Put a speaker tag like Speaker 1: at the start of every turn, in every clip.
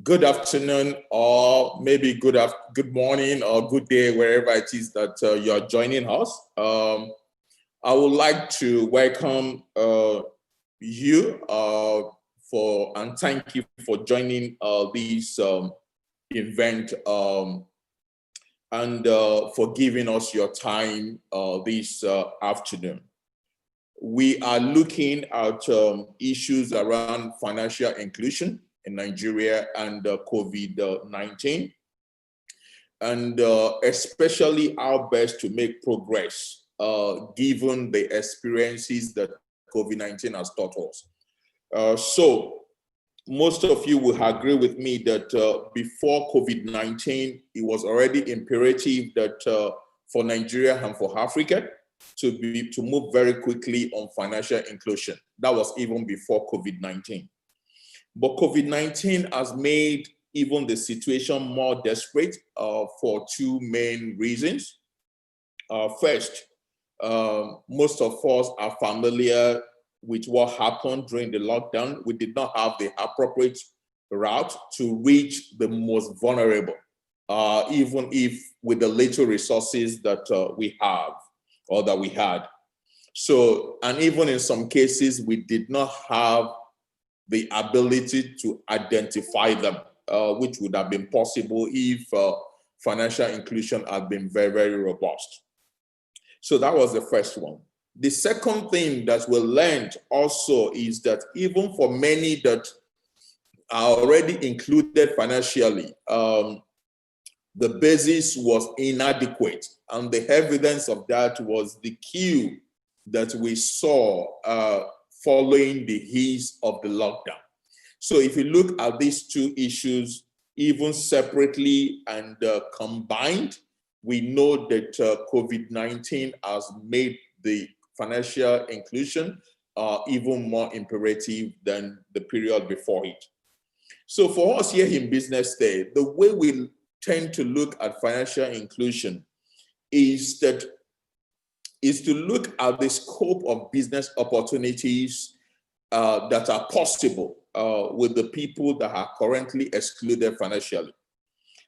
Speaker 1: good afternoon, or maybe good morning or good day, wherever it is that you're joining us. I would like to welcome you and thank you for joining this event and for giving us your time this afternoon. We are looking at issues around financial inclusion in Nigeria and COVID-19, and especially how best to make progress given the experiences that COVID-19 has taught us. So most of you will agree with me that before COVID-19, it was already imperative that for Nigeria and for Africa to move very quickly on financial inclusion. That was even before COVID-19. But COVID-19 has made even the situation more desperate for two main reasons. First, most of us are familiar with what happened during the lockdown. We did not have the appropriate route to reach the most vulnerable, even if with the little resources that we have or that we had. So, and even in some cases, we did not have the ability to identify them, which would have been possible if financial inclusion had been very, very robust. So that was the first one. The second thing that we learned also is that even for many that are already included financially, the basis was inadequate. And the evidence of that was the queue that we saw following the ease of the lockdown. So if you look at these two issues, even separately and combined, we know that COVID-19 has made the financial inclusion even more imperative than the period before it. So for us here in BusinessDay, the way we tend to look at financial inclusion is to look at the scope of business opportunities that are possible with the people that are currently excluded financially.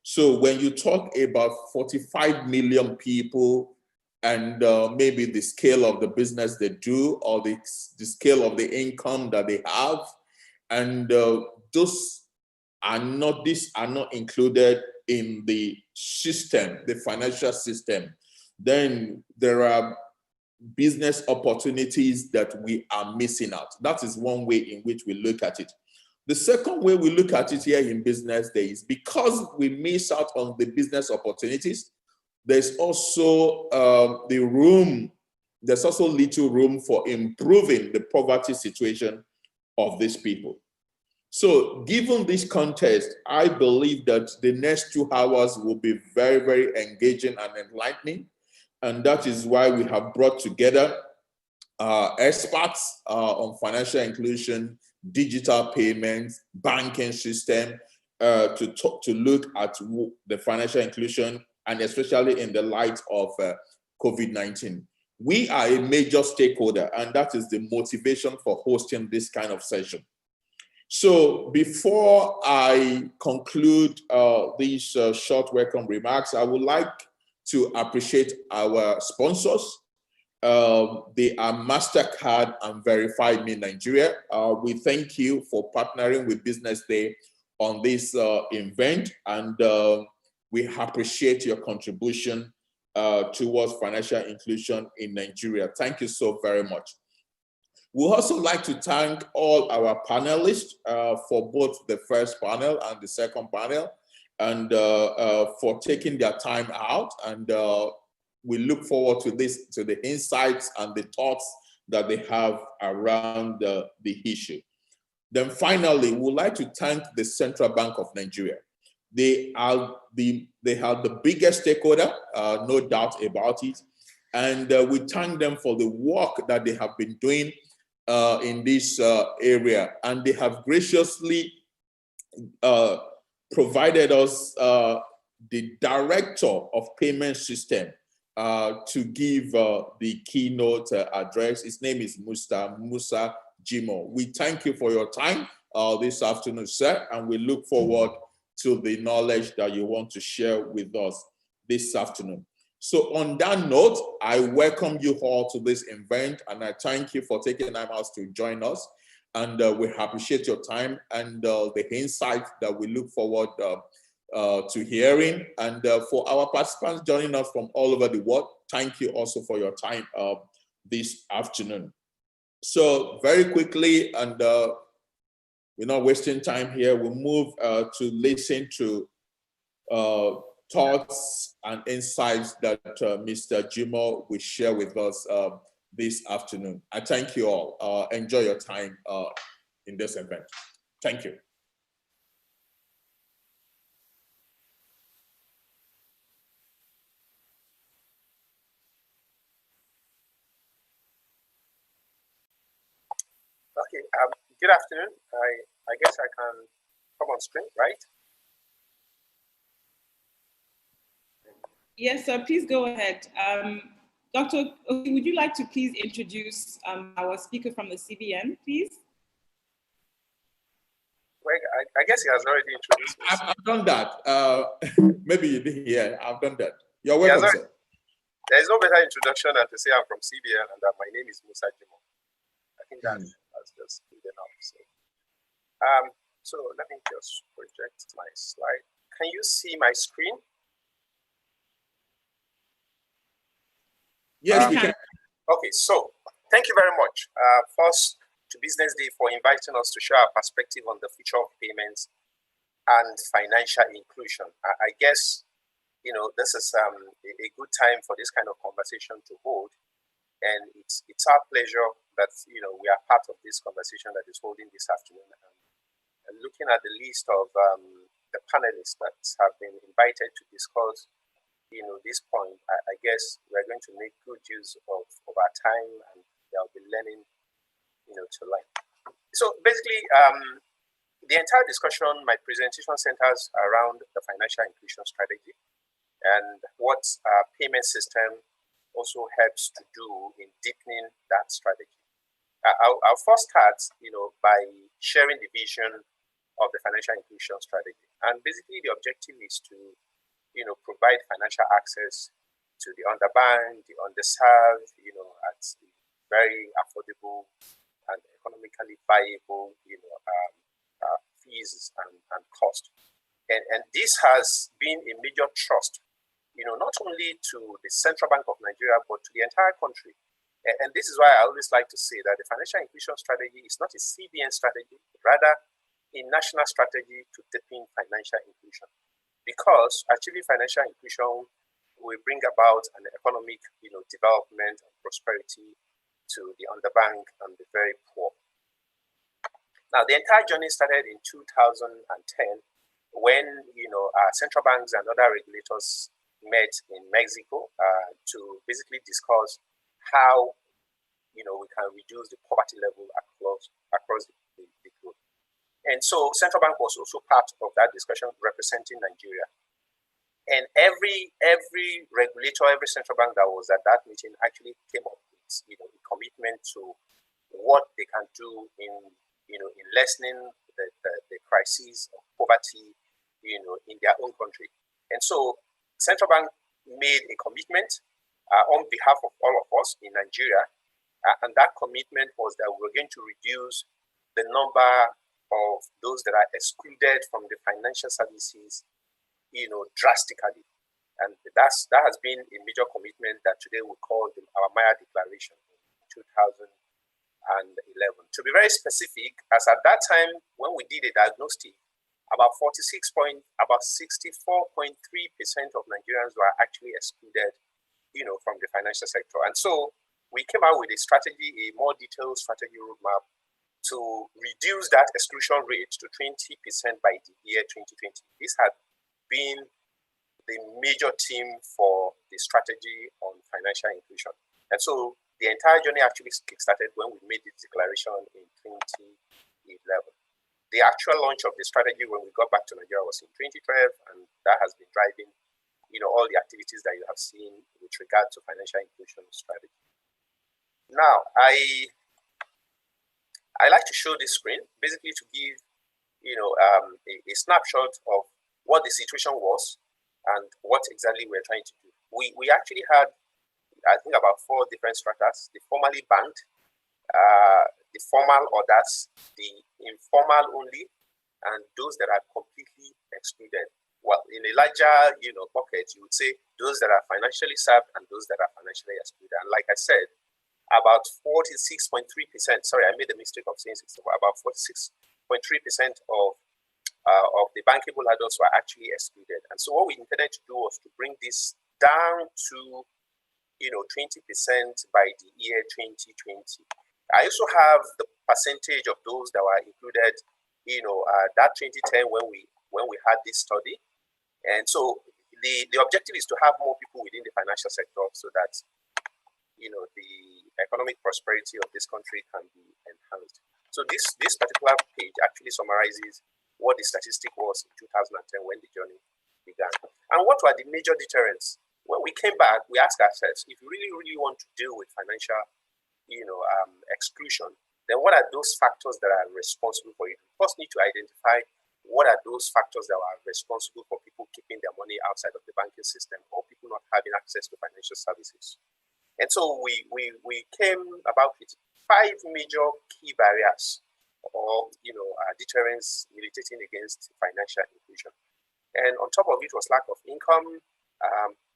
Speaker 1: So when you talk about 45 million people and maybe the scale of the business they do or the scale of the income that they have, and these are not included in the system, the financial system, then there are business opportunities that we are missing out. That is one way in which we look at it. The second way we look at it here in BusinessDay is because we miss out on the business opportunities, there's also there's also little room for improving the poverty situation of these people. So given this context, I believe that the next 2 hours will be very, very engaging and enlightening. And that is why we have brought together experts on financial inclusion, digital payments, banking system, to look at the financial inclusion, and especially in the light of COVID-19. We are a major stakeholder, and that is the motivation for hosting this kind of session. So before I conclude these short welcome remarks, I would like to appreciate our sponsors. They are MasterCard and Verify Me Nigeria. We thank you for partnering with BusinessDay on this event, and we appreciate your contribution towards financial inclusion in Nigeria. Thank you so very much. We'd also like to thank all our panelists for both the first panel and the second panel, and for taking their time out. And we look forward to the insights and the thoughts that they have around the issue. Then finally, we'd like to thank the Central Bank of Nigeria. They are the biggest stakeholder, no doubt about it. And we thank them for the work that they have been doing in this area. And they have graciously provided us the director of payment system to give the keynote address. His name is Mr. Musa Jimo. We thank you for your time this afternoon, sir, and we look forward to the knowledge that you want to share with us this afternoon. So on that note, I welcome you all to this event, and I thank you for taking time out to join us. And we appreciate your time and the insight that we look forward to hearing. And for our participants joining us from all over the world, thank you also for your time this afternoon. So very quickly, and we're not wasting time here, we'll move to listen to thoughts and insights that Mr. Jimo will share with us this afternoon. I thank you all. Enjoy your time in this event. Thank you.
Speaker 2: Okay, good afternoon. I guess I can come on screen, right?
Speaker 3: Yes, sir, please go ahead. Dr. Oki, would you like to please introduce our speaker from the CBN, please?
Speaker 2: Well, I guess he has already introduced me.
Speaker 1: I've done that. Maybe you didn't hear. I've done that. You're welcome, sir.
Speaker 2: There is no better introduction than to say I'm from CBN and that my name is Musa Jimo. I think that's just good enough. So let me just project my slide. Can you see my screen?
Speaker 1: Yes, we can.
Speaker 2: Okay, so thank you very much. First, to BusinessDay for inviting us to share our perspective on the future of payments and financial inclusion. I guess, you know, this is a good time for this kind of conversation to hold. And it's our pleasure that, you know, we are part of this conversation that is holding this afternoon. And looking at the list of the panelists that have been invited to discuss, you know, this point, I guess we're going to make good use of our time, and they'll be learning, you know, to learn. So basically, the entire discussion, my presentation centers around the financial inclusion strategy and what payment system also helps to do in deepening that strategy. I'll first start, you know, by sharing the vision of the financial inclusion strategy. And basically the objective is to, you know, provide financial access to the underbanked, the underserved, you know, at very affordable and economically viable, you know, fees and cost. And this has been a major trust, you know, not only to the Central Bank of Nigeria, but to the entire country. And this is why I always like to say that the financial inclusion strategy is not a CBN strategy, but rather a national strategy to deepen financial inclusion. Because achieving financial inclusion will bring about an economic, you know, development and prosperity to the underbanked and the very poor. Now, the entire journey started in 2010 when, you know, central banks and other regulators met in Mexico to basically discuss how, you know, we can reduce the poverty level across the globe. And so Central Bank was also part of that discussion representing Nigeria. And every regulator, every central bank that was at that meeting actually came up with, you know, a commitment to what they can do in, you know, in lessening the crises of poverty, you know, in their own country. And so Central Bank made a commitment on behalf of all of us in Nigeria. And that commitment was that we were going to reduce the number of those that are excluded from the financial services, you know, drastically. And that has been a major commitment that today we call our Maya Declaration in 2011. To be very specific, as at that time when we did a diagnostic, about 64.3% of Nigerians were actually excluded, you know, from the financial sector. And so we came out with a strategy, a more detailed strategy roadmap to reduce that exclusion rate to 20% by the year 2020. This had been the major theme for the strategy on financial inclusion. And so the entire journey actually kickstarted when we made this declaration in 2011. The actual launch of the strategy when we got back to Nigeria was in 2012, and that has been driving, you know, all the activities that you have seen with regard to financial inclusion strategy. Now, I like to show this screen basically to give snapshot of what the situation was and what exactly we're trying to do. We actually had, I think, about 4 different stratas: the formally banked, the formal others, the informal only, and those that are completely excluded. Well, in a larger, bucket, you would say those that are financially served and those that are financially excluded. And like I said, about 46.3%, sorry, I made the mistake of saying 60, about 46.3% of the bankable adults were actually excluded. And so what we intended to do was to bring this down to 20% by the year 2020. I also have the percentage of those that were included, that 2010 when we had this study. And so the objective is to have more people within the financial sector so that the economic prosperity of this country can be enhanced. So this particular page actually summarizes what the statistic was in 2010 when the journey began. And what were the major deterrents? When we came back, we asked ourselves, if you really, really want to deal with financial exclusion, then what are those factors that are responsible for it? We first need to identify what are those factors that are responsible for people keeping their money outside of the banking system or people not having access to financial services. And so we came about with 5 major key barriers or deterrents militating against financial inclusion. And on top of it was lack of income.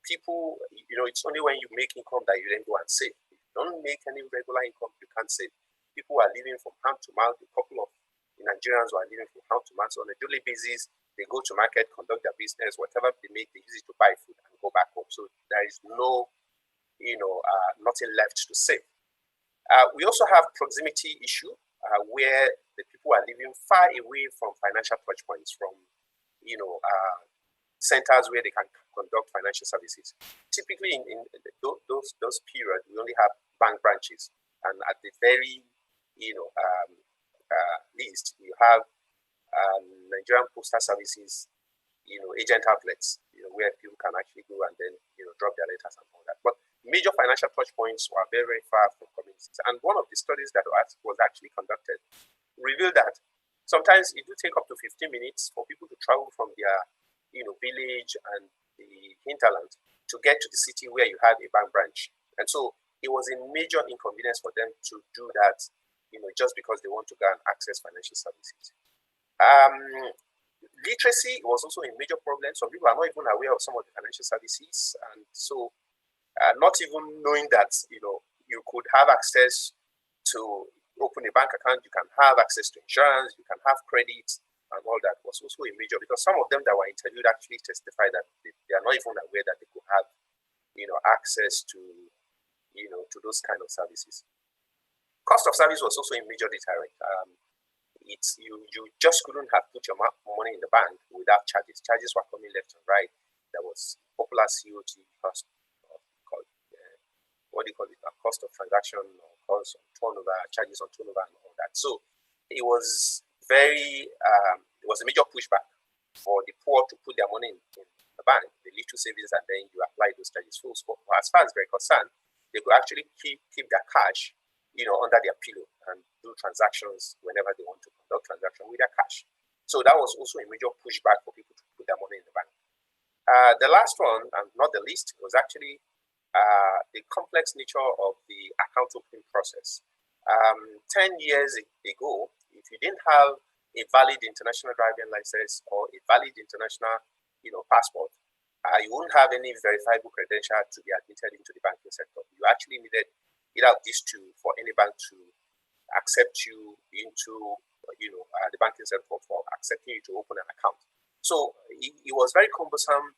Speaker 2: People, it's only when you make income that you then go and save. If you don't make any regular income, you can't save. People are living from hand to mouth. A couple of Nigerians were living from hand to mouth. So on a daily basis, they go to market, conduct their business, whatever they make, they use it to buy food and go back home. So there is no, nothing left to save. We also have proximity issue where the people are living far away from financial touch points, from centers where they can conduct financial services. Typically, in those periods, we only have bank branches, and at the very least, you have Nigerian postal services, agent outlets, where people can actually go and then drop their letters and all that. But major financial touch points were very, very far from communities. And one of the studies that was actually conducted revealed that sometimes it do take up to 15 minutes for people to travel from their village and the hinterland to get to the city where you have a bank branch. And so it was a major inconvenience for them to do that, just because they want to go and access financial services. Literacy was also a major problem. Some people are not even aware of some of the financial services. And so not even knowing that, you could have access to open a bank account, you can have access to insurance, you can have credit, and all that was also a major, because some of them that were interviewed actually testified that they are not even aware that they could have, access to, to those kind of services. Cost of service was also a major deterrent. You just couldn't have put your money in the bank without charges. Charges were coming left and right. There was popular COT, cost of, cost of transaction, or cost of turnover, charges on turnover, and all that. So it was it was a major pushback for the poor to put their money in the bank, the little savings, and then you apply those charges full scope. As far as they're concerned, they could actually keep their cash, under their pillow and do transactions whenever they want to conduct transactions with their cash. So that was also a major pushback for people to put their money in the bank. The last one, and not the least, was actually the complex nature of the account opening process. 10 years ago, if you didn't have a valid international driving license or a valid international, passport, you wouldn't have any verifiable credential to be admitted into the banking sector. You actually needed either of these two for any bank to accept you into, the banking sector, for accepting you to open an account. So it was very cumbersome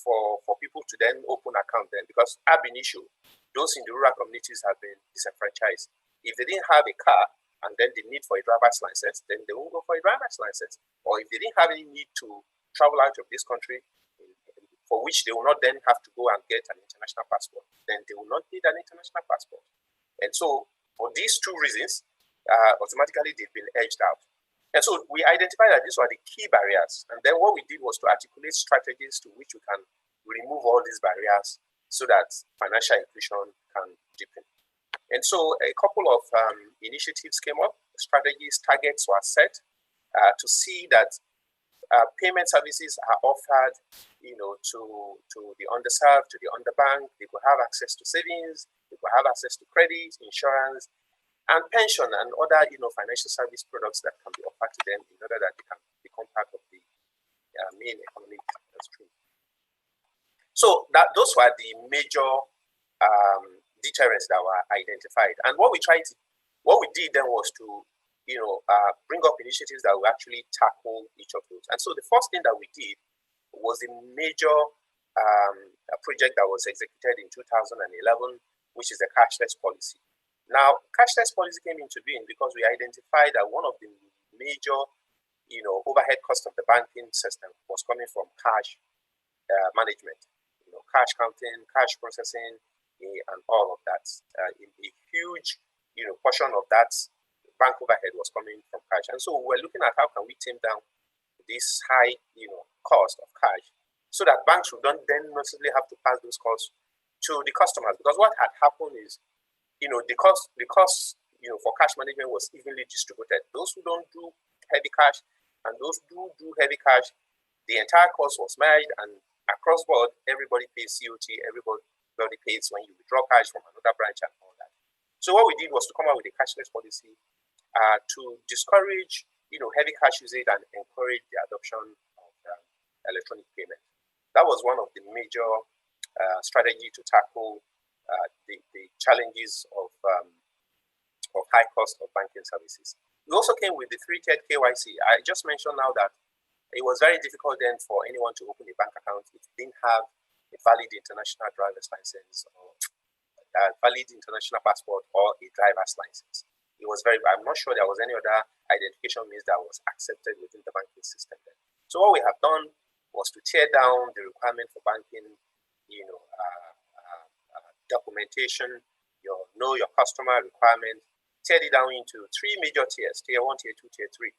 Speaker 2: for people to then open an account then, because ab initio, those in the rural communities have been disenfranchised. If they didn't have a car and then the need for a driver's license, then they won't go for a driver's license. Or if they didn't have any need to travel out of this country, for which they will not then have to go and get an international passport, then they will not need an international passport. And so for these two reasons, automatically they've been edged out. And so we identified that these were the key barriers. And then what we did was to articulate strategies to which we can remove all these barriers so that financial inclusion can deepen. And so a couple of initiatives came up, strategies, targets were set to see that payment services are offered, to the underserved, to the underbanked. They could have access to savings, they could have access to credit, insurance, and pension, and other, financial service products that can be offered to them in order that they can become part of the main economic stream. So those were the major deterrents that were identified. And what we did then was to bring up initiatives that will actually tackle each of those. And so the first thing that we did was a major project that was executed in 2011, which is the cashless policy. Now, cashless policy came into being because we identified that one of the major, overhead costs of the banking system was coming from cash management, cash counting, cash processing, and all of that. A huge, portion of that bank overhead was coming from cash. And so we're looking at how can we tame down this high, cost of cash so that banks would not then necessarily have to pass those costs to the customers. Because what had happened is, the cost, for cash management was evenly distributed. Those who don't do heavy cash and those who do heavy cash, the entire cost was merged, and across board, everybody pays COT, everybody pays when you withdraw cash from another branch and all that. So what we did was to come out with a cashless policy to discourage, heavy cash usage and encourage the adoption of electronic payment. That was one of the major strategy to tackle the challenges of high cost of banking services. We also came with the 3-tiered KYC. I just mentioned now that it was very difficult then for anyone to open a bank account if they didn't have a valid international driver's license or a valid international passport or a driver's license. I'm not sure there was any other identification means that was accepted within the banking system then. So what we have done was to tear down the requirement for banking, documentation, know your customer requirement, tear it down into 3 major tiers: tier 1, tier 2, tier 3.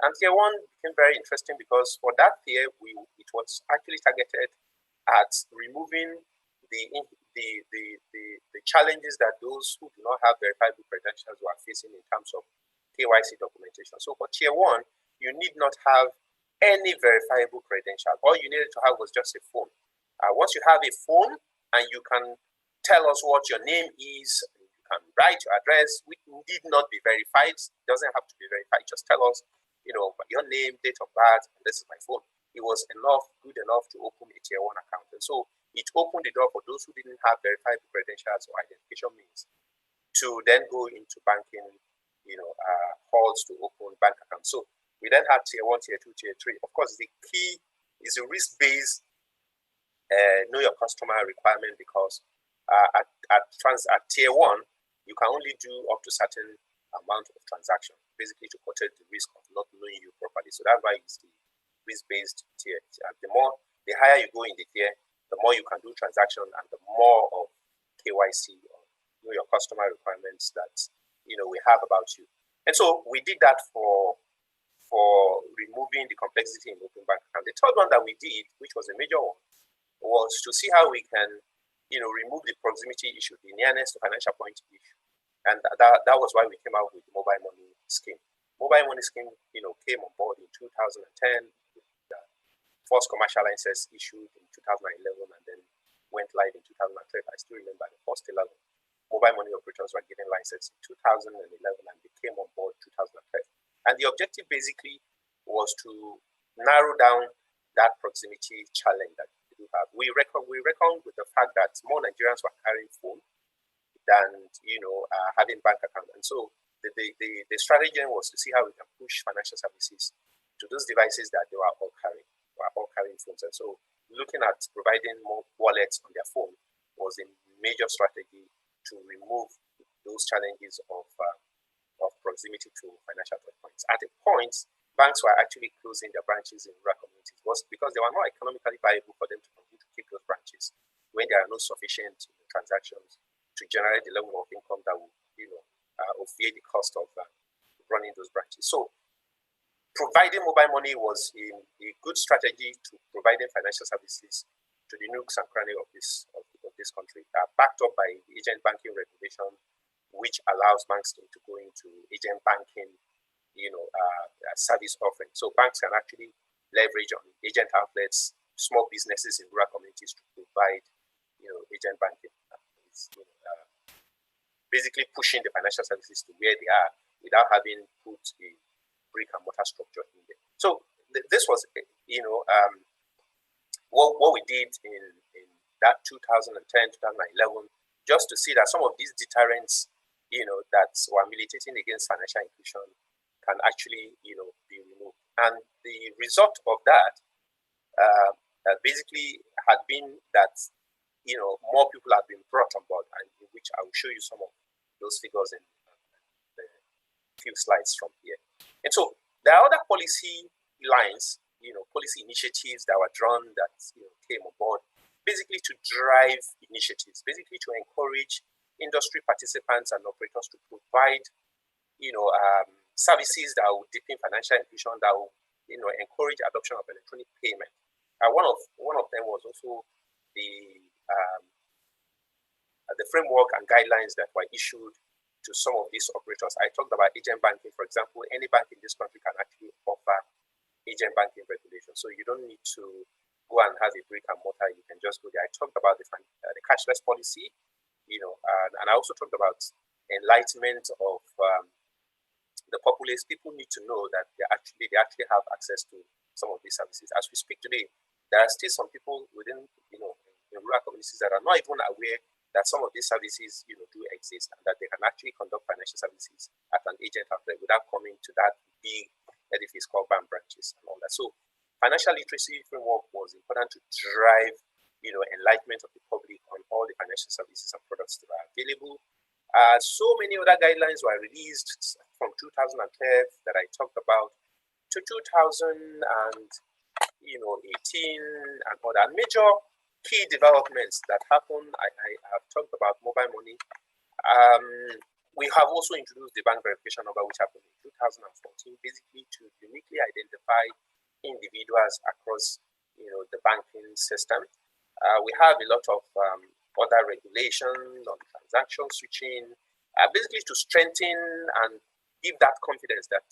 Speaker 2: And tier 1 became very interesting because for that tier, it was actually targeted at removing the challenges that those who do not have verifiable credentials were facing in terms of KYC documentation. So for tier 1, you need not have any verifiable credential. All you needed to have was just a phone. Once you have a phone and you can tell us what your name is, you can write your address, we need not be verified. It doesn't have to be verified. Just tell us, your name, date of birth, and this is my phone. It was good enough to open a tier 1 account. And so it opened the door for those who didn't have verifiable credentials or identification means to then go into banking, halls to open bank accounts. So we then had tier 1, tier 2, tier 3. Of course, the key is a risk-based know your customer requirement because at tier 1, you can only do up to certain amount of transaction, basically to protect the risk of not knowing you properly. So that's why it's the risk-based tier. The higher you go in the tier, the more you can do transaction and the more of KYC or know your customer requirements that we have about you. And so we did that for removing the complexity in open bank account. The third one that we did, which was a major one, was to see how we can remove the proximity issue, the nearness to financial point issue. And that was why we came out with the mobile money scheme. Mobile money scheme, came on board in 2010. The first commercial license issued in 2011 and then went live in 2012. I still remember the first 11 mobile money operators were given license in 2011 and they came on board 2012. And the objective basically was to narrow down that proximity challenge that we do have. We reckon with the fact that more Nigerians were carrying phone than having bank account. And so the strategy was to see how we can push financial services to those devices that they were all carrying phones. And so looking at providing more wallets on their phone was a major strategy to remove those challenges of proximity to financial touchpoints. At a point, banks were actually closing their branches in rural communities because they were not economically viable for them to continue to keep those branches when there are no sufficient transactions to generate the level of income that will obviate the cost of running those branches. So providing mobile money was a good strategy to providing financial services to the nooks and crannies of this country, backed up by the agent banking regulation, which allows banks to go into agent banking, service offering. So banks can actually leverage on agent outlets, small businesses in rural communities to provide, agent banking. Basically pushing the financial services to where they are without having put a brick and mortar structure in there. So this was, what we did in that 2010, 2011, just to see that some of these deterrents, that were militating against financial inclusion can actually, be removed. And the result of that basically had been that, more people have been brought on board, and in which I will show you some of those figures in the few slides from here. And so there are other policy lines, policy initiatives that were drawn that came on board, basically to drive initiatives, basically to encourage industry participants and operators to provide, services that will deepen financial inclusion, that will, encourage adoption of electronic payment. One of them was also the framework and guidelines that were issued to some of these operators. I talked about agent banking, for example. Any bank in this country can actually offer agent banking regulation. So you don't need to go and have a brick and mortar. You can just go there. I talked about the cashless policy, and I also talked about enlightenment of the populace. People need to know that they actually have access to some of these services. As we speak today, there are still some people within, in rural communities that are not even aware that some of these services, do exist, and that they can actually conduct financial services at an agent outlet without coming to that big edifice called bank branches and all that. So financial literacy framework was important to drive, enlightenment of the public on all the financial services and products that are available. So many other guidelines were released from 2012 that I talked about to 2018 and other major key developments that happened. I have talked about mobile money. We have also introduced the bank verification number, which happened in 2014, basically to uniquely identify individuals across, the banking system. We have a lot of other regulations on transaction switching, basically to strengthen and give that confidence that,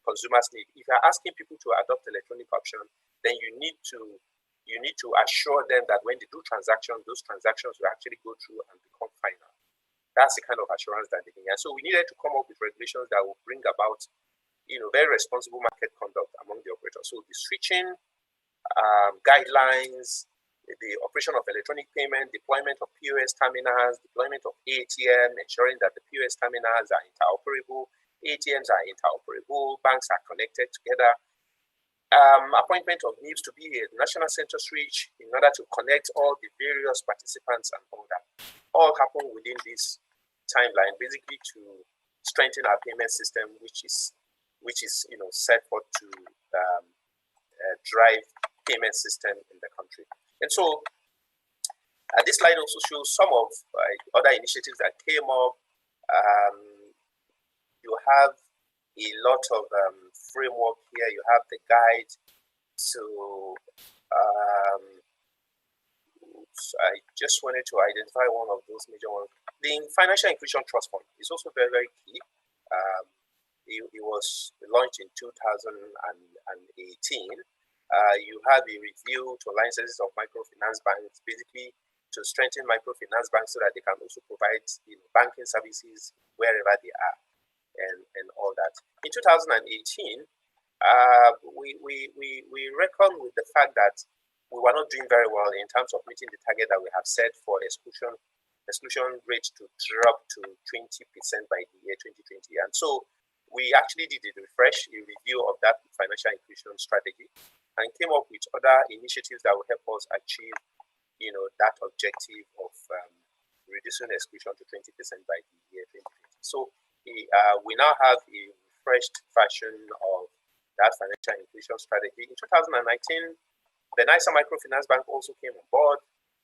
Speaker 2: consumers need. If you're asking people to adopt electronic option, then you need to assure them that when they do transactions, those transactions will actually go through and become final. That's the kind of assurance that they need. And so we needed to come up with regulations that will bring about, very responsible market conduct among the operators. So the switching guidelines, the operation of electronic payment, deployment of POS terminals, deployment of ATM, ensuring that the POS terminals are interoperable, ATMs are interoperable, banks are connected together. Appointment of NIBs to be a national center switch in order to connect all the various participants and all that. All happen within this timeline, basically to strengthen our payment system, which is set forth to drive payment system in the country. And so this slide also shows some of other initiatives that came up. You have a lot of framework here. You have the guide to I just wanted to identify one of those major ones. The Financial Inclusion Trust Fund is also very, very key. It was launched in 2018. You have a review to licenses of microfinance banks, basically to strengthen microfinance banks so that they can also provide banking services wherever they are and all that. In 2018, we reckon with the fact that we were not doing very well in terms of meeting the target that we have set for exclusion rate to drop to 20% by the year 2020. And so we actually did a review of that financial inclusion strategy and came up with other initiatives that will help us achieve, that objective of reducing exclusion to 20% by the year 2020. So we now have a refreshed version of that financial inclusion strategy. In 2019, the NISA Microfinance Bank also came on board,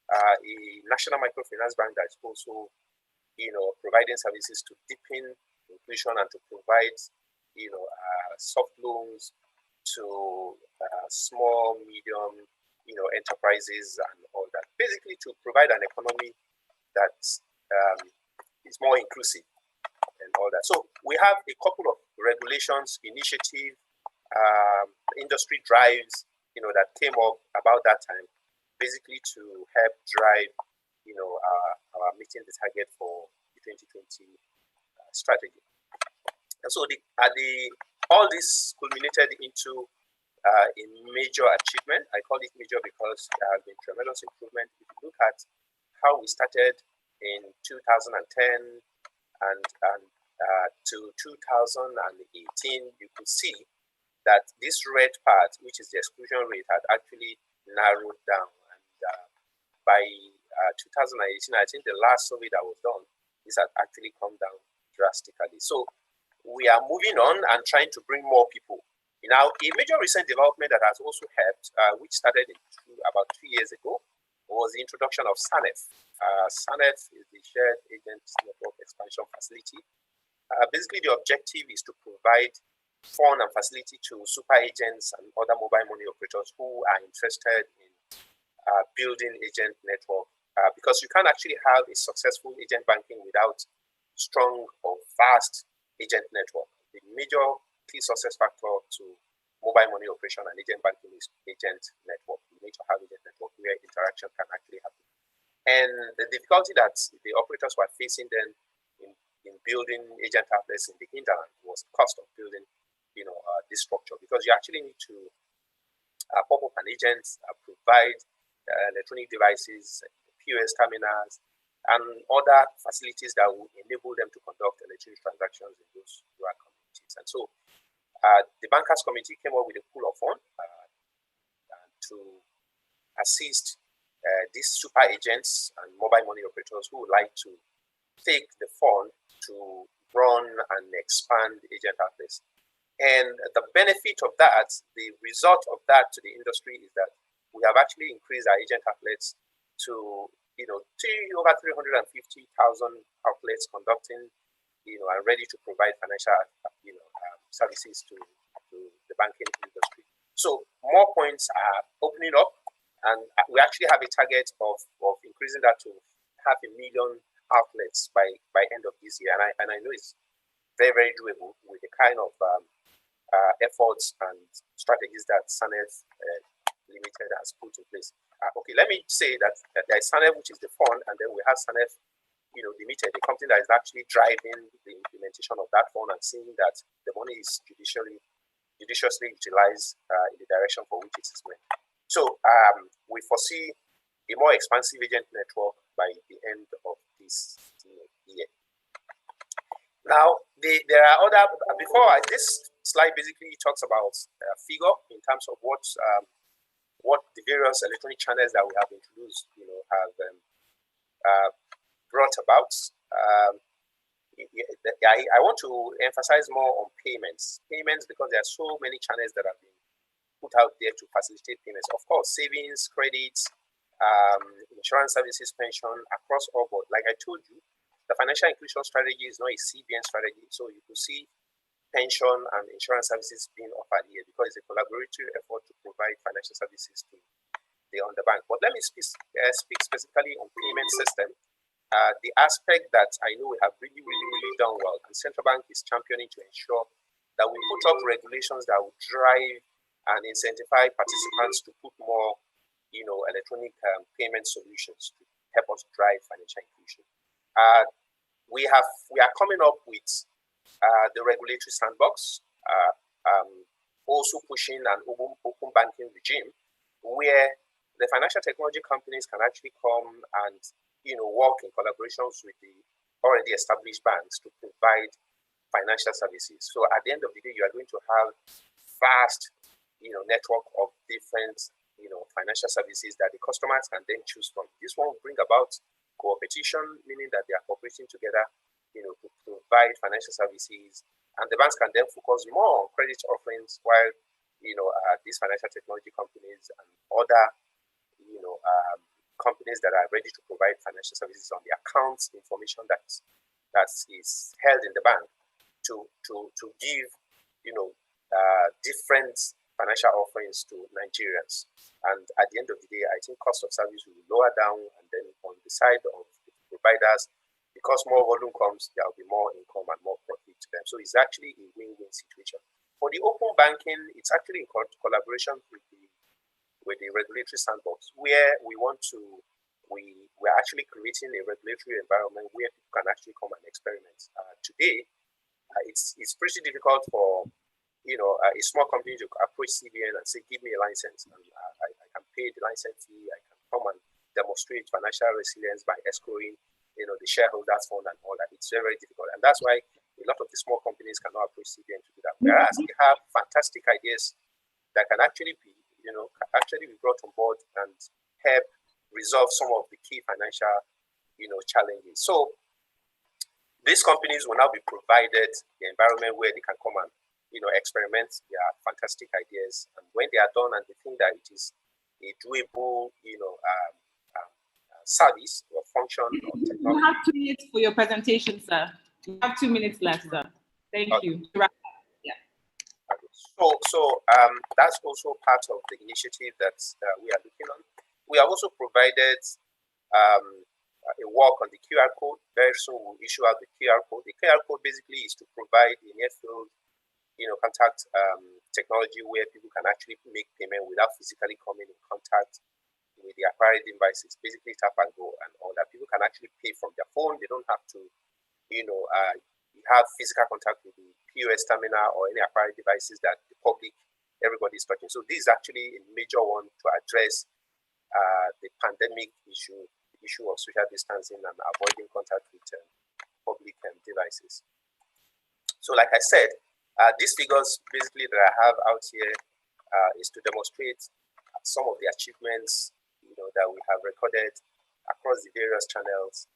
Speaker 2: a national microfinance bank that's also, providing services to deepen inclusion and to provide, soft loans to small, medium, enterprises and all that. Basically, to provide an economy that is more inclusive and all that. So we have a couple of regulations, initiative, industry drives, that came up about that time, basically to help drive, our meeting the target for the 2020 strategy. And so all this culminated into a major achievement. I call it major because there has been tremendous improvement. If you look at how we started in 2010 and to 2018, you could see that this red part, which is the exclusion rate, had actually narrowed down. And by 2018, I think the last survey that was done, this had actually come down drastically. So we are moving on and trying to bring more people. Now, a major recent development that has also helped, which started about 2 years ago, was the introduction of SANEF. SANEF is the Shared Agent Network Expansion Facility. Basically, the objective is to provide fund and facility to super agents and other mobile money operators who are interested in building agent network. Because you can't actually have a successful agent banking without strong or fast agent network. The major key success factor to mobile money operation and agent banking is agent network. You need to have agent network where interaction can actually happen. And the difficulty that the operators were facing then in building agent outlets in the hinterland was the cost of building, this structure, because you actually need to pop up an agent, provide electronic devices, POS terminals, and other facilities that will enable them to conduct electronic transactions in those rural communities. And so the Bankers Committee came up with a pool of funds to assist these super agents and mobile money operators who would like to take the fund to run and expand agent outlets. And the benefit of that, the result of that to the industry is that we have actually increased our agent outlets to over 350,000 outlets conducting, and ready to provide financial, services to the banking industry. So more points are opening up, and we actually have a target of increasing that to 500,000 outlets by end of this year. And I know it's very, very doable with the kind of efforts and strategies that SANEF Limited has put in place. Okay, let me say that there is SANEF, which is the fund, and then we have SANEF, Limited, the company that is actually driving the implementation of that fund and seeing that the money is judiciously utilized in the direction for which it is meant. So we foresee a more expansive agent network by the end of this year. Now, there are other, this slide basically talks about figure in terms of what the various electronic channels that we have introduced, have brought about. I want to emphasize more on payments, because there are so many channels that have been put out there to facilitate payments. Of course, savings, credits, insurance services, pension, across all board. Like I told you, the financial inclusion strategy is not a CBN strategy, so you could see pension and insurance services being offered here because it's a collaborative effort to provide financial services to the underbanked. But let me speak specifically on payment system. The aspect that I know we have really, really, really done well, and Central Bank is championing to ensure that we put up regulations that will drive and incentivize participants to put more, electronic payment solutions to help us drive financial inclusion. We are coming up with the regulatory sandbox, also pushing an open banking regime where the financial technology companies can actually come and work in collaborations with the already established banks to provide financial services. So at the end of the day, you are going to have vast network of different financial services that the customers can then choose from. This one will bring about cooperation, meaning that they are cooperating together to provide financial services, and the banks can then focus more on credit offerings while these financial technology companies and other companies that are ready to provide financial services on the accounts information that is held in the bank to give different financial offerings to Nigerians. And at the end of the day, I think cost of service will lower down, and then on the side of the providers, because more volume comes, there will be more income and more profit to them. So it's actually a win-win situation. For the open banking, it's actually in collaboration with the regulatory sandbox, where we're actually creating a regulatory environment where people can actually come and experiment. Today, it's pretty difficult for a small company to approach CBN and say, give me a license, and I can pay the license fee. I can come and demonstrate financial resilience by escrowing, the shareholders fund and all that. It's very, very difficult, and that's why a lot of the small companies cannot approach CBN to do that. Whereas they have fantastic ideas that can actually be, brought on board and help resolve some of the key financial, challenges. So these companies will now be provided the environment where they can come and, experiment their fantastic ideas. And when they are done and they think that it is a doable, service or function or technology.
Speaker 3: You have 2 minutes for your presentation, sir. You have 2 minutes left, sir. Thank you. Yeah.
Speaker 2: So that's also part of the initiative that we are looking on. We have also provided a work on the QR code. Very soon we'll issue out the QR code. The QR code basically is to provide a near-field, contact technology where people can actually make payment without physically coming in contact with the acquired devices. Basically tap and go and all that. People can actually pay from their phone. They don't have to, have physical contact with the POS terminal or any acquired devices that the public, everybody is touching. So this is actually a major one to address the pandemic issue, the issue of social distancing and avoiding contact with public devices. So like I said, these figures basically that I have out here is to demonstrate some of the achievements that we have recorded across the various channels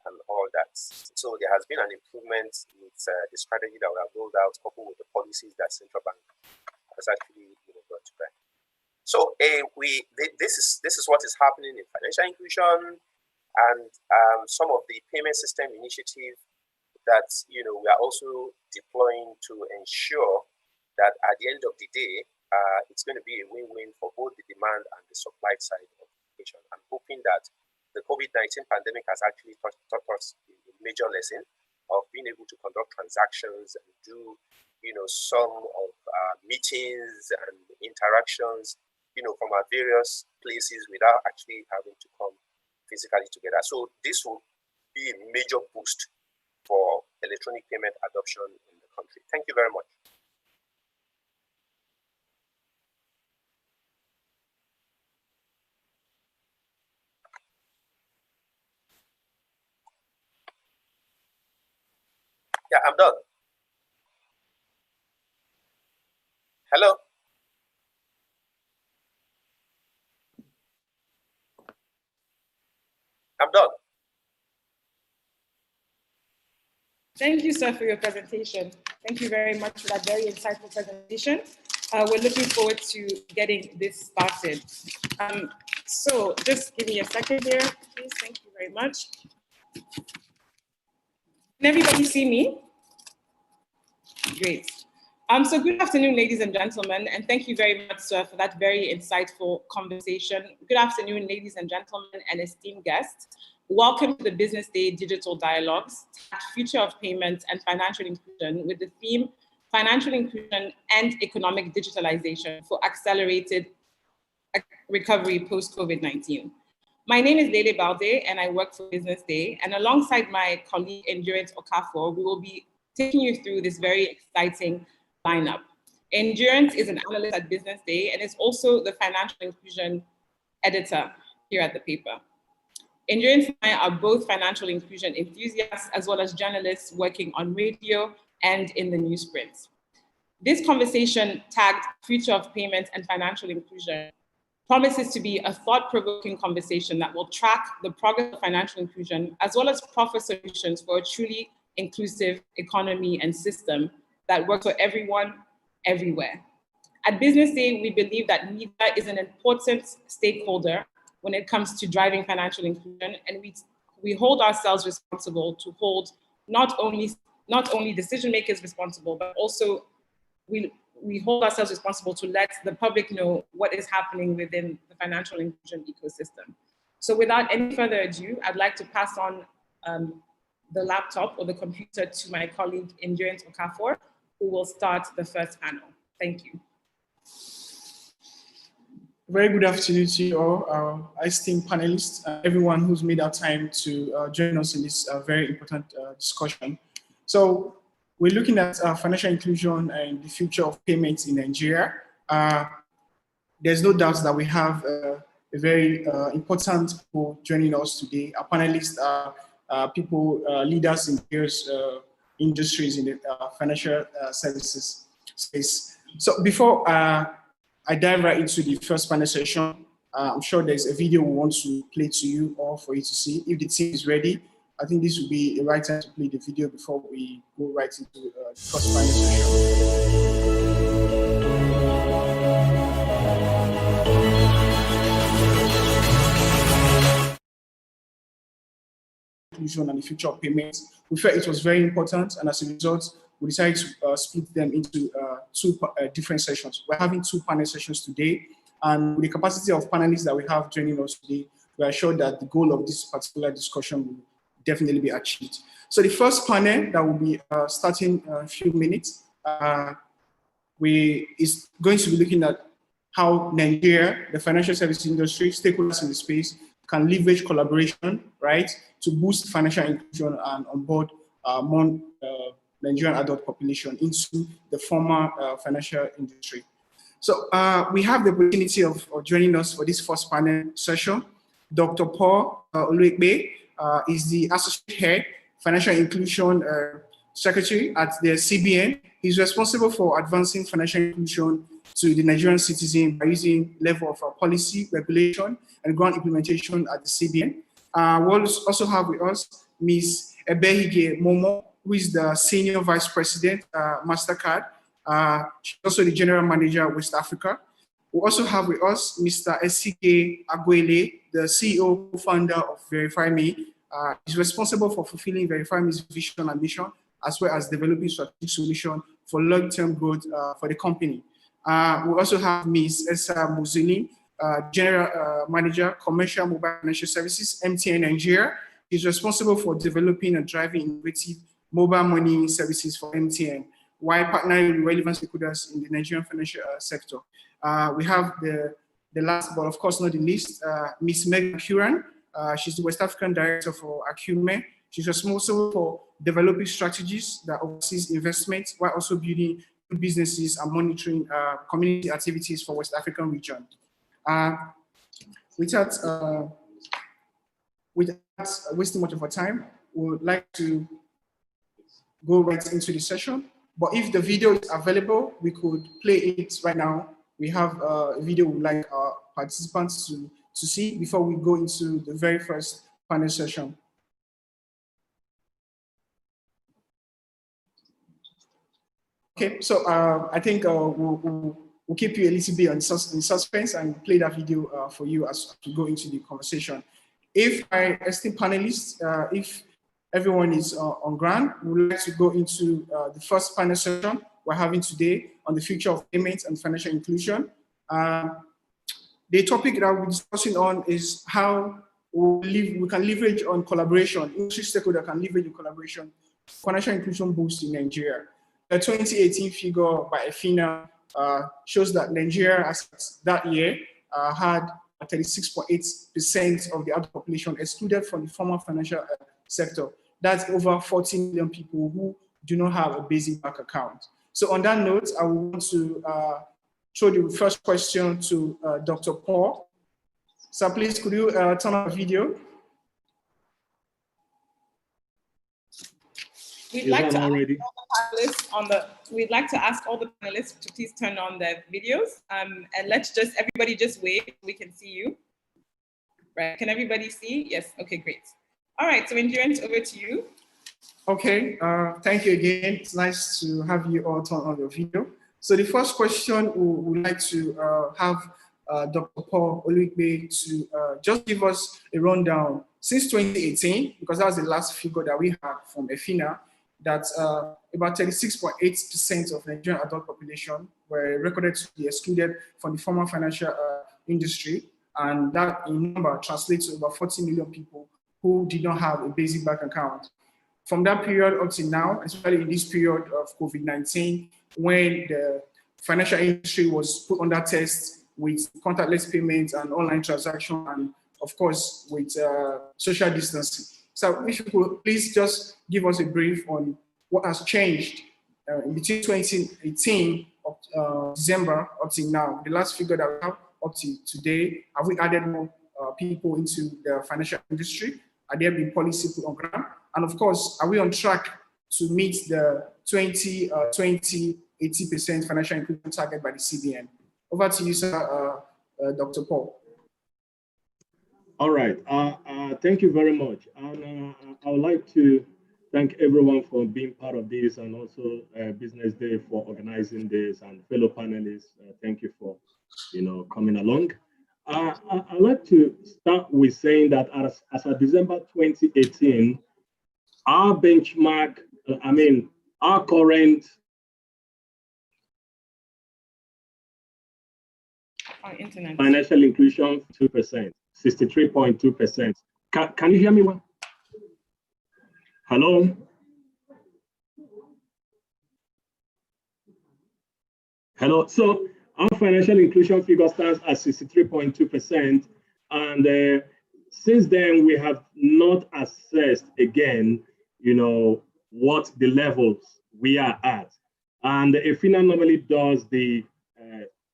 Speaker 2: and all that. So there has been an improvement with the strategy that we have rolled out, coupled with the policies that central bank has actually brought to bear. So this is what is happening in financial inclusion, and some of the payment system initiative that we are also deploying to ensure that at the end of the day, it's going to be a win-win for both the demand and the supply side of education. I'm hoping that the COVID-19 pandemic has actually taught us a major lesson of being able to conduct transactions and do, some of meetings and interactions, from our various places without actually having to come physically together. So this will be a major boost for electronic payment adoption in the country. Thank you very much. Yeah, I'm done. Hello? I'm done.
Speaker 3: Thank you, sir, for your presentation. Thank you very much for that very insightful presentation. We're looking forward to getting this started. So just give me a second here, please. Thank you very much. Can everybody see me? Great. So good afternoon, ladies and gentlemen, and thank you very much, sir, for that very insightful conversation. Good afternoon, ladies and gentlemen, and esteemed guests. Welcome to the Business Day Digital Dialogues, Future of Payments and Financial Inclusion, with the theme Financial Inclusion and Economic Digitalization for Accelerated Recovery Post-COVID-19. My name is Lehle Balde, and I work for Business Day. And alongside my colleague, Endurance Okafor, we will be taking you through this very exciting lineup. Endurance is an analyst at Business Day and is also the financial inclusion editor here at the paper. Endurance and I are both financial inclusion enthusiasts, as well as journalists working on radio and in the newsprint. This conversation, tagged Future of Payments and Financial Inclusion, promises to be a thought-provoking conversation that will track the progress of financial inclusion, as well as proffer solutions for a truly inclusive economy and system that works for everyone, everywhere. At Business Day, we believe that media is an important stakeholder when it comes to driving financial inclusion, and we hold ourselves responsible to hold not only decision makers responsible, but also we hold ourselves responsible to let the public know what is happening within the financial inclusion ecosystem. So without any further ado, I'd like to pass on the laptop or the computer to my colleague, Endurance Okafor, who will start the first panel. Thank you.
Speaker 4: Very good afternoon to you all, our esteemed panelists, everyone who's made our time to join us in this very important discussion. So we're looking at financial inclusion and the future of payments in Nigeria. There's no doubt that we have a very important people joining us today. Our panelists are people, leaders in various industries in the financial services space. So before I dive right into the first panel session, I'm sure there's a video we want to play to you or for you to see. If the team is ready, I think this would be the right time to play the video before we go right into the first panel session. Inclusion and the future of payments. We felt it was very important, and as a result, we decided to split them into two different sessions. We're having two panel sessions today, and with the capacity of panelists that we have joining us today, we are sure that the goal of this particular discussion will definitely be achieved. So the first panel that will be starting in a few minutes, is going to be looking at how Nigeria, the financial services industry, stakeholders in the space, can leverage collaboration, right, to boost financial inclusion and onboard more Nigerian adult population into the formal financial industry. So we have the opportunity of joining us for this first panel session. Dr. Paul Oluekbe is the Associate Head, Financial Inclusion Secretary at the CBN. He's responsible for advancing financial inclusion to the Nigerian citizen by using level of policy, regulation, and ground implementation at the CBN. We'll also have with us Ms. Ebehige Momo, who is the Senior Vice President, MasterCard. She's also the General Manager, West Africa. We also have with us Mr. Esike Agwele, the CEO, founder of VerifyMe. He's responsible for fulfilling VerifyMe's vision and mission, as well as developing strategic solutions for long-term growth for the company. We also have Ms. Esa Muzini, General Manager, Commercial Mobile Financial Services, MTN Nigeria. He's responsible for developing and driving innovative mobile money services for MTN, while partnering with relevant stakeholders in the Nigerian financial sector. We have the last, but of course not the least, Ms. Meg Akuran. She's the West African Director for Acume. She's responsible for developing strategies that oversees investment while also building businesses and monitoring community activities for West African region. Without wasting much of our time, we would like to go right into the session. But if the video is available, we could play it right now. We have a video we'd like our participants to see before we go into the very first panel session. Okay, so I think we'll keep you a little bit in suspense and play that video for you as we go into the conversation. If my esteemed panelists, if everyone is on ground, we would like to go into the first panel session we're having today on the future of payments and financial inclusion. The topic that we'll be discussing on is how we can leverage on collaboration. Industry stakeholder can leverage on collaboration, financial inclusion boost in Nigeria. The 2018 figure by EFINA shows that Nigeria, as that year, had 36.8% of the adult population excluded from the formal financial sector. That's over 14 million people who do not have a basic bank account. So on that note, I want to throw the first question to Dr. Paul. So please, could you turn on the video?
Speaker 3: We'd like to ask all the panelists to please turn on their videos, and everybody just wait. We can see you. Right? Can everybody see? Yes. Okay. Great. All right. So Endurance, over to you.
Speaker 4: Okay. Thank you again. It's nice to have you all turn on your video. So the first question we would like to have Dr. Paul Oluekbe to just give us a rundown since 2018, because that was the last figure that we had from EFINA, that about 36.8% of Nigerian adult population were recorded to be excluded from the formal financial industry. And that in number translates to about 40 million people who did not have a basic bank account. From that period up to now, especially in this period of COVID-19, when the financial industry was put under test with contactless payments and online transaction, and of course with social distancing. So if you could please just give us a brief on what has changed between 2018 December up to now. The last figure that we have up to today, have we added more people into the financial industry? Are there been policy put on ground? And of course, are we on track to meet the 80% financial inclusion target by the CBN? Over to you, sir, Dr. Paul.
Speaker 5: All right. Thank you very much. And I would like to thank everyone for being part of this, and also Business Day for organizing this, and fellow panelists. Thank you for coming along. I'd like to start with saying that as of December 2018, our benchmark, our current financial inclusion 2%, 63.2%. Can you hear me well? Hello? Hello. So our financial inclusion figure stands at 63.2%. And since then, we have not assessed again, what the levels we are at. And EFINA normally does the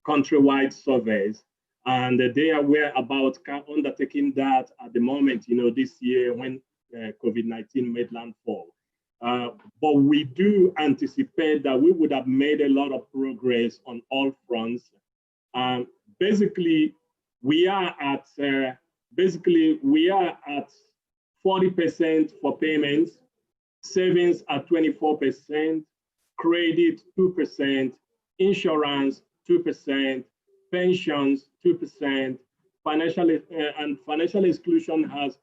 Speaker 5: countrywide surveys, and they are aware about undertaking that at the moment, this year when COVID-19 made landfall. But we do anticipate that we would have made a lot of progress on all fronts. Basically, we are at 40% for payments, savings at 24%, credit 2%, insurance 2%, pensions 2%, financial exclusion has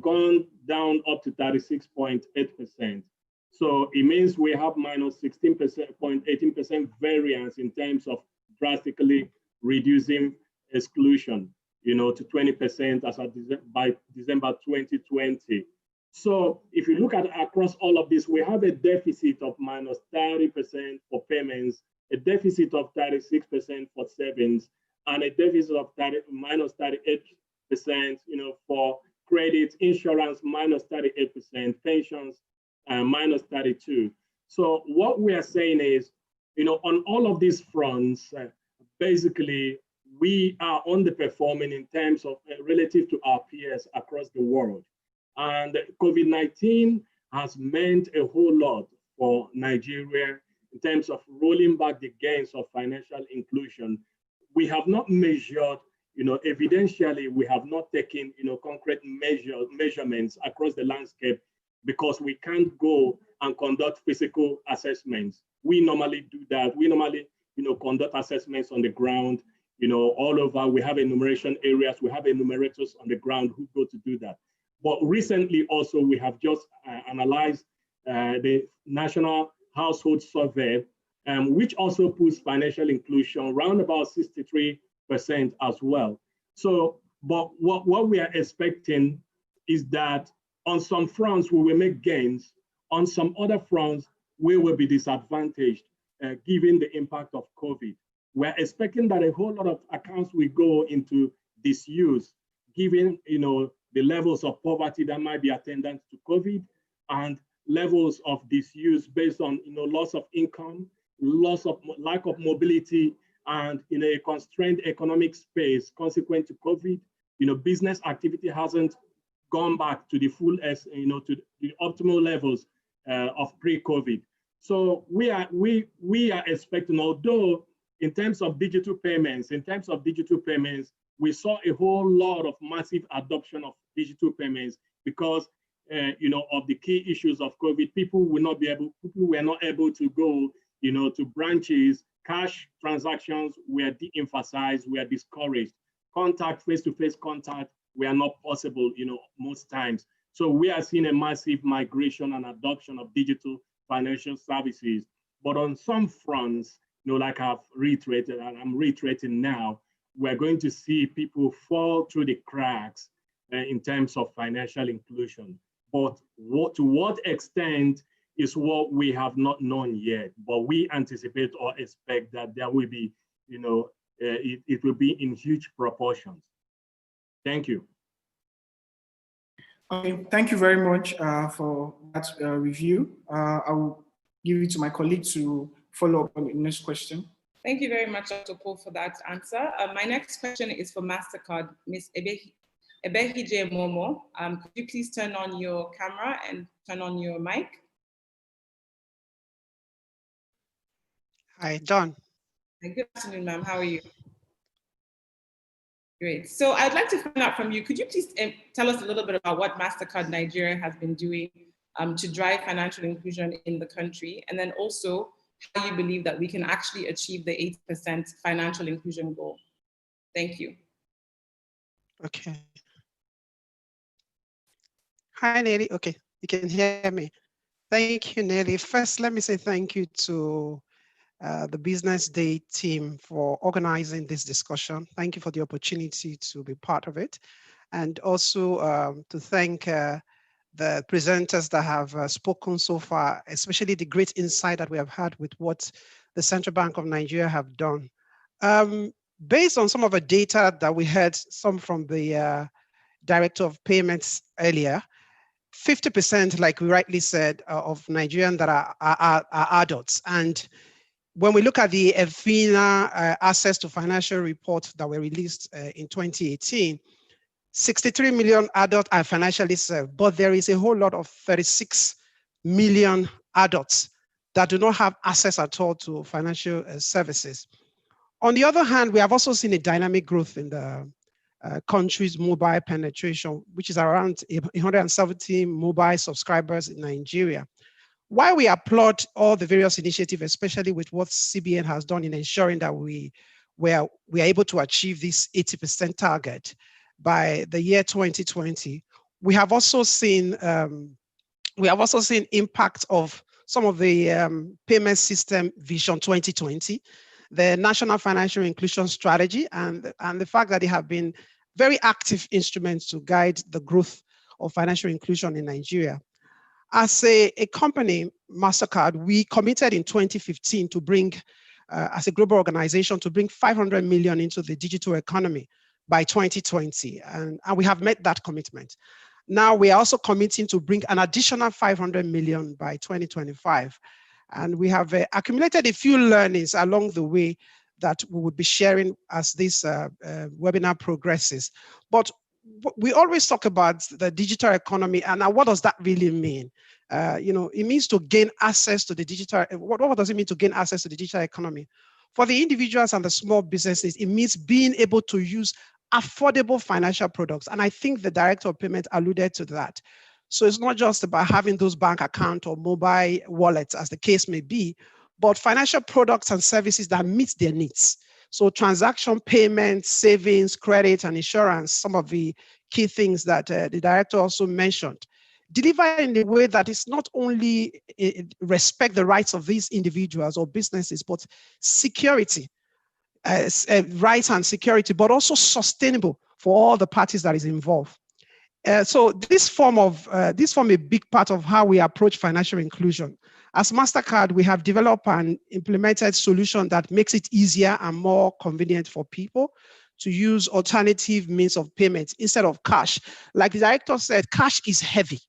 Speaker 5: gone down up to 36.8%. So it means we have minus 16.18% variance in terms of drastically reducing exclusion, to 20% as of by December 2020. So if you look at across all of this, we have a deficit of minus 30% for payments, a deficit of 36% for savings, and a deficit of minus 38%, for credit, insurance minus 38%, pensions minus 32%. So what we are saying is, on all of these fronts, basically we are underperforming in terms of relative to our peers across the world. And COVID-19 has meant a whole lot for Nigeria in terms of rolling back the gains of financial inclusion. We have not measured, evidentially, we have not taken, concrete measurements across the landscape, because we can't go and conduct physical assessments. We normally do that. We normally, conduct assessments on the ground, all over. We have enumeration areas. We have enumerators on the ground who go to do that. But recently also, we have just analyzed the National Household Survey, which also puts financial inclusion around about 63% as well. So, but what we are expecting is that on some fronts, we will make gains. On some other fronts, we will be disadvantaged given the impact of COVID. We're expecting that a whole lot of accounts will go into disuse, given the levels of poverty that might be attendant to COVID, and levels of disuse based on loss of income, lack of mobility, and in a constrained economic space consequent to COVID. Business activity hasn't gone back to the full to the optimal levels of pre-COVID. So we are expecting, although in terms of digital payments, we saw a whole lot of massive adoption of digital payments because of the key issues of COVID. People were not able to go to branches. Cash transactions were de-emphasized, were discouraged. Face-to-face contact were not possible, most times. So we are seeing a massive migration and adoption of digital financial services. But on some fronts, like I've reiterated, and I'm reiterating now, we're going to see people fall through the cracks in terms of financial inclusion. But to what extent is what we have not known yet, but we anticipate or expect that there will be, it will be in huge proportions. Thank you.
Speaker 4: Okay, thank you very much for that review. I will give it to my colleague to follow up on the next question.
Speaker 3: Thank you very much, Dr. Paul, for that answer. My next question is for MasterCard, Ms. Ebehije Momo. Could you please turn on your camera and turn on your mic?
Speaker 6: Hi, John.
Speaker 3: Good afternoon, ma'am. How are you? Great. So I'd like to find out from you, could you please tell us a little bit about what MasterCard Nigeria has been doing to drive financial inclusion in the country, and then also how you believe that we can actually achieve the 8% financial inclusion goal? Thank you.
Speaker 6: Okay. Hi, Nelly. Okay, you can hear me. Thank you, Nelly. First, let me say thank you to the Business Day team for organizing this discussion. Thank you for the opportunity to be part of it. And also to thank the presenters that have spoken so far, especially the great insight that we have had with what the Central Bank of Nigeria have done. Based on some of the data that we heard, some from the Director of Payments earlier, 50%, like we rightly said, of Nigerians that are adults. And when we look at the EFINA access to financial reports that were released in 2018, 63 million adults are financially served, but there is a whole lot of 36 million adults that do not have access at all to financial services. On the other hand, we have also seen a dynamic growth in the country's mobile penetration, which is around 170 mobile subscribers in Nigeria. While we applaud all the various initiatives, especially with what CBN has done in ensuring that we are able to achieve this 80% target by the year 2020, we have also seen impact of some of the payment system Vision 2020, the National Financial Inclusion Strategy, and the fact that they have been very active instruments to guide the growth of financial inclusion in Nigeria. As a company, MasterCard, we committed in 2015 to bring, as a global organization, to bring 500 million into the digital economy by 2020, and we have met that commitment. Now we are also committing to bring an additional 500 million by 2025. And we have accumulated a few learnings along the way that we would be sharing as this webinar progresses. But we always talk about the digital economy, and what does that really mean? It means to gain access to the digital. What does it mean to gain access to the digital economy? For the individuals and the small businesses, it means being able to use affordable financial products. And I think the Director of Payment alluded to that. So it's not just about having those bank accounts or mobile wallets, as the case may be, but financial products and services that meet their needs. So transaction payments, savings, credit, and insurance, some of the key things that the director also mentioned. Deliver in a way that is not only respect the rights of these individuals or businesses, but security, rights and security, but also sustainable for all the parties that is involved. So this form a big part of how we approach financial inclusion. As MasterCard, we have developed and implemented solution that makes it easier and more convenient for people to use alternative means of payment instead of cash. Like the director said, cash is heavy.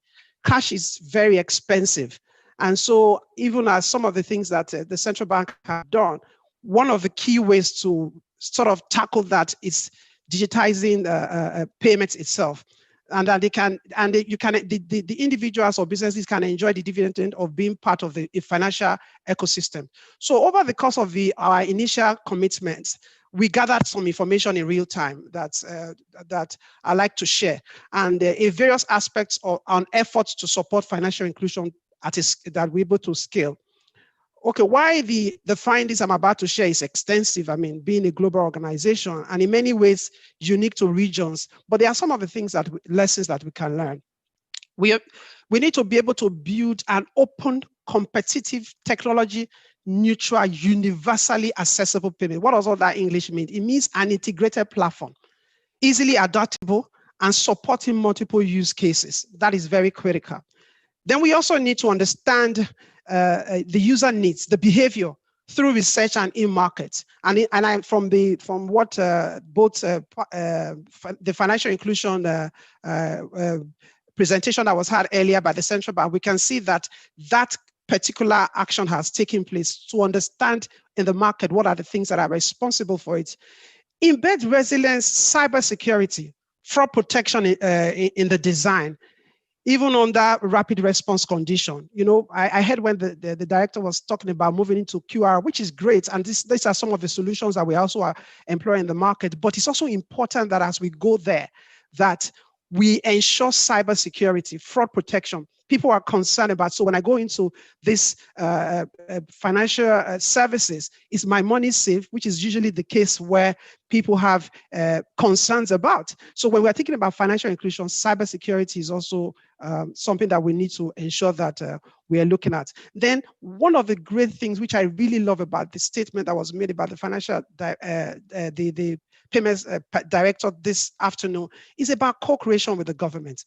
Speaker 6: Cash is very expensive. And so even as some of the things that the central bank have done, one of the key ways to sort of tackle that is digitizing payments itself. And that the individuals or businesses can enjoy the dividend of being part of the financial ecosystem. So over the course of our initial commitments, we gathered some information in real time that I like to share, and various aspects on efforts to support financial inclusion that we're able to scale. Okay, why the findings I'm about to share is extensive. I mean, being a global organization and in many ways unique to regions, but there are some of the lessons that we can learn. We need to be able to build an open, competitive, technology neutral, universally accessible payment. What does all that English mean? It means an integrated platform, easily adaptable and supporting multiple use cases. That is very critical. Then we also need to understand the user needs, the behavior through research and in-market. And from what both the financial inclusion presentation that was had earlier by the central bank, we can see that that particular action has taken place to understand in the market what are the things that are responsible for it. Embed resilience, cybersecurity, fraud protection in the design, even on that rapid response condition. You know, I heard when the director was talking about moving into QR, which is great. And these are some of the solutions that we also are employing in the market. But it's also important that as we go there, that we ensure cybersecurity, fraud protection. People are concerned about. So when I go into this financial services, is my money safe? Which is usually the case where people have concerns about. So when we're thinking about financial inclusion, cybersecurity is also something that we need to ensure that we are looking at. Then one of the great things which I really love about the statement that was made about the financial the payments director this afternoon is about co-creation with the government.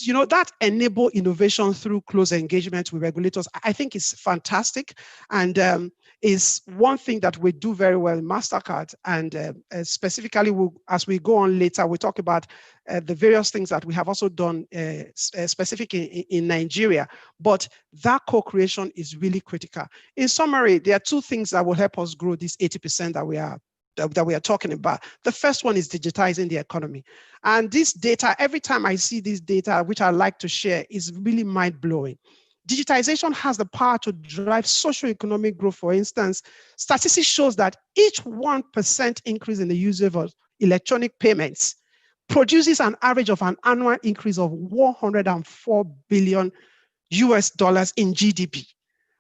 Speaker 6: You know, that enable innovation through close engagement with regulators, I think is fantastic, and is one thing that we do very well in MasterCard. And specifically, as we go on later, we talk about the various things that we have also done specific in Nigeria. But that co-creation is really critical. In summary, there are two things that will help us grow this 80% that we are talking about. The first one is digitizing the economy. And this data, every time I see this data, which I like to share, is really mind-blowing. Digitization has the power to drive socioeconomic growth. For instance, statistics shows that each 1% increase in the use of electronic payments produces an average of an annual increase of $104 billion in GDP.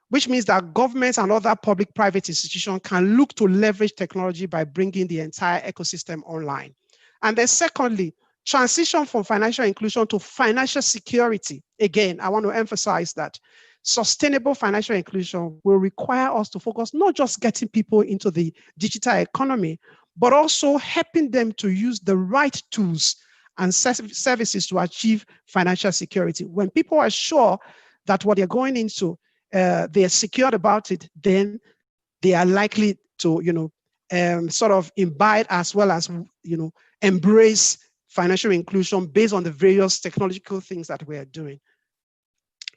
Speaker 6: Which means that governments and other public-private institutions can look to leverage technology by bringing the entire ecosystem online. And then secondly, transition from financial inclusion to financial security. Again, I want to emphasize that sustainable financial inclusion will require us to focus not just getting people into the digital economy, but also helping them to use the right tools and services to achieve financial security. When people are sure that what they're going into they are secured about it, then they are likely to, sort of imbibe as well as, embrace financial inclusion based on the various technological things that we are doing.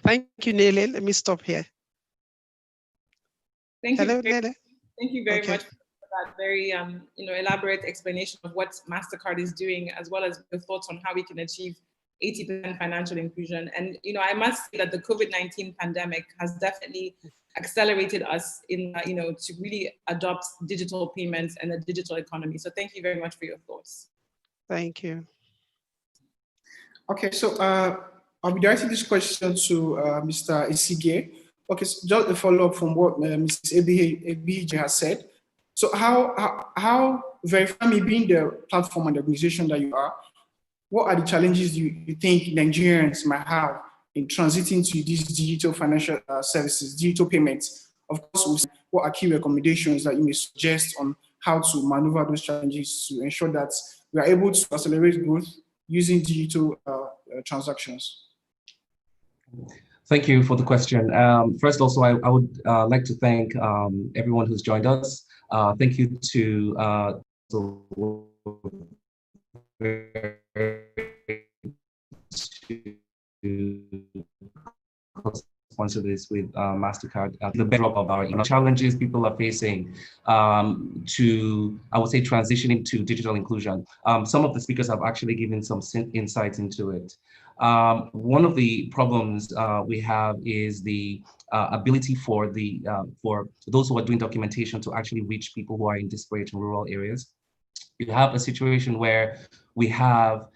Speaker 6: Thank you, Lehle. Let me stop here.
Speaker 3: Thank you.
Speaker 6: Hello, Lehle.
Speaker 3: Thank you very much for that very, elaborate explanation of what MasterCard is doing, as well as your thoughts on how we can achieve 80% financial inclusion. And, I must say that the COVID-19 pandemic has definitely accelerated us in, to really adopt digital payments and the digital economy. So thank you very much for your thoughts.
Speaker 6: Thank you.
Speaker 4: Okay, so I'll be directing this question to Mr. Isige. Okay, so just a follow-up from what Mrs. Ebije has said. So how Verify Me being the platform and the organization that you are, what are the challenges you think Nigerians might have in transiting to these digital financial services, digital payments? Of course, what are key recommendations that you may suggest on how to maneuver those challenges to ensure that we are able to accelerate growth using digital transactions?
Speaker 7: Thank you for the question. First, also, I would like to thank everyone who's joined us. Thank you to sponsor this with MasterCard. The bedrock of our challenges people are facing to, I would say, transitioning to digital inclusion. Some of the speakers have actually given some insights into it. One of the problems we have is the ability for those who are doing documentation to actually reach people who are in disparate and rural areas. You have a situation where we have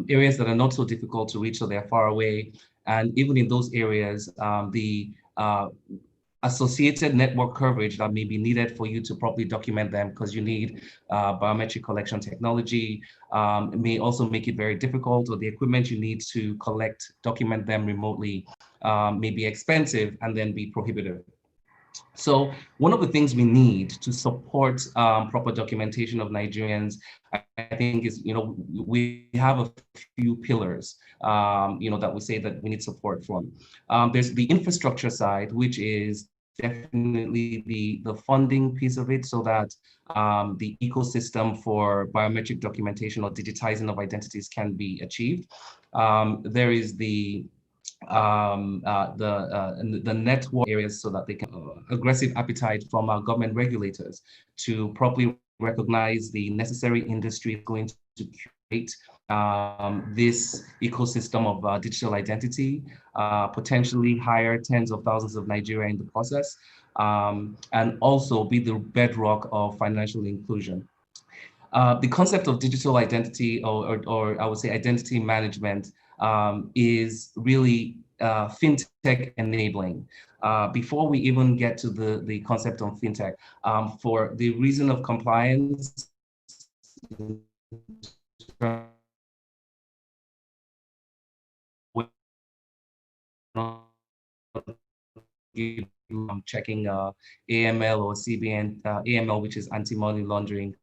Speaker 7: areas that are not so difficult to reach, so they're far away. And even in those areas, the associated network coverage that may be needed for you to properly document them, because you need biometric collection technology, may also make it very difficult, or the equipment you need to document them remotely may be expensive and then be prohibitive. So one of the things we need to support proper documentation of Nigerians, I think, is, we have a few pillars, that we say that we need support from. There's the infrastructure side, which is definitely the funding piece of it, so that the ecosystem for biometric documentation or digitizing of identities can be achieved. There is the network areas, so that they can aggressive appetite from our government regulators to properly recognize the necessary industry going to create this ecosystem of digital identity, potentially hire tens of thousands of Nigeria in the process, and also be the bedrock of financial inclusion. The concept of digital identity, or I would say identity management, is really fintech enabling. Before we even get to the concept of fintech, for the reason of compliance, checking AML or CBN, AML, which is anti-money laundering,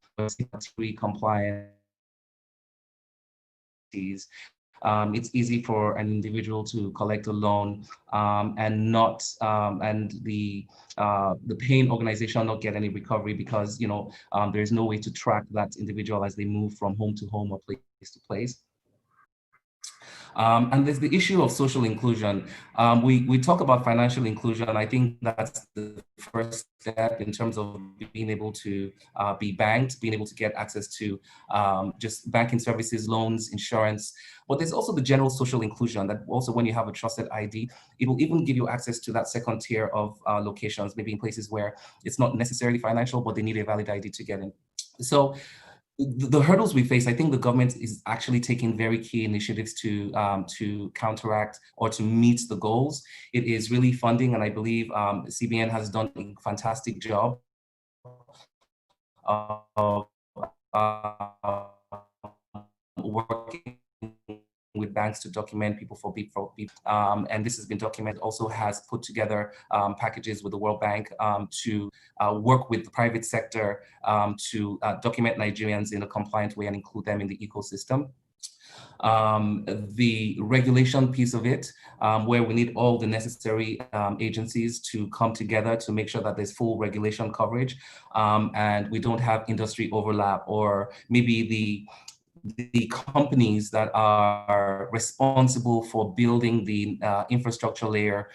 Speaker 7: compliance. It's easy for an individual to collect a loan and not the paying organization not get any recovery, because there's no way to track that individual as they move from home to home or place to place. And there's the issue of social inclusion. We talk about financial inclusion. I think that's the first step in terms of being able to be banked, being able to get access to just banking services, loans, insurance. But there's also the general social inclusion, that also when you have a trusted ID, it will even give you access to that second tier of locations, maybe in places where it's not necessarily financial, but they need a valid ID to get in. So the hurdles we face, I think the government is actually taking very key initiatives to counteract or to meet the goals. It is really funding, and I believe CBN has done a fantastic job of working with banks to document people for people. And this has been documented, also has put together packages with the World Bank to work with the private sector to document Nigerians in a compliant way and include them in the ecosystem. The regulation piece of it, where we need all the necessary agencies to come together to make sure that there's full regulation coverage, and we don't have industry overlap, or maybe the companies that are responsible for building the infrastructure layer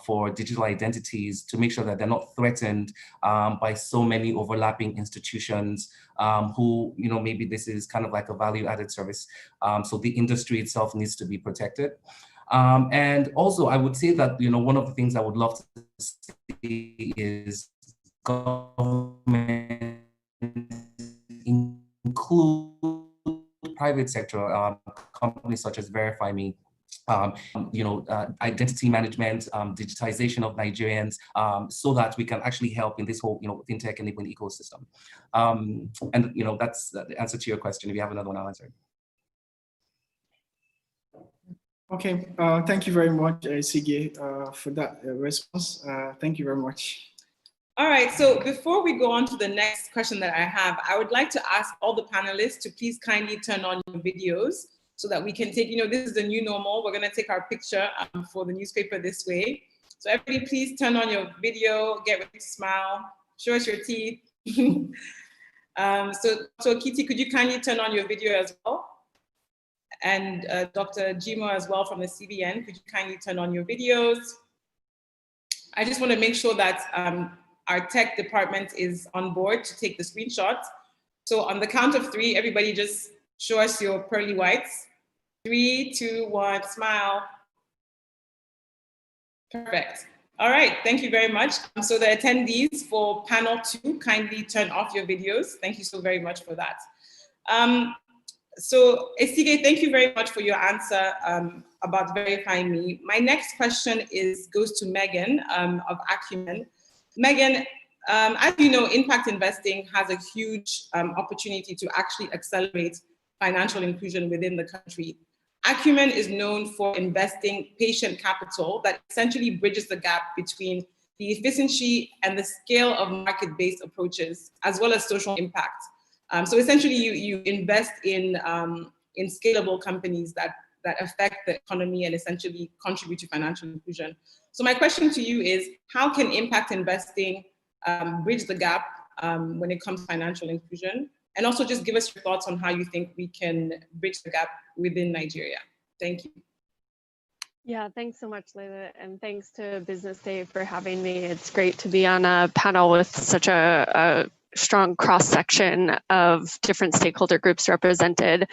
Speaker 7: for digital identities, to make sure that they're not threatened by so many overlapping institutions who, maybe this is kind of like a value-added service. So the industry itself needs to be protected. And also, I would say that, one of the things I would love to see is government include private sector companies such as Verify Me, identity management, digitization of Nigerians, so that we can actually help in this whole, fintech enabling ecosystem. And that's the answer to your question. If you have another one, I'll answer.
Speaker 4: Okay, thank you very much, Sige, for that response. Thank you very much.
Speaker 3: All right, so before we go on to the next question that I have, I would like to ask all the panelists to please kindly turn on your videos so that we can take, this is the new normal. We're gonna take our picture for the newspaper this way. So everybody please turn on your video, get ready to smile, show us your teeth. So Kitty, could you kindly turn on your video as well? And Dr. Jimo as well from the CBN, could you kindly turn on your videos? I just wanna make sure that our tech department is on board to take the screenshot. So on the count of 3, everybody just show us your pearly whites. 3, 2, 1, smile. Perfect. All right, thank you very much. So the attendees for panel 2, kindly turn off your videos. Thank you so very much for that. So Esige, thank you very much for your answer about Verify Me. My next question goes to Megan of Acumen. Megan, as you know, impact investing has a huge opportunity to actually accelerate financial inclusion within the country. Acumen is known for investing patient capital that essentially bridges the gap between the efficiency and the scale of market-based approaches, as well as social impact. So essentially, you invest in scalable companies that affect the economy and essentially contribute to financial inclusion. So my question to you is, how can impact investing bridge the gap when it comes to financial inclusion? And also just give us your thoughts on how you think we can bridge the gap within Nigeria. Thank you.
Speaker 8: Yeah, thanks so much, Leila, and thanks to BusinessDay for having me. It's great to be on a panel with such a strong cross-section of different stakeholder groups represented.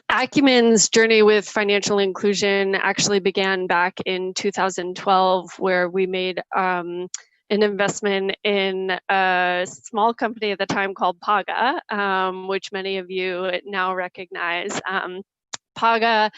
Speaker 8: Acumen's journey with financial inclusion actually began back in 2012, where we made an investment in a small company at the time called Paga, which many of you now recognize. Paga,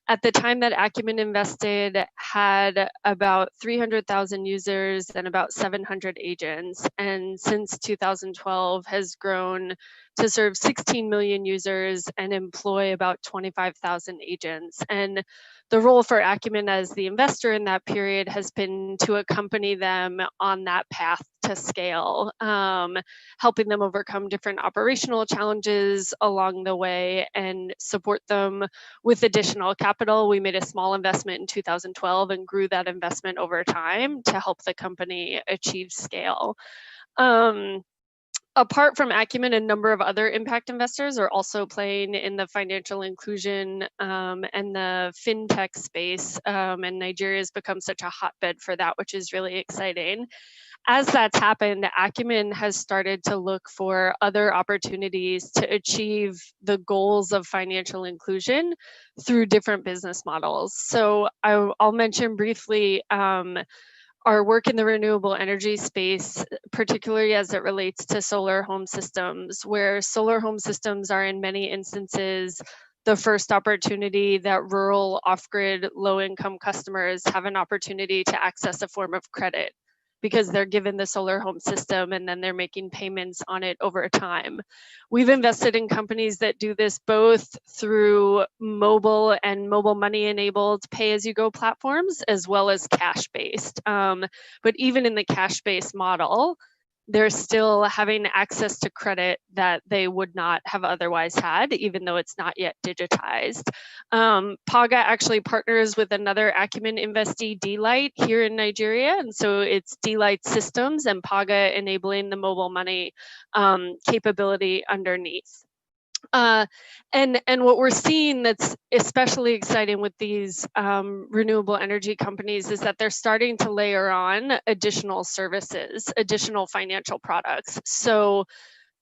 Speaker 8: at the time that Acumen invested, had about 300,000 users and about 700 agents, and since 2012 has grown to serve 16 million users and employ about 25,000 agents. And the role for Acumen as the investor in that period has been to accompany them on that path to scale, helping them overcome different operational challenges along the way and support them with additional capital. We made a small investment in 2012 and grew that investment over time to help the company achieve scale. Apart from Acumen, a number of other impact investors are also playing in the financial inclusion and the fintech space, and Nigeria has become such a hotbed for that, which is really exciting. As that's happened, Acumen has started to look for other opportunities to achieve the goals of financial inclusion through different business models. So I'll mention briefly our work in the renewable energy space, particularly as it relates to solar home systems, where solar home systems are in many instances the first opportunity that rural off-grid low-income customers have an opportunity to access a form of credit, because they're given the solar home system and then they're making payments on it over time. We've invested in companies that do this both through mobile and mobile money enabled pay-as-you-go platforms, as well as cash-based. But even in the cash-based model, they're still having access to credit that they would not have otherwise had, even though it's not yet digitized. Paga actually partners with another Acumen investee, D-Light, here in Nigeria. And so it's D-Light Systems and Paga enabling the mobile money capability underneath. And what we're seeing that's especially exciting with these renewable energy companies is that they're starting to layer on additional services, additional financial products. So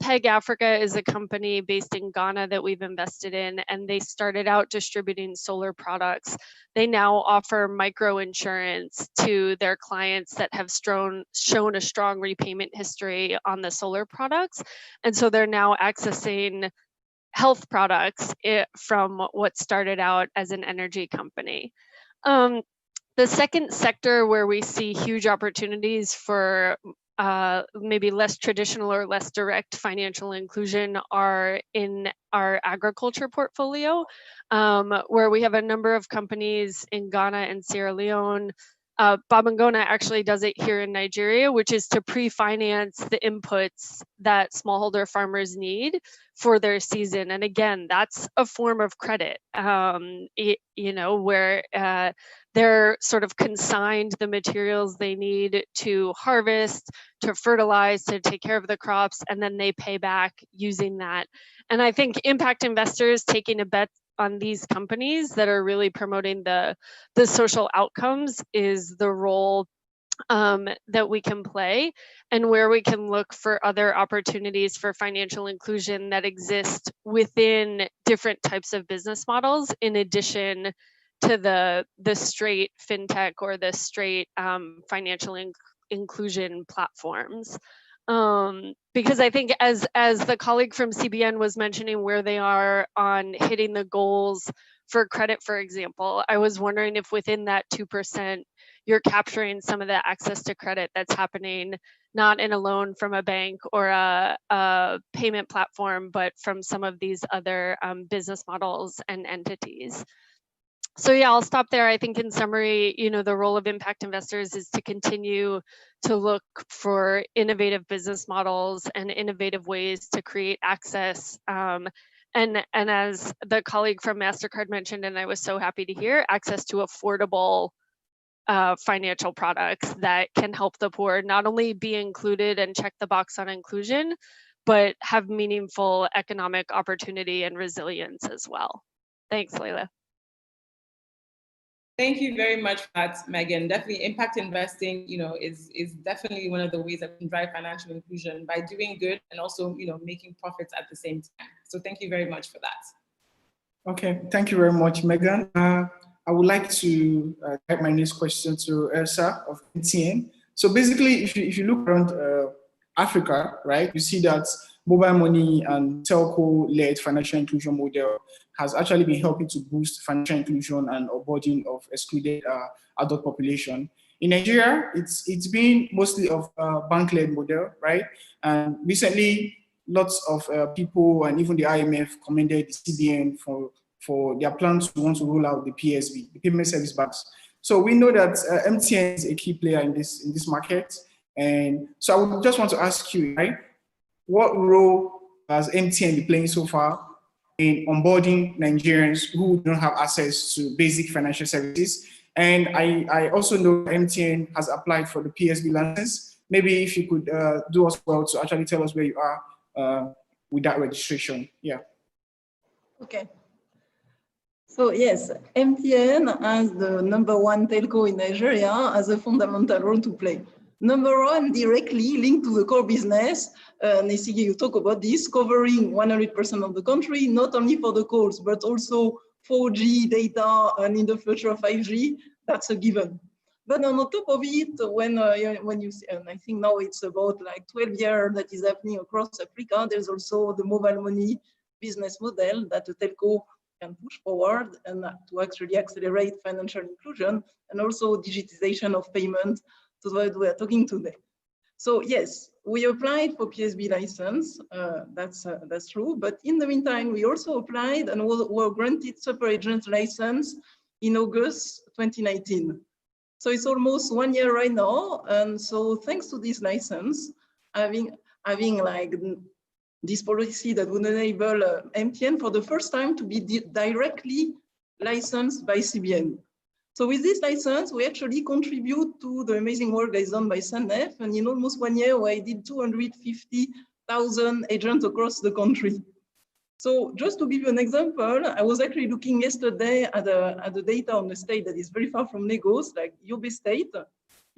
Speaker 8: Peg Africa is a company based in Ghana that we've invested in, and they started out distributing solar products. They now offer micro insurance to their clients that have shown a strong repayment history on the solar products. And so they're now accessing health products from what started out as an energy company. The second sector where we see huge opportunities for maybe less traditional or less direct financial inclusion are in our agriculture portfolio, where we have a number of companies in Ghana and Sierra Leone. Babangona actually does it here in Nigeria, which is to pre-finance the inputs that smallholder farmers need for their season. And again, that's a form of credit, where they're sort of consigned the materials they need to harvest, to fertilize, to take care of the crops, and then they pay back using that. And I think impact investors taking a bet on these companies that are really promoting the social outcomes is the role that we can play, and where we can look for other opportunities for financial inclusion that exist within different types of business models, in addition to the straight fintech or the straight financial inclusion platforms. Because I think as the colleague from CBN was mentioning where they are on hitting the goals for credit, for example, I was wondering if within that 2%, you're capturing some of the access to credit that's happening, not in a loan from a bank or a payment platform, but from some of these other business models and entities. So yeah, I'll stop there. I think in summary, the role of impact investors is to continue to look for innovative business models and innovative ways to create access. And as the colleague from MasterCard mentioned, and I was so happy to hear, access to affordable financial products that can help the poor not only be included and check the box on inclusion, but have meaningful economic opportunity and resilience as well. Thanks, Leila.
Speaker 3: Thank you very much for that, Megan. Definitely impact investing, is definitely one of the ways that can drive financial inclusion by doing good and also, making profits at the same time. So thank you very much for that.
Speaker 4: Okay, thank you very much, Megan. I would like to direct my next question to Elsa of MTN. So basically, if you look around Africa, right, you see that mobile money and telco-led financial inclusion model has actually been helping to boost financial inclusion and onboarding of excluded adult population. In Nigeria, it's been mostly of bank-led model, right? And recently, lots of people and even the IMF commended the CBN for their plans to want to roll out the PSB, the payment service banks. So we know that MTN is a key player in this market. And so I would just want to ask you, right, what role has MTN been playing so far in onboarding Nigerians who don't have access to basic financial services? And I also know MTN has applied for the PSB license. Maybe if you could do us well to actually tell us where you are with that registration. Yeah.
Speaker 9: Okay. So yes, MTN as the #1 telco in Nigeria has a fundamental role to play. Number one, directly linked to the core business. Nesige, you talk about this, covering 100% of the country, not only for the calls, but also 4G data and in the future 5G, that's a given. But on top of it, when you see, and I think now it's about like 12 years that is happening across Africa, there's also the mobile money business model that the telco can push forward and to actually accelerate financial inclusion and also digitization of payment. So what we are talking today. So yes, we applied for PSB license. That's true. But in the meantime, we also applied and were granted super agent license in August 2019. So it's almost 1 year right now. And so thanks to this license, having like this policy that would enable MTN for the first time to be directly licensed by CBN. So with this license, we actually contribute to the amazing work that is done by SANEF. And in almost 1 year, I did 250,000 agents across the country. So just to give you an example, I was actually looking yesterday at the data on the state that is very far from Lagos, like Yobe State.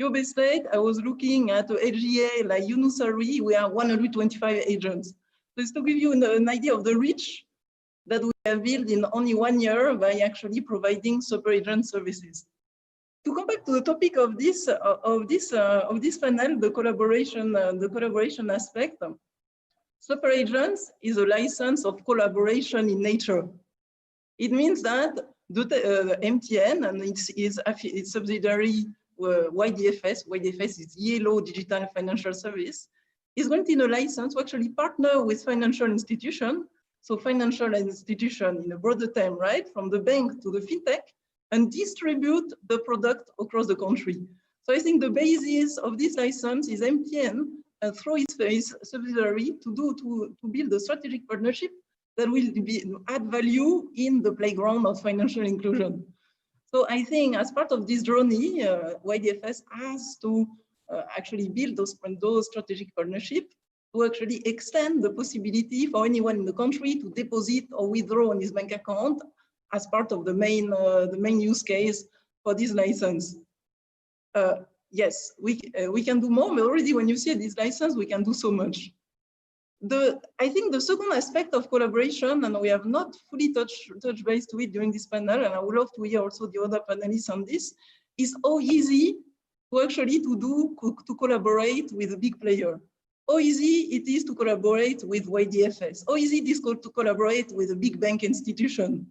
Speaker 9: Yobe State, I was looking at the AGA, like Yunusari, we have 125 agents. So it's to give you an idea of the reach that we have built in only 1 year by actually providing super agent services. To come back to the topic of this panel, the collaboration aspect, super agents is a license of collaboration in nature. It means that the MTN and its subsidiary YDFS is Yellow Digital Financial Service, is granting a license to actually partner with financial institutions. So financial institution in a broader term, right? From the bank to the fintech, and distribute the product across the country. So I think the basis of this license is MTN through its subsidiary to build a strategic partnership that will add value in the playground of financial inclusion. So I think as part of this journey, YDFS has to actually build those strategic partnerships to actually extend the possibility for anyone in the country to deposit or withdraw on his bank account as part of the main use case for this license. Yes, we can do more, but already when you see this license, we can do so much. I think the second aspect of collaboration, and we have not fully touched base to it during this panel, and I would love to hear also the other panelists on this, is how easy to actually to collaborate with a big player. How easy it is to collaborate with YDFS. How easy it is to collaborate with a big bank institution.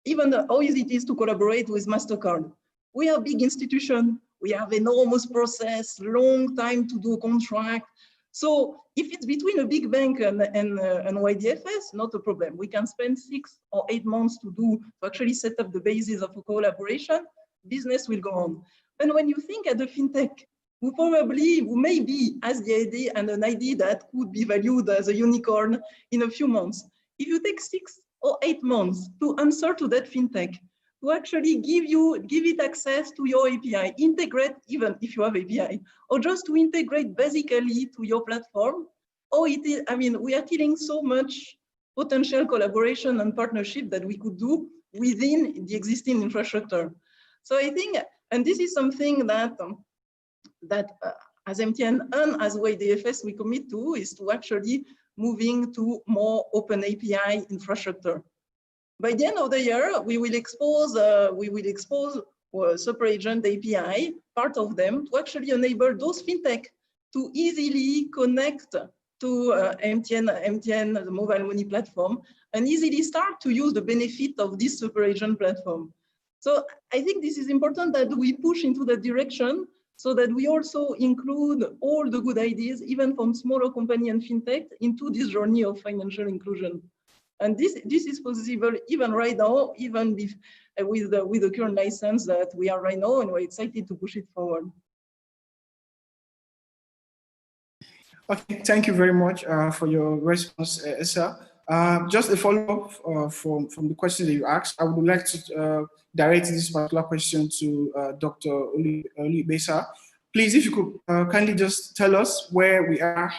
Speaker 9: Even how easy it is to collaborate with MasterCard. We are a big institution. We have enormous process, long time to do a contract, So if it's between a big bank and YDFS, not a problem. We can spend 6 or 8 months to actually set up the basis of a collaboration. Business will go on. And when you think at the fintech, who maybe has the idea and an idea that could be valued as a unicorn in a few months. If you take 6 or 8 months to answer to that fintech, to actually give it access to your API, integrate even if you have API, or just to integrate basically to your platform, we are killing so much potential collaboration and partnership that we could do within the existing infrastructure. So I think, and this is something that as MTN and as YDFS we commit to, is to actually moving to more open API infrastructure. By the end of the year, we will expose super agent API, part of them, to actually enable those fintech to easily connect to MTN, the mobile money platform, and easily start to use the benefit of this super agent platform. So I think this is important that we push into that direction, so that we also include all the good ideas, even from smaller company and fintech, into this journey of financial inclusion. And this is possible even right now, even with the current license that we are right now, and we're excited to push it forward.
Speaker 4: Okay, thank you very much for your response, Esa. Just a follow-up from the question that you asked, I would like to direct this particular question to Dr. Oli Besa. Please, if you could kindly just tell us where we are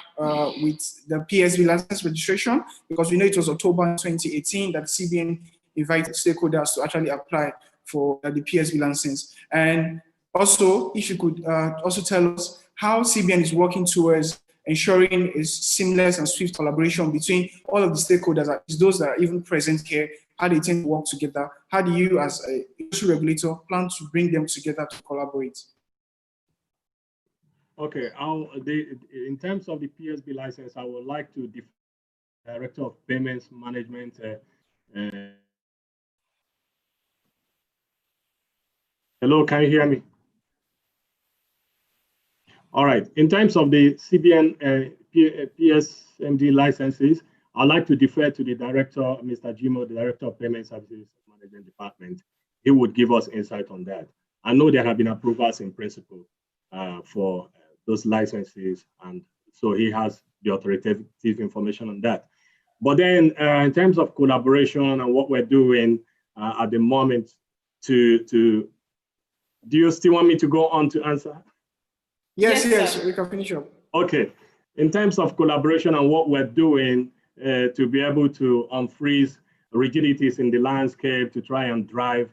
Speaker 4: with the PSB license registration, because we know it was October 2018 that CBN invited stakeholders to actually apply for the PSB license. And also, if you could also tell us how CBN is working towards ensuring a seamless and swift collaboration between all of the stakeholders, those that are even present here, how they tend to work together. How do you, as an industry regulator, plan to bring them together to collaborate?
Speaker 5: Okay, in terms of the PSB license, I would like to defer the Director of Payments Management. Hello, can you hear me? All right, in terms of the CBN PSMD licenses, I'd like to defer to the Director, Mr. Jimo, the Director of Payment Services Management Department. He would give us insight on that. I know there have been approvals in principle for those licenses, and so he has the authoritative information on that. But then in terms of collaboration and what we're doing at the moment, do you still want me to go on to answer?
Speaker 4: Yes, we can finish up. Okay.
Speaker 5: In terms of collaboration and what we're doing to be able to unfreeze rigidities in the landscape, to try and drive,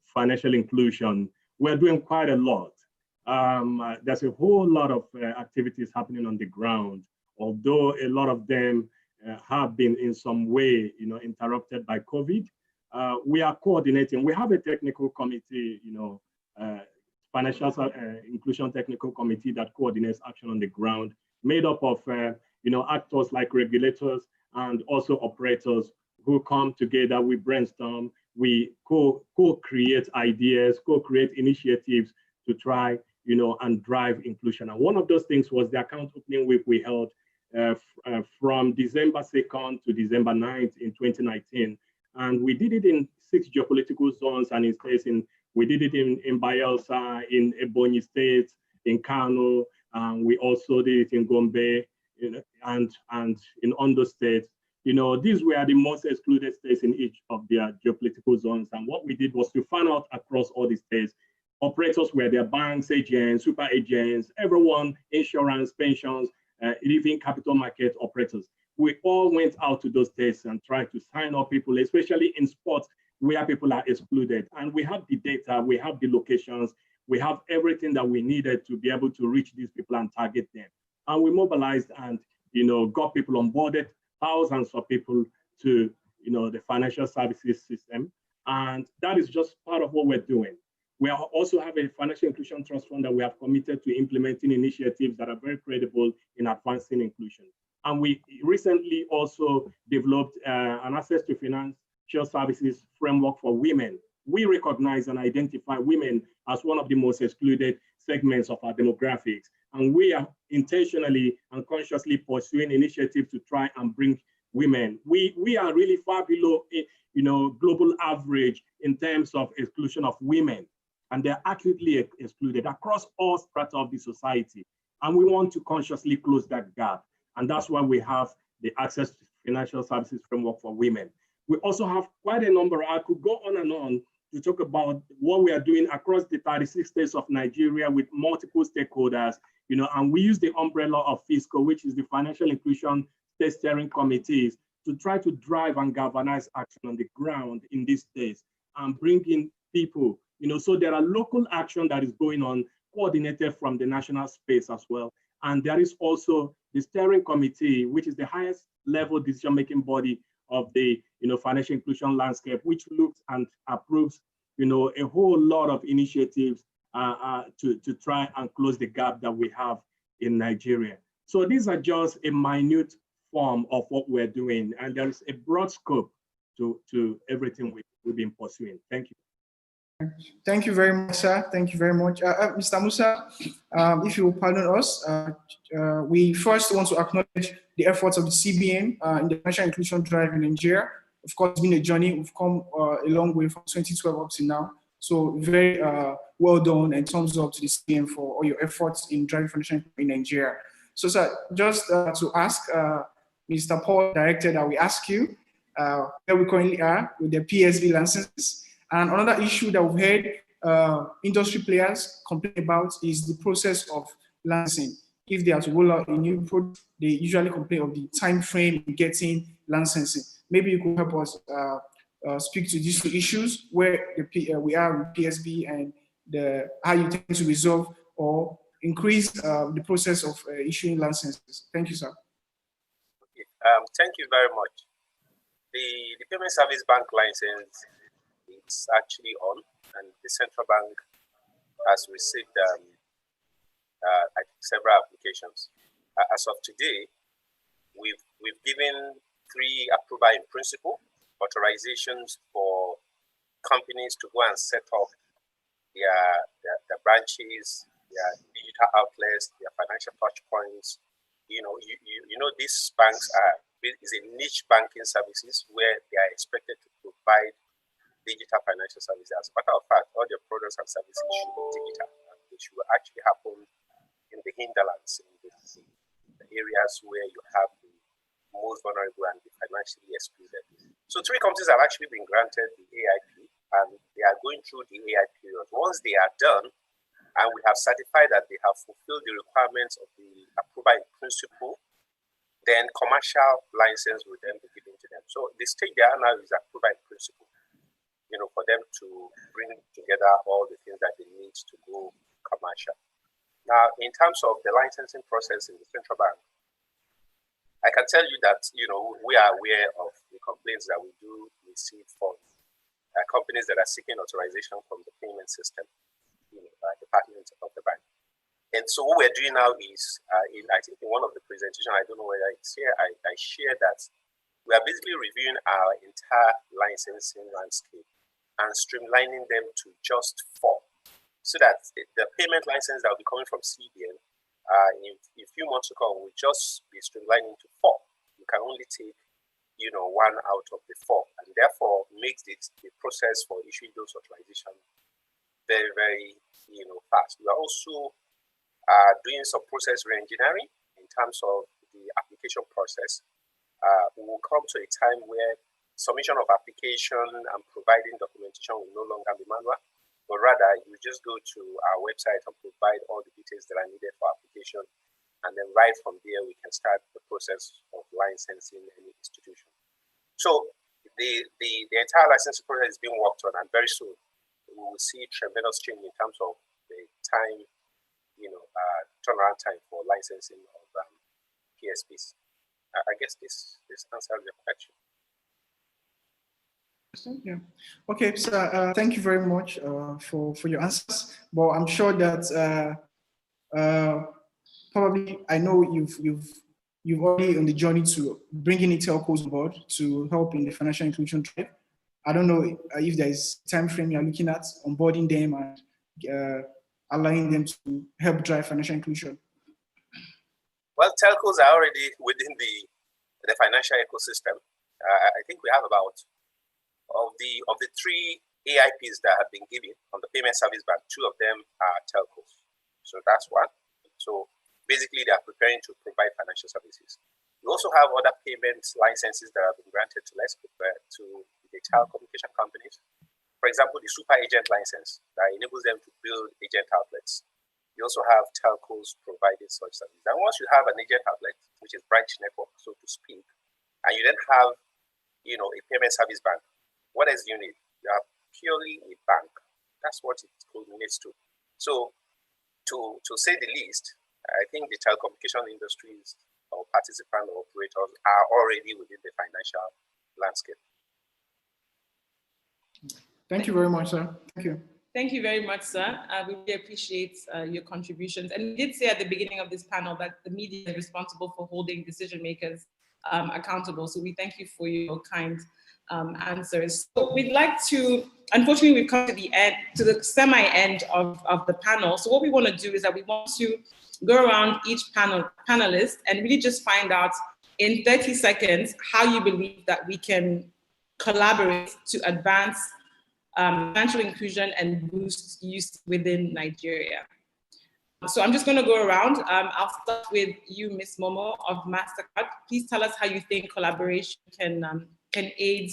Speaker 5: financial inclusion, we're doing quite a lot. There's a whole lot of activities happening on the ground, although a lot of them have been in some way, interrupted by COVID. We are coordinating. We have a technical committee, financial inclusion technical committee that coordinates action on the ground, made up of, actors like regulators and also operators who come together. We brainstorm, we co-create ideas, co-create initiatives to try, and drive inclusion. And one of those things was the account opening week we held from December 2nd to December 9th in 2019. And we did it in 6 geopolitical zones and in states. We did it in Bayelsa, in Ebonyi State, in Kano. We also did it in Gombe, and in Ondo State. These were the most excluded states in each of their geopolitical zones. And what we did was to find out across all the states, operators were their banks, agents, super agents, everyone, insurance, pensions, even capital market operators. We all went out to those states and tried to sign up people, especially in sports where people are excluded. And we have the data, we have the locations, we have everything that we needed to be able to reach these people and target them. And we mobilized and, got people onboarded, thousands of people to, the financial services system. And that is just part of what we're doing. We also have a financial inclusion trust fund that we have committed to implementing initiatives that are very credible in advancing inclusion. And we recently also developed an access to financial services framework for women. We recognize and identify women as one of the most excluded segments of our demographics. And we are intentionally and consciously pursuing initiatives to try and bring women. We are really far below, global average in terms of exclusion of women, and they're acutely excluded across all strata of the society. And we want to consciously close that gap. And that's why we have the Access to Financial Services Framework for Women. We also have quite a number. I could go on and on to talk about what we are doing across the 36 states of Nigeria with multiple stakeholders, and we use the umbrella of FISCO, which is the Financial Inclusion State Steering Committees, to try to drive and galvanize action on the ground in these states and bring in people, so there are local action that is going on, coordinated from the national space as well. And there is also the steering committee, which is the highest level decision-making body of the financial inclusion landscape, which looks and approves a whole lot of initiatives to try and close the gap that we have in Nigeria. So these are just a minute form of what we're doing, and there is a broad scope to everything we've been pursuing. Thank you.
Speaker 4: Thank you very much, sir. Thank you very much. Mr. Musa, if you will pardon us, we first want to acknowledge the efforts of the CBN in the financial inclusion drive in Nigeria. Of course, it's been a journey. We've come a long way from 2012 up to now. So very well done and thumbs up to the CBN for all your efforts in driving financial inclusion in Nigeria. So, sir, just to ask, Mr. Paul directed that we ask you where we currently are with the PSB licenses. And another issue that we've heard industry players complain about is the process of licensing. If they are to roll out a new product, they usually complain of the time frame in getting licensing. Maybe you could help us speak to these two issues, where we are with PSB and how you tend to resolve or increase the process of issuing licenses. Thank you, sir.
Speaker 2: Okay. Thank you very much. The Payment Service Bank license, it's actually on, and the central bank has received several applications. As of today, we've given 3 approval in principle authorizations for companies to go and set up their branches, their digital outlets, their financial touch points. These banks is a niche banking services where they are expected to provide digital financial services. As a matter of fact, all their products and services should be digital, and it should actually happen in the hinterlands, in the areas where you have the most vulnerable and the financially excluded. So 3 companies have actually been granted the AIP, and they are going through the AI period. Once they are done, and we have certified that they have fulfilled the requirements of the approval in principle, then commercial license will then be given to them. So the stage they are now is approval in principle, for them to bring together all the things that they need to go commercial. Now, in terms of the licensing process in the central bank, I can tell you that, we are aware of the complaints that we do receive from companies that are seeking authorization from the payment system, department of the bank. And so what we're doing now is, I think in one of the presentations, I don't know whether it's here, I share that we are basically reviewing our entire licensing landscape and streamlining them to just 4, so that the payment license that will be coming from CBN in a few months to come will just be streamlining to 4. You can only take, 1 out of the 4, and therefore makes the process for issuing those authorizations very, very, fast. We are also doing some process reengineering in terms of the application process. We will come to a time where submission of application and providing documentation will no longer be manual, but rather you just go to our website and provide all the details that are needed for application, and then right from there we can start the process of licensing any institution. So the entire licensing process is being worked on, and very soon we will see tremendous change in terms of the time, turnaround time for licensing of PSBs. I guess this answers your question.
Speaker 4: Yeah. Okay, so thank you very much for your answers. Well, I'm sure that probably I know you've already on the journey to bringing in telcos on board to help in the financial inclusion drive. I don't know if there's a time frame you're looking at onboarding them and allowing them to help drive financial inclusion.
Speaker 2: Well, telcos are already within the financial ecosystem. I think we have about, of the 3 AIPs that have been given on the payment service bank, 2 of them are telcos. So that's one. So basically, they are preparing to provide financial services. We also have other payment licenses that have been granted to the telecommunication companies. For example, the super agent license that enables them to build agent outlets. You also have telcos providing such services. And once you have an agent outlet, which is branch network, so to speak, and you then have, a payment service bank, what else do you need? You are purely a bank. That's what it culminates to. So, to say the least, I think the telecommunication industries or participant or operators are already within the financial landscape.
Speaker 4: Thank you very much, sir. Thank you.
Speaker 3: Thank you very much, sir. We really appreciate your contributions. And we did say at the beginning of this panel that the media is responsible for holding decision makers accountable. So we thank you for your kind answers. So we'd like to, unfortunately, we've come to the end, to the semi-end of the panel. So what we want to do is that we want to go around each panelist and really just find out in 30 seconds how you believe that we can collaborate to advance financial inclusion and boost use within Nigeria. So I'm just going to go around. I'll start with you, Ms. Momo of MasterCard. Please tell us how you think collaboration can aid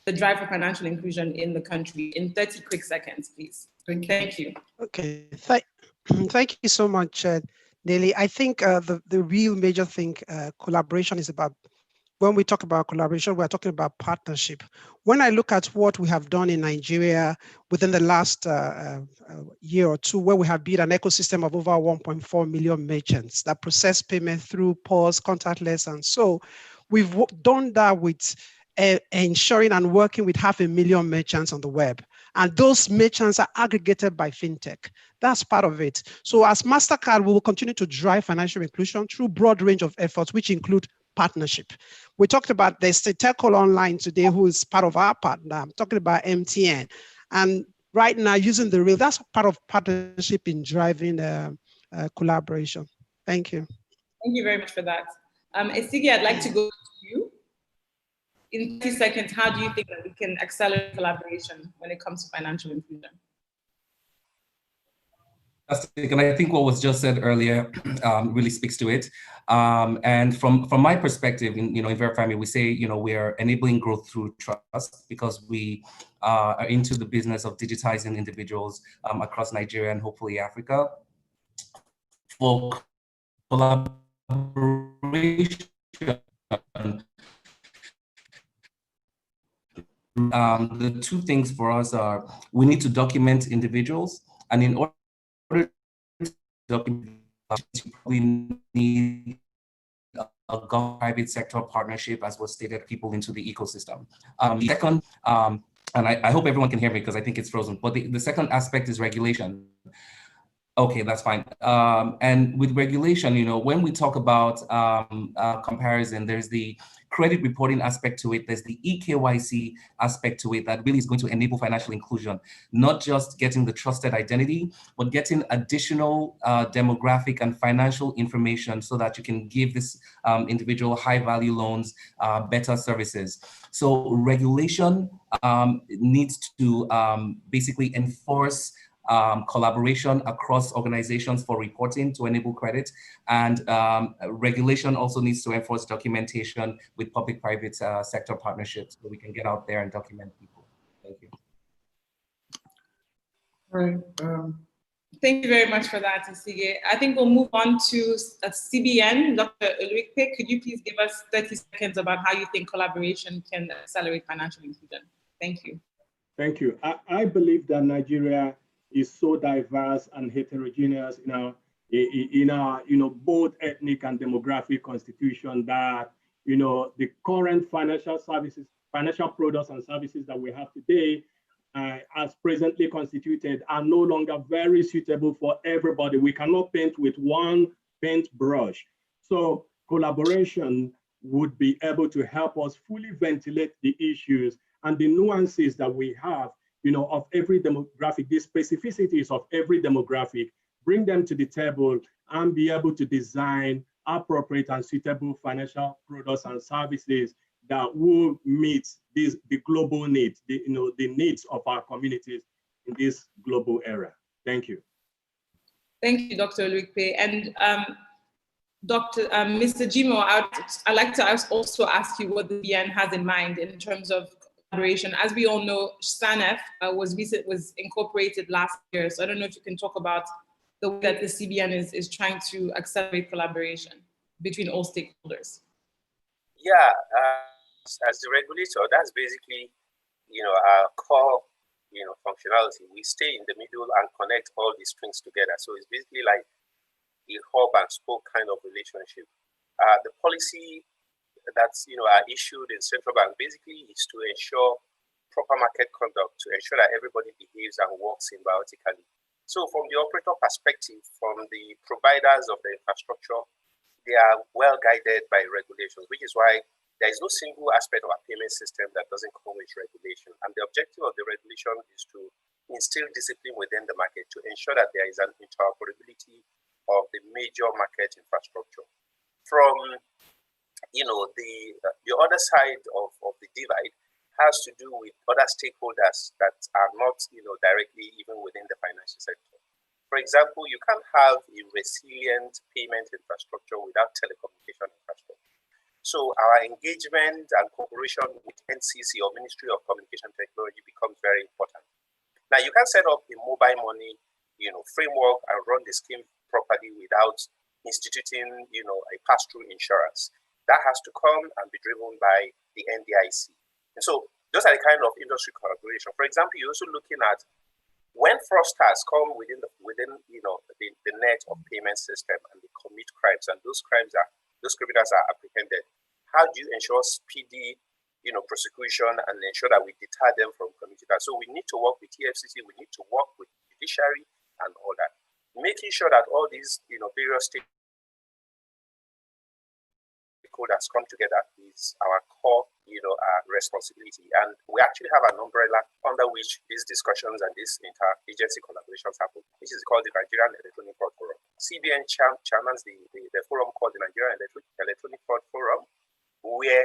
Speaker 3: the drive for financial inclusion in the country in 30 quick seconds, please. Thank you.
Speaker 6: Okay, thank you so much, Nelly. I think the real major thing collaboration is about. When we talk about collaboration, we're talking about partnership. When I look at what we have done in Nigeria within the last year or two, where we have built an ecosystem of over 1.4 million merchants that process payment through POS, contactless, and so we've done that with ensuring and working with 500,000 merchants on the web. And those merchants are aggregated by fintech. That's part of it. So as MasterCard, we will continue to drive financial inclusion through a broad range of efforts, which include partnership. We talked about there's the Telco Online today, who is part of our partner. I'm talking about MTN. And right now, using the real, that's part of partnership in driving collaboration. Thank you.
Speaker 3: Thank you very much for that. Esigi, I'd like to go to you. In 30 seconds, how do you think that we can accelerate collaboration when it comes to financial inclusion?
Speaker 7: And I think what was just said earlier really speaks to it. And from my perspective, in VeriFami, we say we are enabling growth through trust because we are into the business of digitizing individuals across Nigeria and hopefully Africa. For collaboration, the 2 things for us are we need to document individuals, and in order to document, you probably need a private sector partnership, as was stated, people into the ecosystem. Second, and I hope everyone can hear me because I think it's frozen, but the second aspect is regulation. Okay, that's fine. And with regulation, when we talk about comparison, there's the credit reporting aspect to it. There's the eKYC aspect to it that really is going to enable financial inclusion, not just getting the trusted identity, but getting additional demographic and financial information so that you can give this individual high-value loans, better services. So regulation needs to basically enforce collaboration across organizations for reporting to enable credit, and regulation also needs to enforce documentation with public-private sector partnerships so we can get out there and document people. Thank you.
Speaker 4: All right.
Speaker 3: Thank you very much for that, Isige. I think we'll move on to CBN. Dr. Ulrike, could you please give us 30 seconds about how you think collaboration can accelerate financial inclusion? Thank you.
Speaker 5: Thank you. I believe that Nigeria is so diverse and heterogeneous in our both ethnic and demographic constitution that the current financial products and services that we have today as presently constituted are no longer very suitable for everybody. We cannot paint with one paint brush. So collaboration would be able to help us fully ventilate the issues and the nuances that we have of every demographic, the specificities of every demographic, bring them to the table and be able to design appropriate and suitable financial products and services that will meet the global needs, the needs of our communities in this global era. Thank you.
Speaker 3: Thank you, Dr. Oluikpe. And Mr. Jimo, I'd like to also ask you what the CBN has in mind in terms of collaboration. As we all know, SANEF was incorporated last year. So I don't know if you can talk about the way that the CBN is trying to accelerate collaboration between all stakeholders.
Speaker 2: Yeah, as the regulator, that's basically, our core, functionality. We stay in the middle and connect all these strings together. So it's basically like a hub and spoke kind of relationship. The policy that's, are issued in central bank basically is to ensure proper market conduct, to ensure that everybody behaves and works symbiotically. So from the operator perspective, from the providers of the infrastructure, they are well guided by regulations, which is why there is no single aspect of our payment system that doesn't come with regulation. And the objective of the regulation is to instill discipline within the market to ensure that there is an interoperability of the major market infrastructure. From, the other side of the divide has to do with other stakeholders that are not, directly even within the financial sector. For example, you can't have a resilient payment infrastructure without telecommunication infrastructure. So our engagement and cooperation with NCC or Ministry of Communication Technology becomes very important. Now you can set up a mobile money, framework and run the scheme properly without instituting, a pass-through insurance. That has to come and be driven by the NDIC. And so those are the kind of industry collaboration. For example, you're also looking at when fraudsters come within the net of payment system and they commit crimes, and those criminals are apprehended. How do you ensure speedy, prosecution and ensure that we deter them from committing that? So we need to work with TFCC, we need to work with judiciary and all that, making sure that all these, various stakeholders come together is our core, responsibility. And we actually have an umbrella under which these discussions and these inter-agency collaborations happen, which is called the Nigerian Electronic Fraud Forum. CBN chairmans the forum called the Nigerian Electronic Fraud Forum, where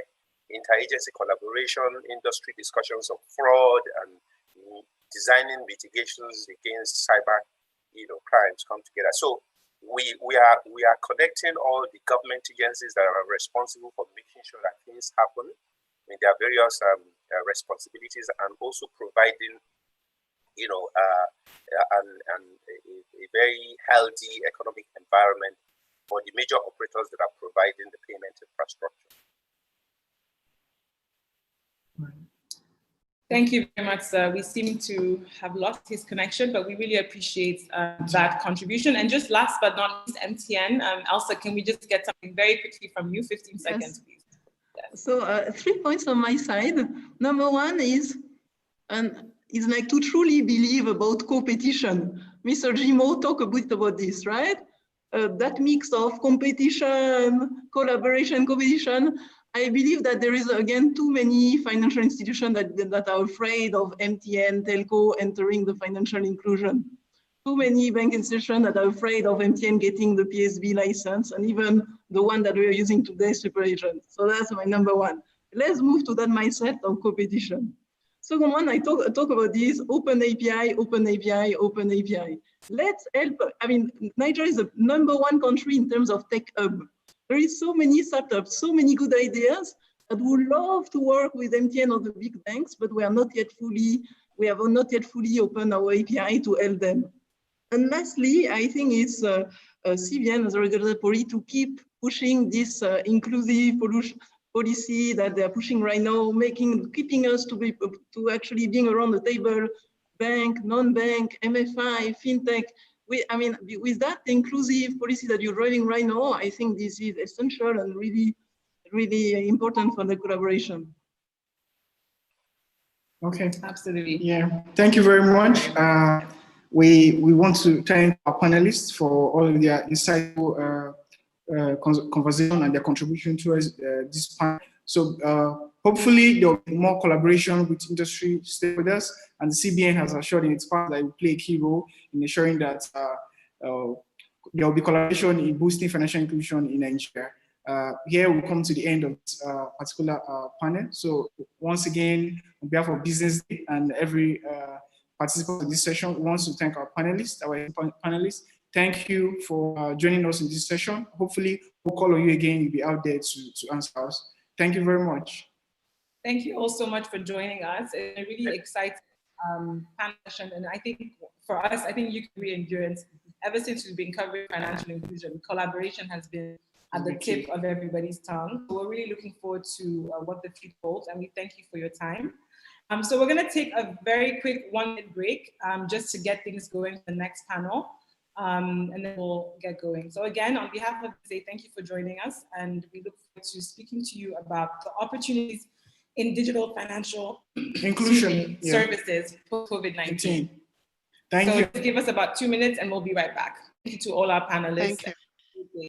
Speaker 2: interagency collaboration, industry discussions of fraud, and designing mitigations against cyber, crimes come together. So we are connecting all the government agencies that are responsible for making sure that things happen. I mean, there are various responsibilities, and also providing, a very healthy economic environment for the major operators that are providing the payment infrastructure.
Speaker 3: Thank you very much, sir. We seem to have lost his connection, but we really appreciate that contribution. And just last but not least, MTN. Elsa, can we just get something very quickly from you? 15 seconds, please. Yes.
Speaker 9: So 3 points on my side. Number one is like to truly believe about competition. Mr. Jimo talked a bit about this, right? That mix of competition, collaboration, competition. I believe that there is, again, too many financial institutions that are afraid of MTN, telco entering the financial inclusion. Too many bank institutions that are afraid of MTN getting the PSB license, and even the one that we are using today, super agent. So that's my number one. Let's move to that mindset of competition. Second one, I talk about this open API, open API, open API. Let's help. I mean, Nigeria is the #1 country in terms of tech hub. There is so many startups, so many good ideas that would love to work with MTN or the big banks, but we have not yet fully opened our API to help them. And lastly, I think it's CBN as a regulatory to keep pushing this inclusive policy that they're pushing right now, keeping us to actually being around the table, bank, non-bank, MFI, fintech. With that inclusive policy that you're driving right now, I think this is essential and really, really important for the collaboration.
Speaker 4: Okay.
Speaker 3: Absolutely.
Speaker 4: Yeah. Thank you very much. We want to thank our panelists for all of their insightful conversation and their contribution towards this panel. So hopefully there will be more collaboration with industry stakeholders, and the CBN has assured in its part that it will play a key role in ensuring that there will be collaboration in boosting financial inclusion in Nigeria. Here we come to the end of this particular panel. So once again, on behalf of BusinessDay and every participant in this session, we want to thank our panelists. Thank you for joining us in this session. Hopefully, we'll call on you again. You'll be out there to answer us. Thank you very much.
Speaker 3: Thank you all so much for joining us. It's a really exciting panel session, and I think for us, I think you can be endurance. Ever since we've been covering financial inclusion, collaboration has been at the tip of everybody's tongue. So we're really looking forward to what the future holds, and we thank you for your time. So we're going to take a very quick 1-minute break just to get things going for the next panel, and then we'll get going. So again, on behalf of BusinessDay, thank you for joining us, and we look forward to speaking to you about the opportunities in digital financial inclusion services post-COVID-19.
Speaker 4: Thank you.
Speaker 3: So give us about 2 minutes and we'll be right back. Thank you to all our panelists.
Speaker 6: Thank you.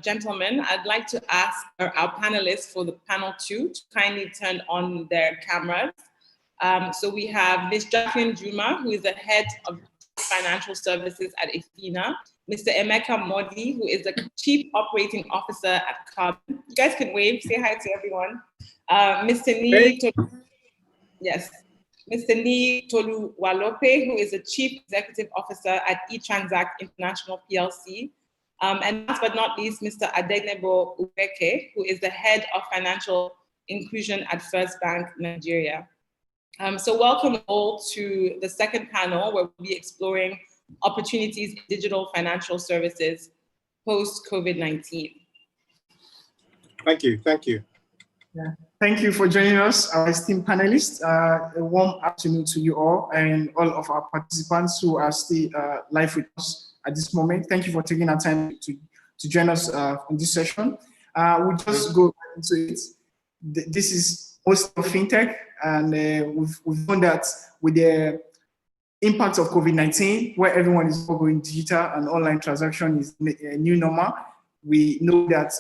Speaker 3: Gentlemen, I'd like to ask our panelists for the panel 2 to kindly turn on their cameras. So we have Ms. Jacqueline Juma, who is the head of financial services at Athena, Mr. Emeka Modi, who is the chief operating officer at Carbon. You guys can wave, say hi to everyone. Mr. Ni Toluwalope, who is the chief executive officer at eTransact International PLC. And last but not least, Mr. Adegnebo Ubeke, who is the head of financial inclusion at First Bank Nigeria. So welcome all to the second panel, where we'll be exploring opportunities in digital financial services post-COVID-19.
Speaker 2: Thank you. Thank you.
Speaker 4: Yeah. Thank you for joining us, our esteemed panelists. A warm afternoon to you all and all of our participants who are still live with us at this moment. Thank you for taking our time to join us in this session. We'll just go into it. This is most of fintech, and we've known that with the impact of COVID-19, where everyone is going digital and online transaction is a new normal, we know that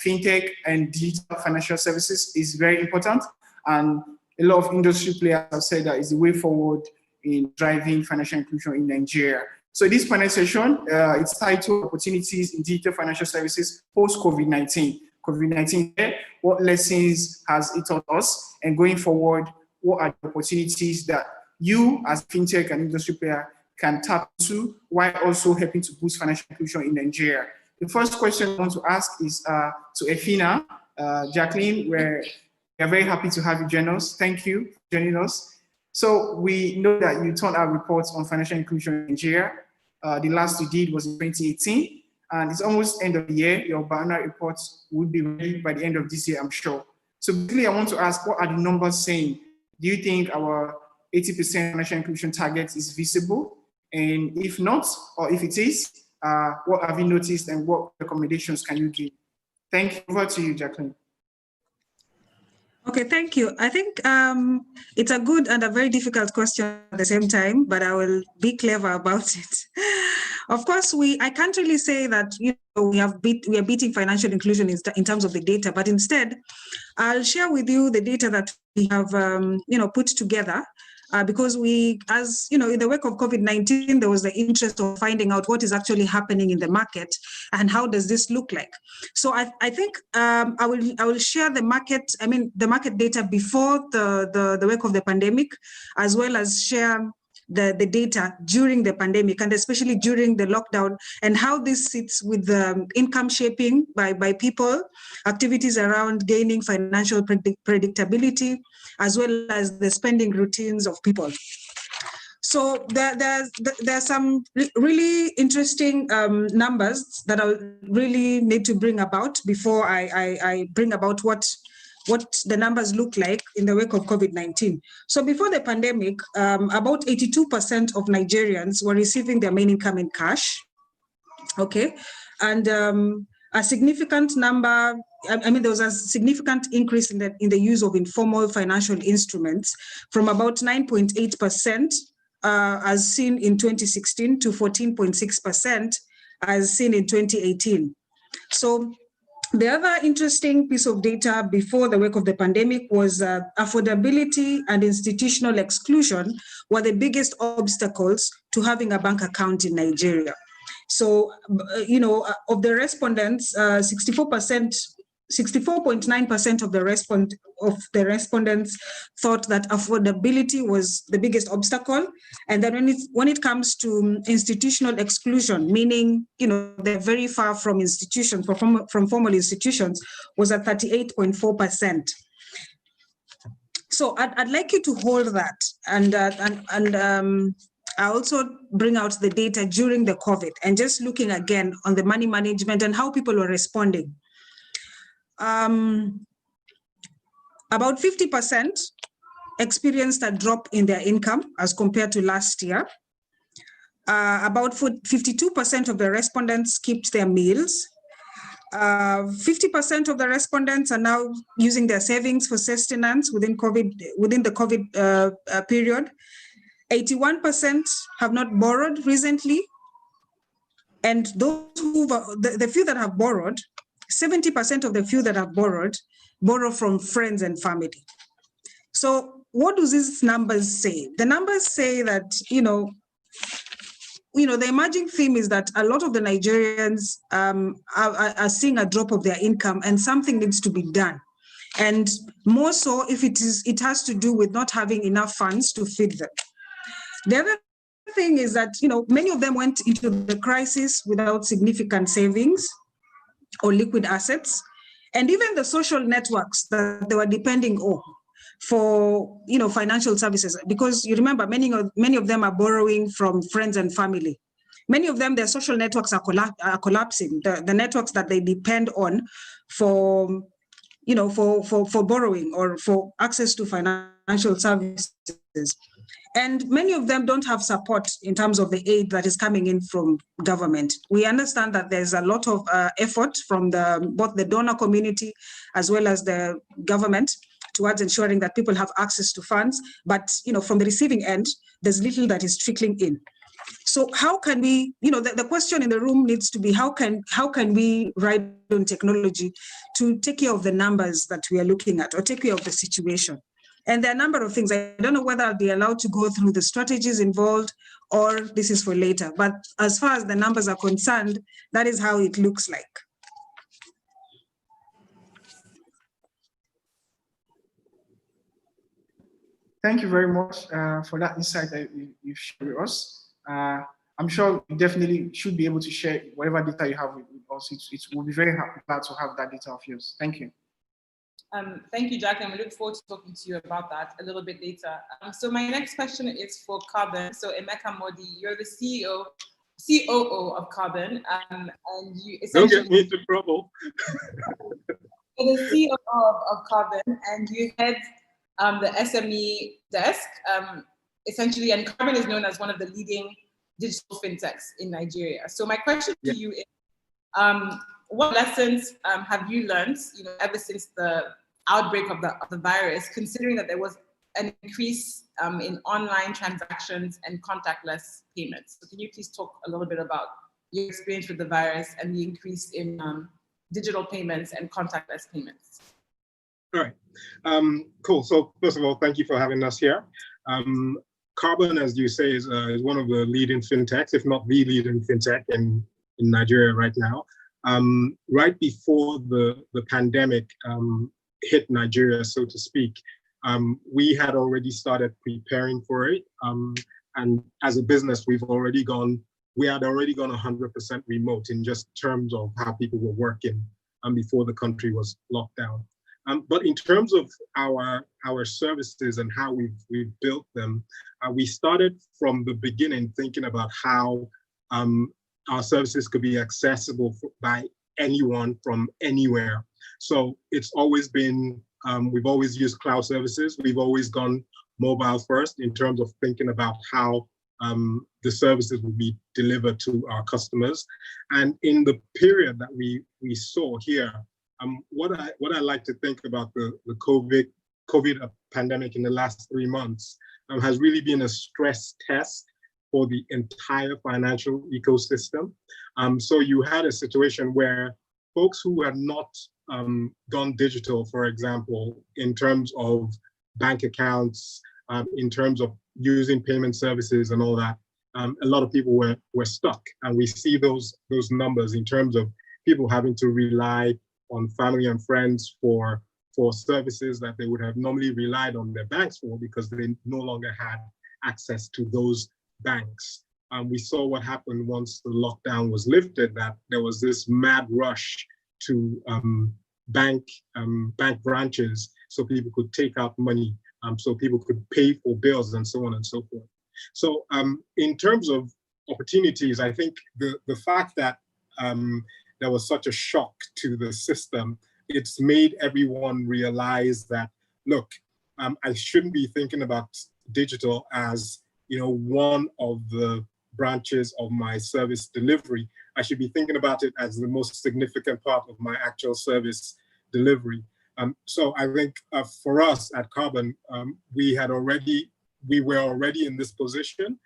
Speaker 4: fintech and digital financial services is very important, and a lot of industry players have said that is the way forward in driving financial inclusion in Nigeria. So this panel session, it's titled Opportunities in Digital Financial Services Post-COVID-19. COVID-19, what lessons has it taught us? And going forward, what are the opportunities that you as fintech and industry player can tap into while also helping to boost financial inclusion in Nigeria? The first question I want to ask is to Athena. Jacqueline, we are very happy to have you join us. Thank you for joining us. So we know that you turned out reports on financial inclusion in Nigeria. The last you did was in 2018, and it's almost end of the year. Your biannual reports will be ready by the end of this year, I'm sure. So basically, I want to ask, what are the numbers saying? Do you think our 80% financial inclusion target is visible? And if not, or if it is, what have you noticed and what recommendations can you give? Thank you. Over to you, Jacqueline.
Speaker 10: Okay, thank you. I think it's a good and a very difficult question at the same time, but I will be clever about it. Of course, I can't really say that we are beating financial inclusion in terms of the data, but instead, I'll share with you the data that we have put together. Because as in the wake of COVID-19, there was the interest of finding out what is actually happening in the market and how does this look like. So I think I will share the market data before the wake of the pandemic, as well as share the data during the pandemic and especially during the lockdown, and how this sits with the income shaping by people, activities around gaining financial predictability, as well as the spending routines of people. So there's some really interesting numbers that I really need to bring about before I bring about what the numbers look like in the wake of COVID-19. So before the pandemic, about 82% of Nigerians were receiving their main income in cash, okay? And a significant number, there was a significant increase in the use of informal financial instruments from about 9.8% as seen in 2016 to 14.6% as seen in 2018. So the other interesting piece of data before the wake of the pandemic was affordability and institutional exclusion were the biggest obstacles to having a bank account in Nigeria. So, of the respondents, 64.9% of the respondents thought that affordability was the biggest obstacle. And then when it comes to institutional exclusion, meaning they're very far from institutions, from formal institutions, was at 38.4%. So I'd like you to hold that, and I also bring out the data during the COVID and just looking again on the money management and how people were responding. About 50% experienced a drop in their income as compared to last year. About 52% of the respondents skipped their meals. 50% of the respondents are now using their savings for sustenance within the COVID period. 81% have not borrowed recently, and those the few that have borrowed, 70% of the few that have borrowed from friends and family. So what do these numbers say? The numbers say that the emerging theme is that a lot of the Nigerians are seeing a drop of their income, and something needs to be done. And more so if it has to do with not having enough funds to feed them. The other thing is that, many of them went into the crisis without significant savings or liquid assets, and even the social networks that they were depending on for, financial services, because you remember many of them are borrowing from friends and family. Many of them, their social networks are collapsing. The networks that they depend on for borrowing or for access to financial services. And many of them don't have support in terms of the aid that is coming in from government. We understand that there's a lot of effort from both the donor community as well as the government towards ensuring that people have access to funds. But from the receiving end, there's little that is trickling in. So how can we, the question in the room needs to be how can we ride on technology to take care of the numbers that we are looking at, or take care of the situation? And there are a number of things. I don't know whether I'll be allowed to go through the strategies involved, or this is for later. But as far as the numbers are concerned, that is how it looks like.
Speaker 4: Thank you very much for that insight that you've shared with us. I'm sure you definitely should be able to share whatever data you have with us. It will be very glad to have that data of yours. Thank you.
Speaker 3: Thank you, Jacqueline. We look forward to talking to you about that a little bit later. So my next question is for Carbon. So Emeka Modi, you're the COO of Carbon, and you essentially—
Speaker 5: Don't get me into trouble.
Speaker 3: You're the COO of Carbon, and you head the SME desk, essentially, and Carbon is known as one of the leading digital fintechs in Nigeria. So my question to you is, what lessons have you learned, ever since the outbreak of the virus, considering that there was an increase in online transactions and contactless payments. So can you please talk a little bit about your experience with the virus and the increase in digital payments and contactless payments?
Speaker 11: All right, cool. So first of all, thank you for having us here. Carbon, as you say, is one of the leading fintechs, if not the leading fintech in Nigeria right now. Right before the pandemic hit Nigeria, so to speak, we had already started preparing for it. And as a business, we had already gone 100% remote in just terms of how people were working before the country was locked down. But in terms of our services and how we've built them, we started from the beginning thinking about how our services could be accessible by anyone from anywhere. So it's always been, we've always used cloud services. We've always gone mobile first in terms of thinking about how the services will be delivered to our customers. And in the period that we saw here, what I like to think about the COVID pandemic in the last 3 months has really been a stress test for the entire financial ecosystem. So you had a situation where folks who had not gone digital, for example, in terms of bank accounts, in terms of using payment services and all that, a lot of people were stuck. And we see those numbers in terms of people having to rely on family and friends for services that they would have normally relied on their banks for because they no longer had access to those banks. We saw what happened once the lockdown was lifted, that there was this mad rush to bank branches so people could take out money, so people could pay for bills and so on and so forth. So in terms of opportunities, I think the fact that there was such a shock to the system, it's made everyone realize that, look, I shouldn't be thinking about digital as, one of the branches of my service delivery. I should be thinking about it as the most significant part of my actual service delivery. So I think for us at Carbon, we were already in this position.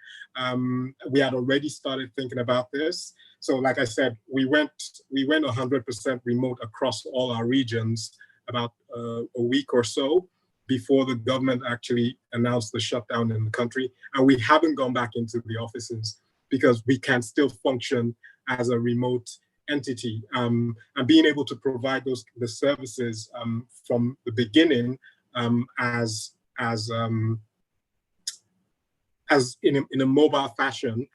Speaker 11: We had already started thinking about this. So like I said, we went 100% remote across all our regions about a week or so before the government actually announced the shutdown in the country. And we haven't gone back into the offices because we can still function as a remote entity. And being able to provide the services from the beginning as in a mobile fashion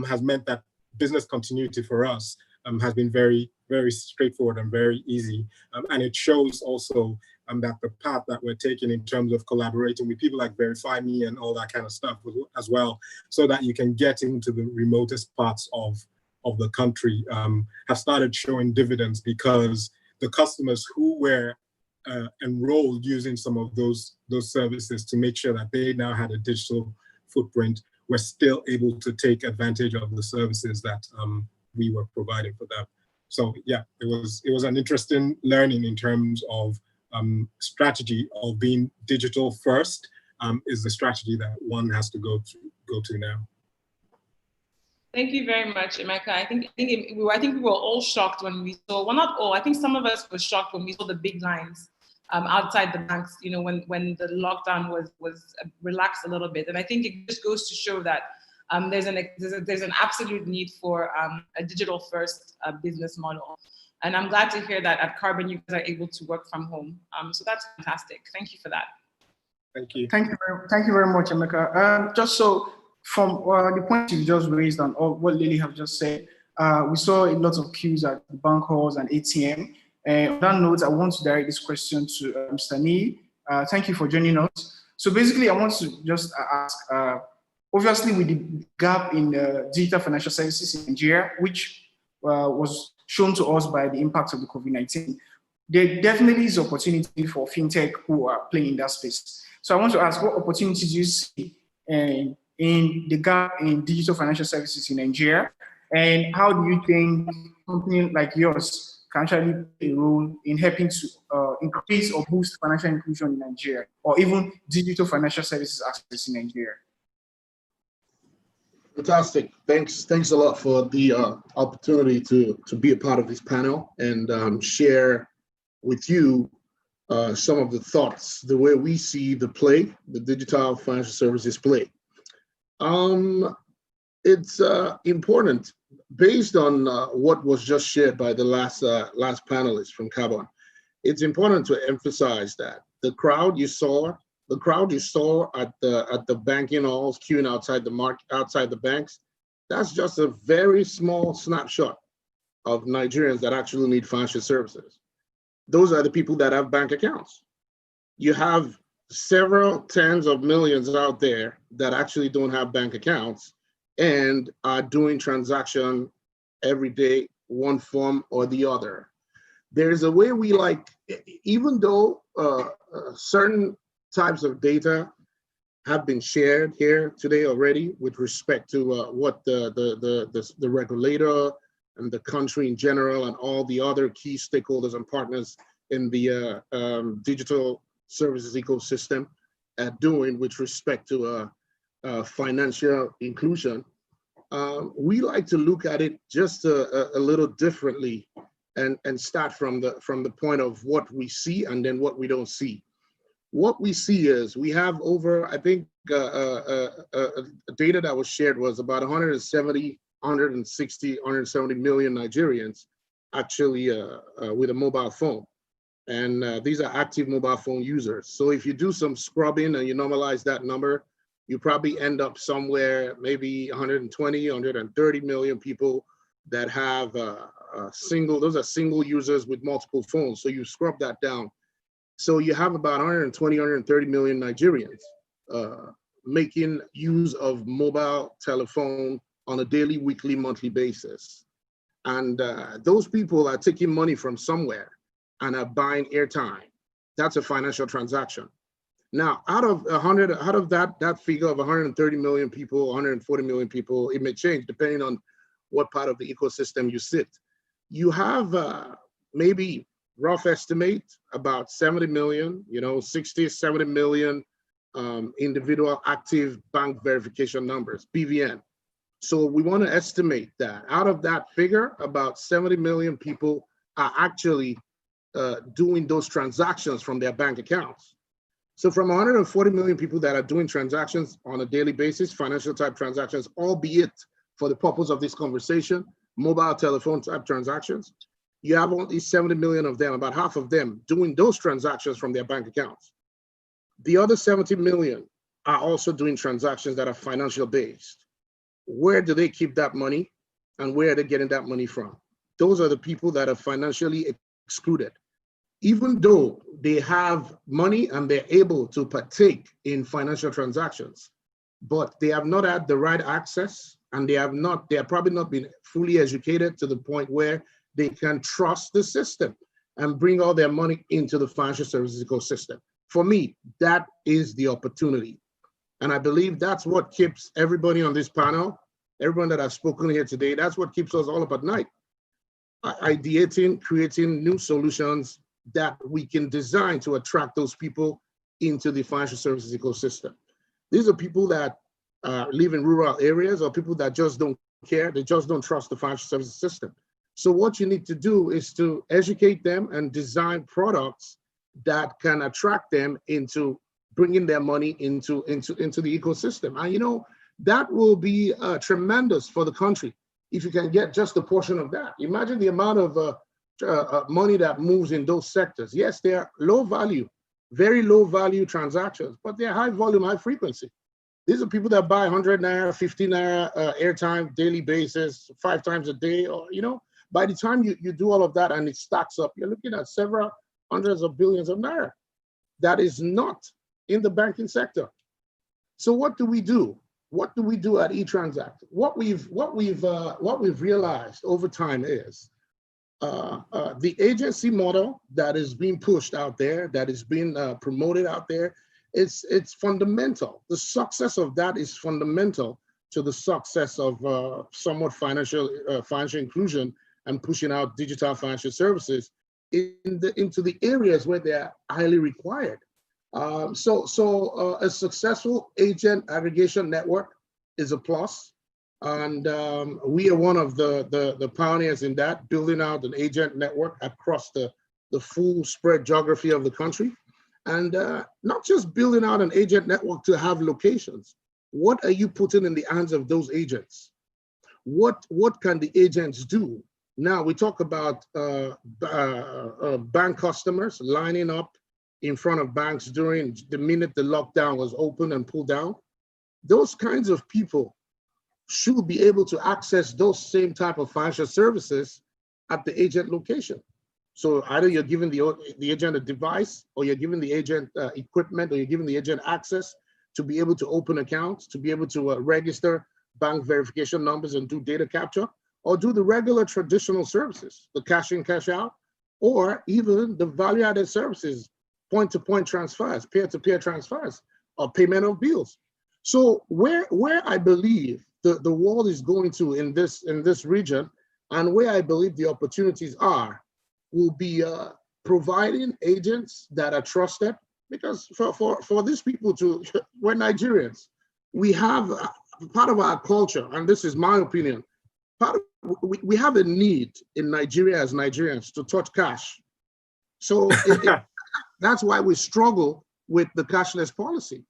Speaker 11: has meant that business continuity for us has been very, very straightforward and very easy. And it shows also that the path that we're taking in terms of collaborating with people like Verify Me and all that kind of stuff as well, so that you can get into the remotest parts of the country, have started showing dividends, because the customers who were enrolled using some of those services to make sure that they now had a digital footprint were still able to take advantage of the services that we were providing for them. So yeah, it was an interesting learning in terms of strategy of being digital first is the strategy that one has to go to now.
Speaker 3: Thank you very much, Emeka. I think we were all shocked when we saw, well, not all, I think some of us were shocked when we saw the big lines outside the banks, when the lockdown was relaxed a little bit. And I think it just goes to show that there's an absolute need for a digital first business model. And I'm glad to hear that at Carbon, you guys are able to work from home. So that's fantastic. Thank you for that.
Speaker 11: Thank you.
Speaker 4: Thank you very much, Emeka. Just so from the point you just raised and what Lehle have just said, we saw a lot of queues at the bank halls and ATM. On that note, I want to direct this question to Mr. Nii. Thank you for joining us. So basically, I want to just ask, obviously with the gap in digital financial services in Nigeria, which was shown to us by the impact of the COVID-19, there definitely is opportunity for fintech who are playing in that space. So I want to ask, what opportunities do you see in the gap in digital financial services in Nigeria? And how do you think a company like yours can actually play a role in helping to increase or boost financial inclusion in Nigeria, or even digital financial services access in Nigeria?
Speaker 12: Fantastic. Thanks a lot for the opportunity to be a part of this panel and share with you some of the thoughts, the way we see the digital financial services play. It's important, based on what was just shared by the last panelist from Carbon. It's important to emphasize that the crowd you saw at the banking halls queuing outside the banks, that's just a very small snapshot of Nigerians that actually need financial services. Those are the people that have bank accounts. You have several tens of millions out there that actually don't have bank accounts and are doing transaction every day, one form or the other. There's a way we like, even though certain types of data have been shared here today already with respect to what the regulator and the country in general and all the other key stakeholders and partners in the digital services ecosystem are doing with respect to financial inclusion. We like to look at it just a little differently and start from the point of what we see and then what we don't see. What we see is we have over, I think, data that was shared was about 170 million Nigerians actually with a mobile phone. And these are active mobile phone users. So if you do some scrubbing and you normalize that number, you probably end up somewhere maybe 120, 130 million people that have those are single users with multiple phones. So you scrub that down. So you have about 120, 130 million Nigerians making use of mobile telephone on a daily, weekly, monthly basis. And those people are taking money from somewhere and are buying airtime. That's a financial transaction. Now, out of that figure of 130 million people, 140 million people, it may change depending on what part of the ecosystem you sit. You have maybe rough estimate about 70 million, 60, 70 million individual active bank verification numbers, BVN. So we want to estimate that out of that figure, about 70 million people are actually doing those transactions from their bank accounts. So from 140 million people that are doing transactions on a daily basis, financial type transactions, albeit for the purpose of this conversation, mobile telephone type transactions, you have only 70 million of them, about half of them doing those transactions from their bank accounts. The other 70 million are also doing transactions that are financial based. Where do they keep that money and where are they getting that money from? Those are the people that are financially excluded. Even though they have money and they're able to partake in financial transactions, but they have not had the right access and they have probably not been fully educated to the point where they can trust the system and bring all their money into the financial services ecosystem. For me, that is the opportunity. And I believe that's what keeps everybody on this panel, everyone that I've spoken here today, that's what keeps us all up at night. Ideating, creating new solutions that we can design to attract those people into the financial services ecosystem. These are people that live in rural areas or people that just don't care, they just don't trust the financial services system. So what you need to do is to educate them and design products that can attract them into bringing their money into the ecosystem. And that will be tremendous for the country if you can get just a portion of that. Imagine the amount of money that moves in those sectors. Yes, they are low value, very low value transactions, but they're high volume, high frequency. These are people that buy 100 naira, 50 naira airtime daily basis, 5 times a day, or by the time you do all of that and it stacks up, you're looking at several hundreds of billions of naira. That is not in the banking sector. So what do we do? What do we do at eTransact? What we've realized over time is the agency model that is being pushed out there, that is being promoted out there, it's fundamental. The success of that is fundamental to the success of somewhat financial inclusion and pushing out digital financial services into the areas where they are highly required. So a successful agent aggregation network is a plus. And we are one of the pioneers in that, building out an agent network across the full spread geography of the country. And not just building out an agent network to have locations. What are you putting in the hands of those agents? What can the agents do? Now we talk about bank customers lining up in front of banks during the minute the lockdown was open and pulled down. Those kinds of people should be able to access those same type of financial services at the agent location. So either you're giving the agent a device, or you're giving the agent equipment, or you're giving the agent access to be able to open accounts, to be able to register bank verification numbers and do data capture, or do the regular traditional services, the cash in, cash out, or even the value-added services, point-to-point transfers, peer-to-peer transfers, or payment of bills. So where I believe the world is going to in this region, and where I believe the opportunities are, will be providing agents that are trusted, because for these people we're Nigerians. We have part of our culture, and this is my opinion, we have a need in Nigeria as Nigerians to touch cash. So that's why we struggle with the cashless policy.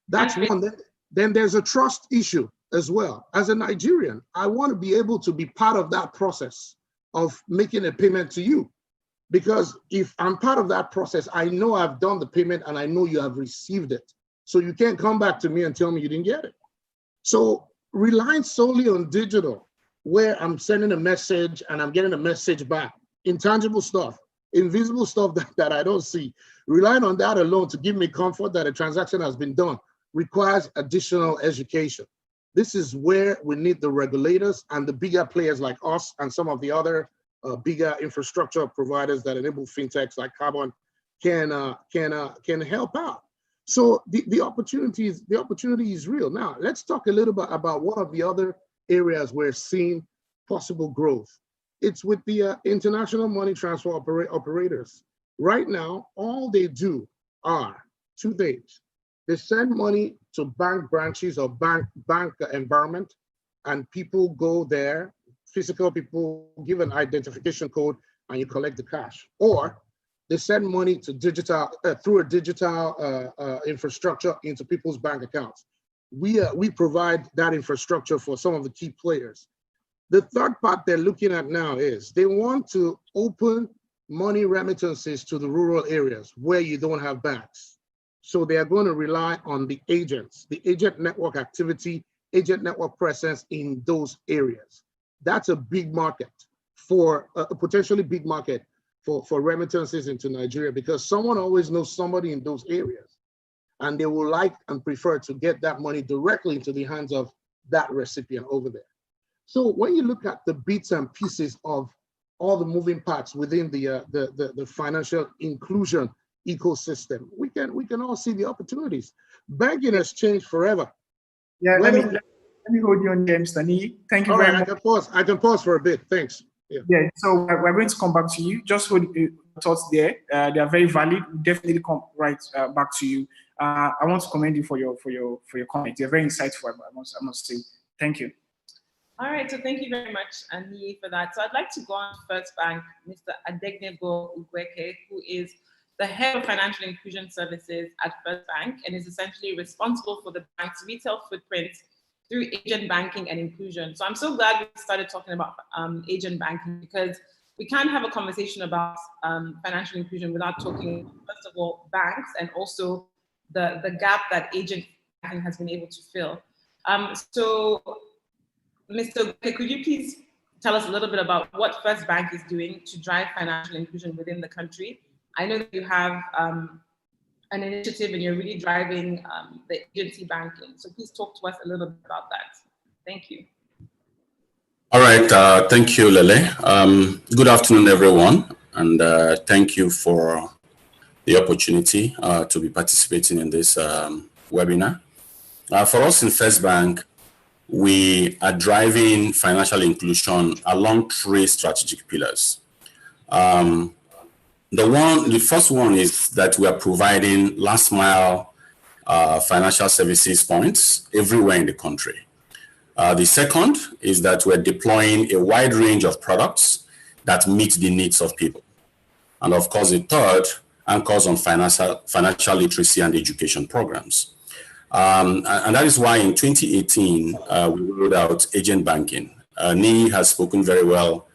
Speaker 12: That's one. Then there's a trust issue as well. As a Nigerian, I want to be able to be part of that process of making a payment to you. Because if I'm part of that process, I know I've done the payment and I know you have received it. So you can't come back to me and tell me you didn't get it. So relying solely on digital, where I'm sending a message and I'm getting a message back, intangible stuff, invisible stuff that I don't see, relying on that alone to give me comfort that a transaction has been done requires additional education. This is where we need the regulators and the bigger players like us and some of the other bigger infrastructure providers that enable fintechs like Carbon can help out. So the opportunity is real. Now let's talk a little bit about one of the other areas we're seeing possible growth. It's with the international money transfer operators. Right now, all they do are two things. They send money to bank branches or bank environment, and people go there, physical people give an identification code and you collect the cash. Or they send money to digital through a digital infrastructure into people's bank accounts. We provide that infrastructure for some of the key players. The third part they're looking at now is they want to open money remittances to the rural areas where you don't have banks. So they are going to rely on the agents, the agent network activity, agent network presence in those areas. That's a big market for a potentially big market for remittances into Nigeria, because someone always knows somebody in those areas, and they will like and prefer to get that money directly into the hands of that recipient over there. So when you look at the bits and pieces of all the moving parts within the financial inclusion ecosystem, we can all see the opportunities. Banking has changed forever.
Speaker 4: Yeah, let me hold you on, James. Thank you very much.
Speaker 12: I can pause for a bit. Thanks.
Speaker 4: Yeah. So we're going to come back to you. Just hold your thoughts there. They are very valid. We'll definitely come right back to you. I want to commend you for your comment. They're very insightful. I must say. Thank you.
Speaker 3: All right, so thank you very much, Ani, for that. So I'd like to go on to First Bank, Mr. Adegnego Ugweke, who is the head of financial inclusion services at First Bank and is essentially responsible for the bank's retail footprint through agent banking and inclusion. So I'm so glad we started talking about agent banking, because we can't have a conversation about financial inclusion without talking, first of all, banks, and also the gap that agent banking has been able to fill. So Mr. Ugweke, could you please tell us a little bit about what First Bank is doing to drive financial inclusion within the country? I know that you have an initiative and you're really driving the agency banking. So please talk to us a little bit about that. Thank you.
Speaker 13: All right, thank you, Lehle. Good afternoon, everyone, and thank you for the opportunity to be participating in this webinar. For us in First Bank, we are driving financial inclusion along 3 strategic pillars. The first one is that we are providing last mile financial services points everywhere in the country. The second is that we're deploying a wide range of products that meet the needs of people. And of course, the third anchors on financial literacy and education programs. And that is why in 2018, we rolled out agent banking. Nii has spoken very well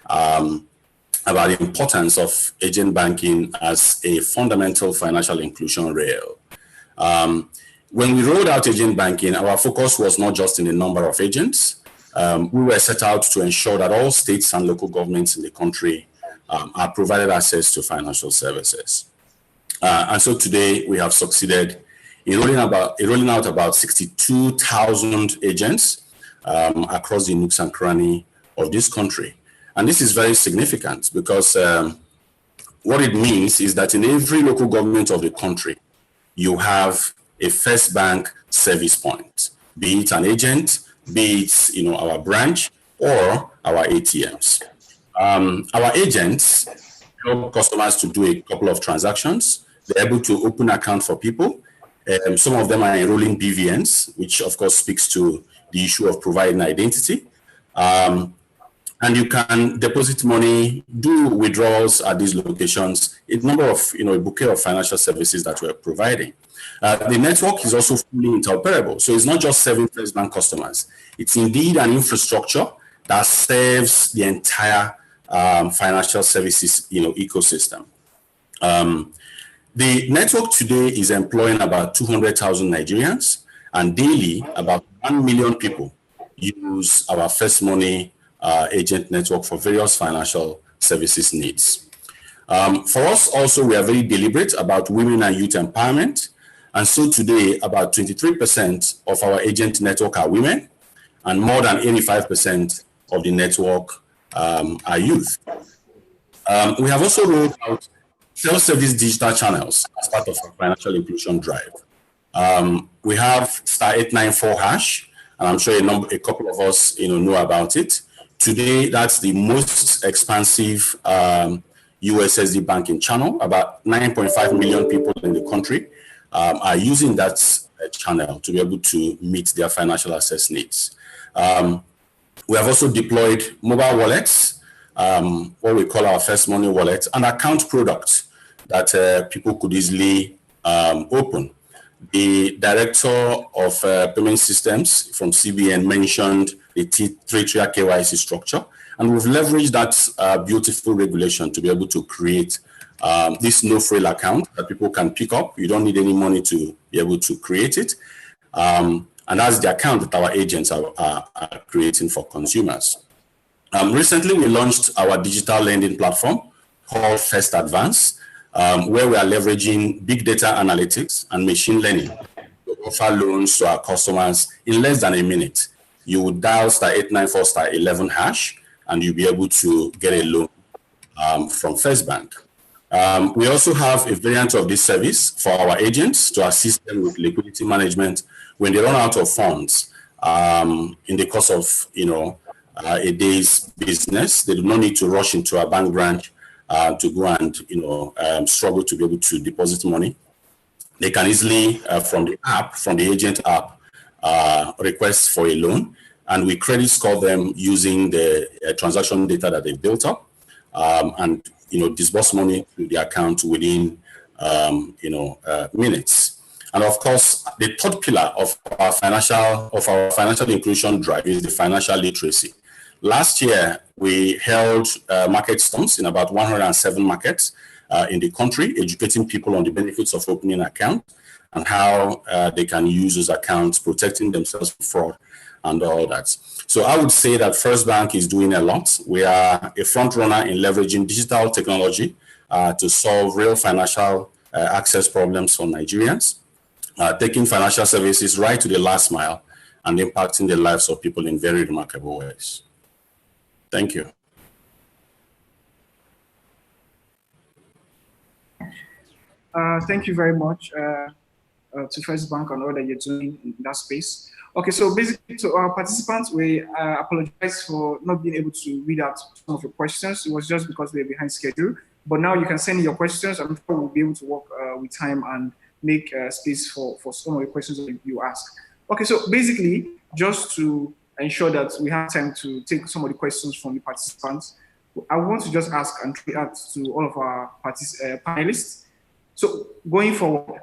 Speaker 13: about the importance of agent banking as a fundamental financial inclusion rail. When we rolled out agent banking, our focus was not just in the number of agents. We were set out to ensure that all states and local governments in the country are provided access to financial services. And so today we have succeeded in rolling out about 62,000 agents across the nooks and crannies of this country. And this is very significant because what it means is that in every local government of the country, you have a First Bank service point, be it an agent, be it our branch or our ATMs. Our agents help customers to do a couple of transactions. They're able to open account for people. Some of them are enrolling BVNs, which of course speaks to the issue of providing identity. And you can deposit money, do withdrawals at these locations, a number of, a bouquet of financial services that we're providing. The network is also fully interoperable. So it's not just serving First Bank customers. It's indeed an infrastructure that serves the entire financial services, ecosystem. The network today is employing about 200,000 Nigerians, and daily about 1 million people use our First Money agent network for various financial services needs. For us also, we are very deliberate about women and youth empowerment. And so today, about 23% of our agent network are women, and more than 85% of the network are youth. We have also rolled out self-service digital channels as part of our financial inclusion drive. We have *894#, and I'm sure a couple of us know about it. Today, that's the most expansive USSD banking channel. About 9.5 million people in the country are using that channel to be able to meet their financial access needs. We have also deployed mobile wallets, what we call our First Money wallet, and account products that people could easily open. The director of payment systems from CBN mentioned the 3-tier KYC structure, and we've leveraged that beautiful regulation to be able to create this no-frill account that people can pick up. You don't need any money to be able to create it. And that's the account that our agents are creating for consumers. Recently, we launched our digital lending platform called First Advance, where we are leveraging big data analytics and machine learning to offer loans to our customers in less than a minute. You would dial *894*11#, and you'll be able to get a loan from First Bank. We also have a variant of this service for our agents to assist them with liquidity management when they run out of funds in the course of a day's business. They do not need to rush into a bank branch to go and struggle to be able to deposit money. They can easily from the agent app request for a loan, and we credit score them using the transaction data that they built up, and disburse money to the account within minutes. And of course, the third pillar of our financial inclusion drive is the financial literacy. Last year, we held market stunts in about 107 markets in the country, educating people on the benefits of opening an account and how they can use those accounts, protecting themselves from fraud and all that. So I would say that First Bank is doing a lot. We are a front runner in leveraging digital technology to solve real financial access problems for Nigerians, taking financial services right to the last mile and impacting the lives of people in very remarkable ways. Thank you.
Speaker 4: Thank you very much. to First Bank and all that you're doing in that space. Okay, so basically to our participants, we apologize for not being able to read out some of your questions. It was just because we were behind schedule. But now you can send your questions. I'm sure we'll be able to work with time and make space for some of the questions that you ask. Okay, so basically, just to ensure that we have time to take some of the questions from the participants, I want to just ask and throw out to all of our panelists. So going forward,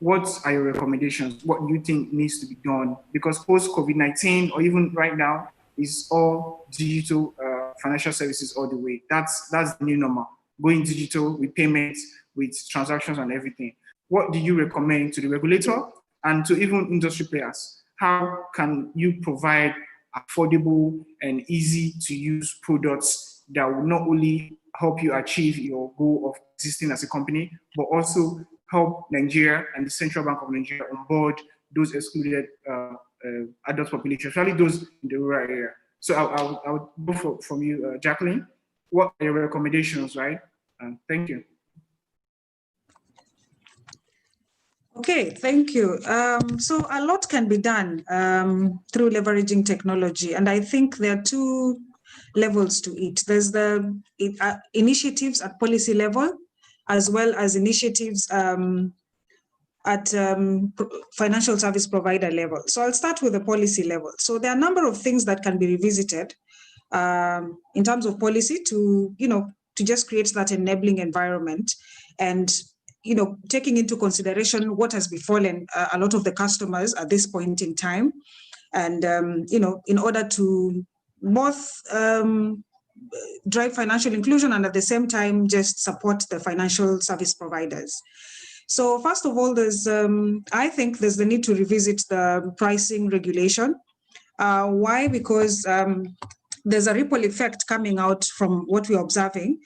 Speaker 4: what are your recommendations? What do you think needs to be done? Because post-COVID-19, or even right now, is all digital financial services all the way. That's the new normal. Going digital with payments, with transactions and everything. What do you recommend to the regulator and to even industry players? How can you provide affordable and easy to use products that will not only help you achieve your goal of existing as a company, but also help Nigeria and the Central Bank of Nigeria onboard those excluded adult population, especially those in the rural area? So I'll go from you, Jacqueline. What are your recommendations, right? Thank you.
Speaker 10: Okay, thank you. So a lot can be done through leveraging technology, and I think there are two levels to it. There's the initiatives at policy level, as well as initiatives at financial service provider level. So I'll start with the policy level. So there are a number of things that can be revisited in terms of policy to just create that enabling environment, and taking into consideration what has befallen a lot of the customers at this point in time, and in order to both drive financial inclusion and at the same time just support the financial service providers. So first of all, I think there's the need to revisit the pricing regulation. Why? Because there's a ripple effect coming out from what we're observing,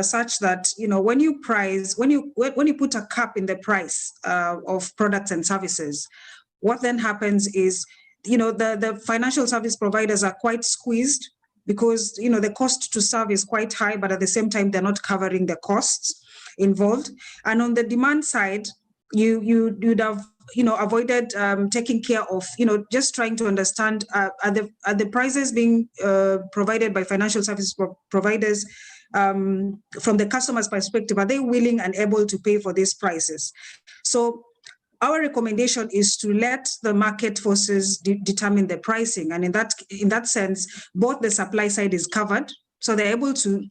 Speaker 10: such that when you put a cap in the price of products and services, what then happens is the financial service providers are quite squeezed, because the cost to serve is quite high, but at the same time they're not covering the costs involved. And on the demand side, you'd have avoided taking care of just trying to understand are the prices being provided by financial service providers from the customer's perspective, are they willing and able to pay for these prices? So our recommendation is to let the market forces determine the pricing, and in that sense, both the supply side is covered, so they're able to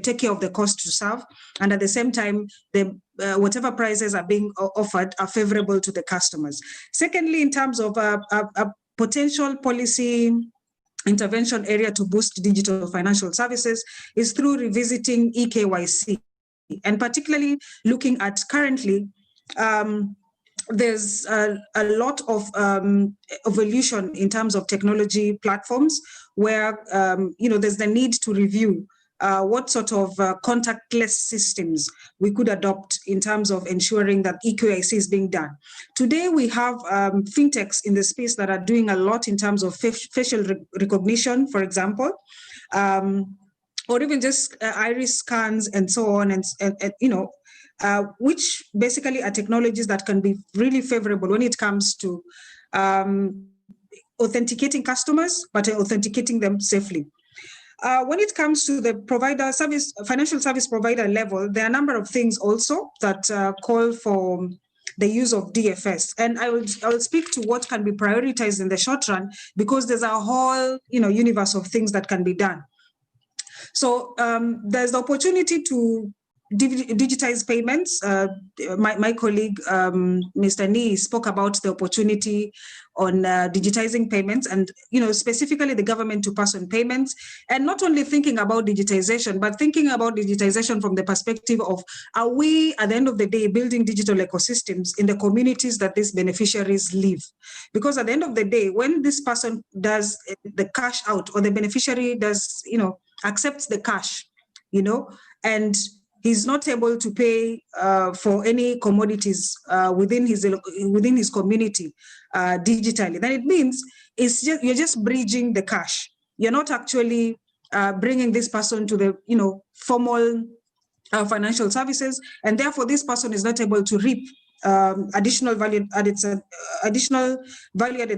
Speaker 10: take care of the cost to serve, and at the same time, whatever prices are being offered are favorable to the customers. Secondly, in terms of a potential policy intervention area to boost digital financial services is through revisiting eKYC, and particularly looking at currently, there's a lot of evolution in terms of technology platforms where there's the need to review what sort of contactless systems we could adopt in terms of ensuring that eKYC is being done. Today, we have fintechs in the space that are doing a lot in terms of facial recognition, for example, or even just iris scans and so on, and which basically are technologies that can be really favorable when it comes to authenticating customers, but authenticating them safely. When it comes to the financial service provider level, there are a number of things also that call for the use of DFS, and I will speak to what can be prioritized in the short run, because there's a whole universe of things that can be done. So there's the opportunity to digitize payments. My colleague, Mr. Nee, spoke about the opportunity on digitizing payments, and specifically the government to person payments, and not only thinking about digitization, but thinking about digitization from the perspective of, are we at the end of the day building digital ecosystems in the communities that these beneficiaries live? Because at the end of the day, when this person does the cash out, or the beneficiary does accepts the cash, and he's not able to pay for any commodities within his community digitally, then it means you're just bridging the cash. You're not actually bringing this person to the formal financial services, and therefore this person is not able to reap additional value-added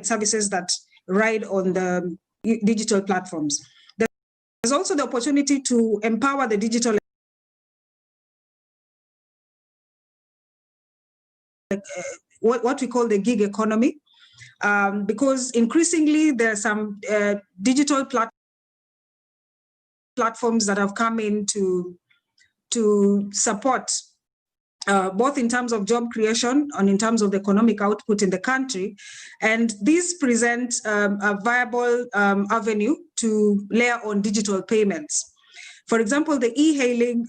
Speaker 10: services that ride on the digital platforms. There's also the opportunity to empower the digital what we call the gig economy, because increasingly there are some digital platforms that have come in to support both in terms of job creation and in terms of the economic output in the country. And these present a viable avenue to layer on digital payments. For example, the e-hailing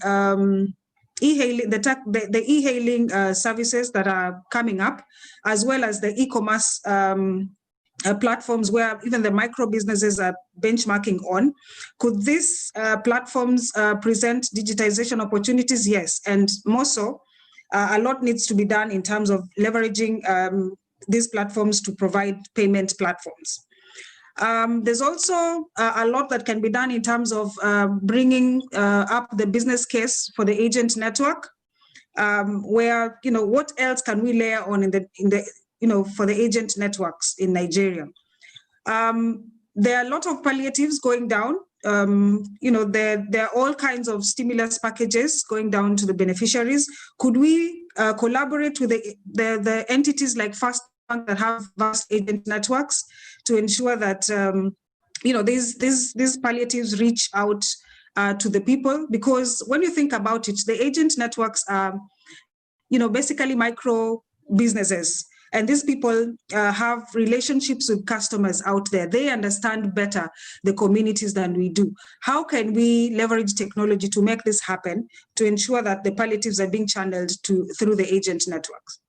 Speaker 10: services that are coming up, as well as the e-commerce platforms where even the micro businesses are benchmarking on. Could these platforms present digitization opportunities? Yes, and more so. A lot needs to be done in terms of leveraging these platforms to provide payment platforms. There's also a lot that can be done in terms of bringing up the business case for the agent network, where what else can we layer on for the agent networks in Nigeria. There are a lot of palliatives going down. There are all kinds of stimulus packages going down to the beneficiaries. Could we collaborate with the entities like Fast Bank that have vast agent networks to ensure that these palliatives reach out to the people? Because when you think about it, the agent networks are basically micro businesses. And these people have relationships with customers out there. They understand better the communities than we do. How can we leverage technology to make this happen, to ensure that the palliatives are being channeled through the agent networks?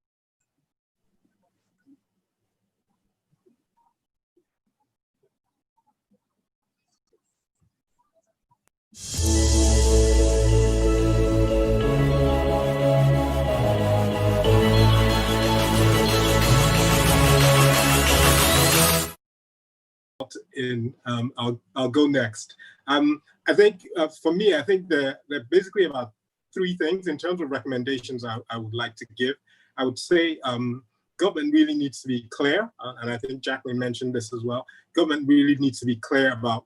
Speaker 11: I'll go next. I think for me, I think there are basically about three things in terms of recommendations I would like to give. I would say government really needs to be clear, and I think Jacqueline mentioned this as well. Government really needs to be clear about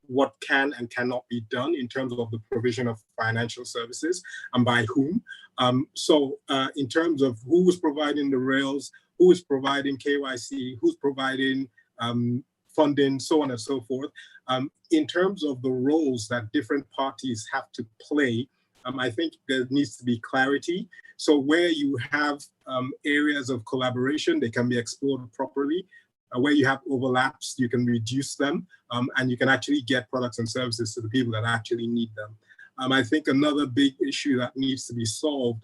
Speaker 11: what can and cannot be done in terms of the provision of financial services and by whom. So in terms of who is providing the rails, who is providing KYC, who's providing funding, so on and so forth. In terms of the roles that different parties have to play, I think there needs to be clarity. So where you have areas of collaboration, they can be explored properly. Where you have overlaps, you can reduce them, and you can actually get products and services to the people that actually need them. I think another big issue that needs to be solved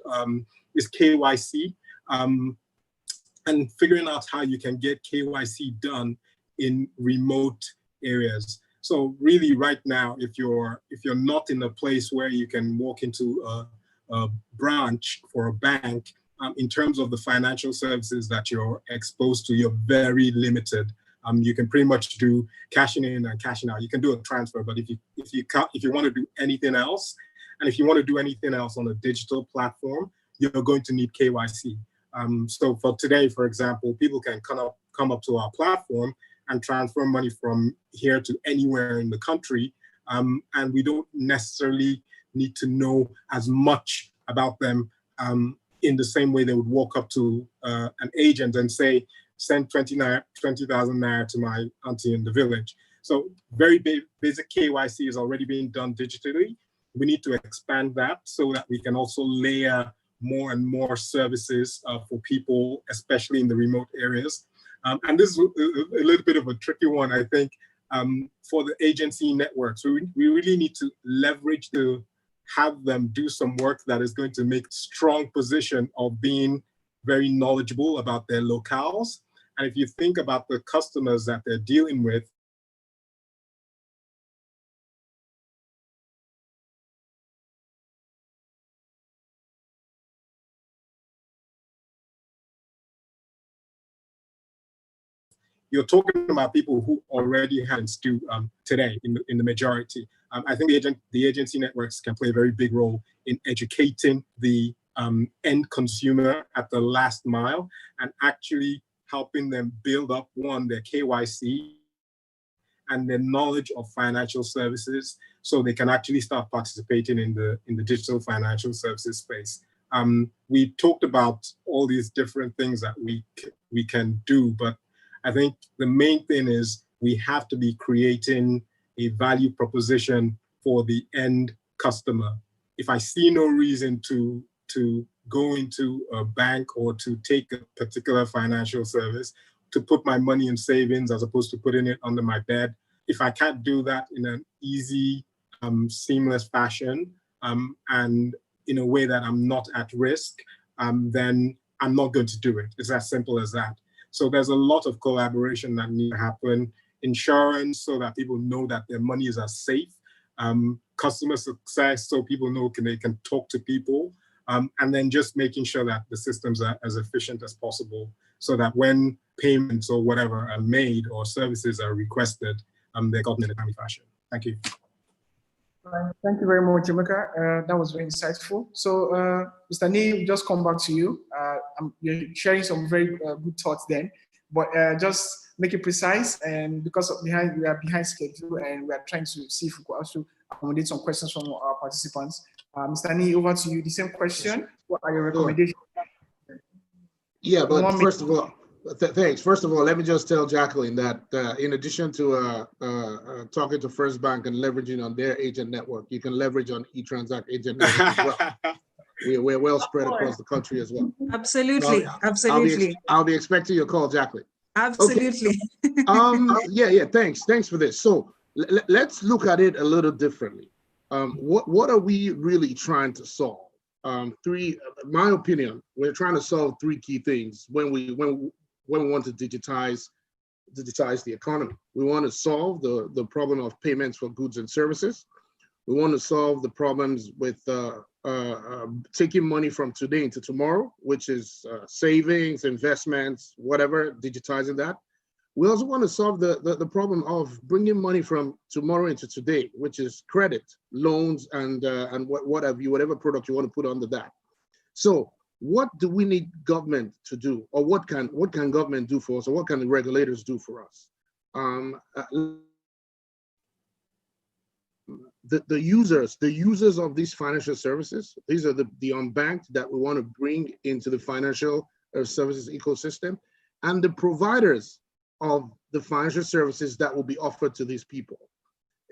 Speaker 11: is KYC, and figuring out how you can get KYC done in remote areas. So really right now, if you're not in a place where you can walk into a branch for a bank, in terms of the financial services that you're exposed to, you're very limited. You can pretty much do cashing in and cashing out. You can do a transfer, but if you want to do anything else, and if you want to do anything else on a digital platform, you're going to need KYC. So for today, for example, people can come up to our platform and transfer money from here to anywhere in the country, and we don't necessarily need to know as much about them in the same way they would walk up to an agent and say, send 20,000 naira to my auntie in the village. So very basic KYC is already being done digitally. We need to expand that so that we can also layer more and more services for people, especially in the remote areas. And this is a little bit of a tricky one, I think, for the agency networks. We really need to leverage to have them do some work that is going to make strong position of being very knowledgeable about their locales. And if you think about the customers that they're dealing with, you're talking about people who already have do today in the majority. I think the agency networks can play a very big role in educating the end consumer at the last mile and actually helping them build up, one, their KYC and their knowledge of financial services so they can actually start participating in the digital financial services space. We talked about all these different things that we can do, but I think the main thing is we have to be creating a value proposition for the end customer. If I see no reason to go into a bank or to take a particular financial service, to put my money in savings as opposed to putting it under my bed, if I can't do that in an easy, seamless fashion, and in a way that I'm not at risk, then I'm not going to do it. It's as simple as that. So there's a lot of collaboration that needs to happen. Insurance, so that people know that their money is as safe. Customer success, so people know they can talk to people. And then just making sure that the systems are as efficient as possible so that when payments or whatever are made or services are requested, they're gotten in a timely fashion. Thank you.
Speaker 4: Thank you very much, Jamaica. That was very insightful. So, Mr. Nee, just come back to you. You're sharing some very good thoughts then, but just make it precise, and because we are behind schedule and we are trying to see if we could also accommodate some questions from our participants. Mr. Nee, over to you. The same question. What are your recommendations?
Speaker 12: Yeah, but first of all, thanks. First of all, let me just tell Jacqueline that in addition to talking to First Bank and leveraging on their agent network, you can leverage on eTransact agent network as well. We're well spread across the country as well.
Speaker 10: Absolutely,
Speaker 12: So
Speaker 10: absolutely.
Speaker 12: I'll be expecting your call, Jacqueline.
Speaker 10: Absolutely.
Speaker 12: Okay. Yeah. Thanks for this. So let's look at it a little differently. What are we really trying to solve? My opinion, we're trying to solve three key things when we want to digitize the economy. We want to solve the problem of payments for goods and services. We want to solve the problems with taking money from today into tomorrow, which is savings, investments, whatever, digitizing that. We also want to solve the problem of bringing money from tomorrow into today, which is credit, loans, and whatever product you want to put under that. So what do we need government to do, or what can government do for us, or what can the regulators do for us? The users of these financial services, these are the unbanked that we want to bring into the financial services ecosystem, and the providers of the financial services that will be offered to these people.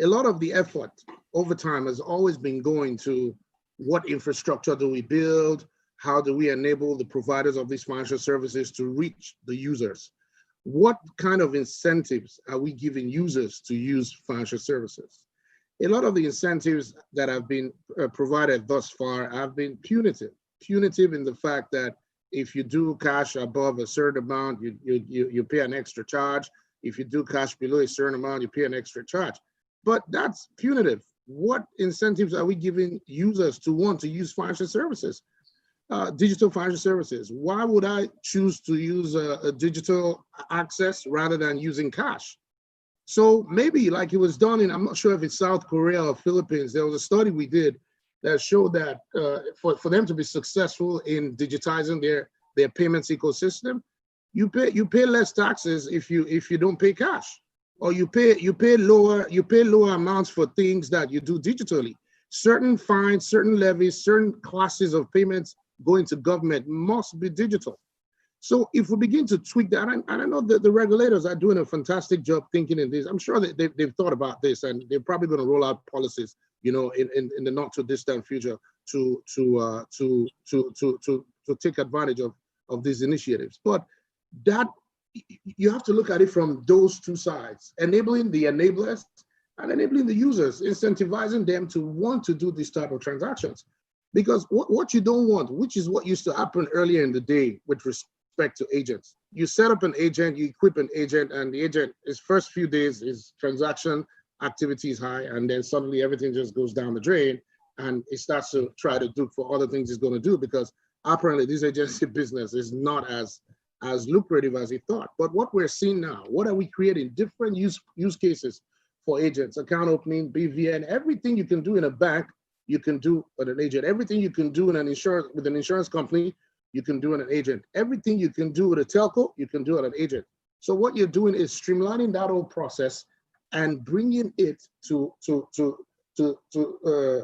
Speaker 12: A lot of the effort over time has always been going to what infrastructure do we build, how do we enable the providers of these financial services to reach the users? What kind of incentives are we giving users to use financial services? A lot of the incentives that have been provided thus far have been punitive in the fact that if you do cash above a certain amount, you pay an extra charge. If you do cash below a certain amount, you pay an extra charge. But that's punitive. What incentives are we giving users to want to use financial services, digital financial services? Why would I choose to use a digital access rather than using cash? So maybe like it was done in, I'm not sure if it's South Korea or Philippines, there was a study we did that showed that for them to be successful in digitizing their payments ecosystem, you pay less taxes if you don't pay cash, or you pay lower amounts for things that you do digitally. Certain fines, certain levies, certain classes of payments going to government must be digital. So if we begin to tweak that, and I know that the regulators are doing a fantastic job thinking in this. I'm sure that they've thought about this, and they're probably going to roll out policies, in the not too distant future to take advantage of these initiatives. But that you have to look at it from those two sides: enabling the enablers and enabling the users, incentivizing them to want to do this type of transactions. Because what you don't want, which is what used to happen earlier in the day with respect to agents, you set up an agent, you equip an agent, and the agent, his first few days, his transaction activity is high, and then suddenly everything just goes down the drain, and he starts to try to do for other things he's going to do, because apparently this agency business is not as lucrative as he thought. But what we're seeing now, what are we creating? Different use cases for agents: account opening, BVN, everything you can do in a bank, you can do with an agent. Everything you can do in an insurance company, you can do in an agent. Everything you can do with a telco, you can do with an agent. So what you're doing is streamlining that whole process and bringing it to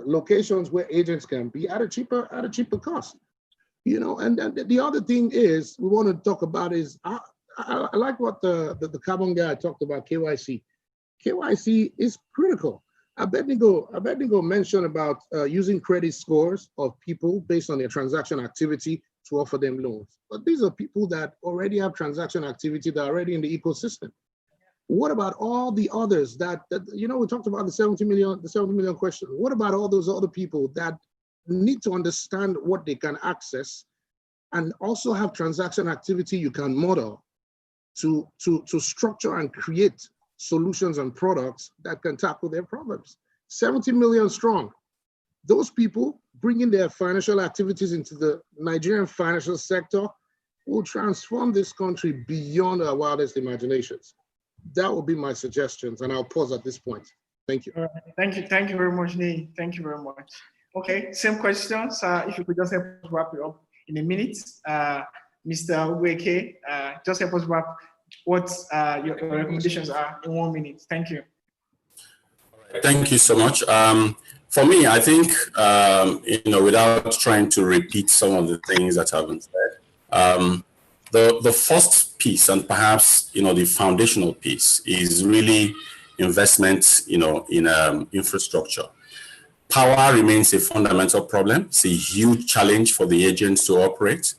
Speaker 12: locations where agents can be at a cheaper cost. You know, and the other thing is we want to talk about is I like what the carbon guy talked about, KYC. KYC is critical. Abednego mentioned about using credit scores of people based on their transaction activity to offer them loans. But these are people that already have transaction activity, that are already in the ecosystem. What about all the others that you know, we talked about the 70 million question. What about all those other people that need to understand what they can access and also have transaction activity you can model to structure and create solutions and products that can tackle their problems? 70 million strong. Those people bringing their financial activities into the Nigerian financial sector will transform this country beyond our wildest imaginations. That would be my suggestions, and I'll pause at this point. Thank you.
Speaker 4: All right. Thank you very much, Nate. Thank you very much. Okay, same questions. If you could just help us wrap it up in a minute. Mr. Weke, just help us wrap what your recommendations are in 1 minute. Thank you.
Speaker 13: Thank you so much. For me, I think, you know, without trying to repeat some of the things that have been said, the first piece, and perhaps, you know, the foundational piece, is really investment, you know, in infrastructure. Power remains a fundamental problem. It's a huge challenge for the agents to operate.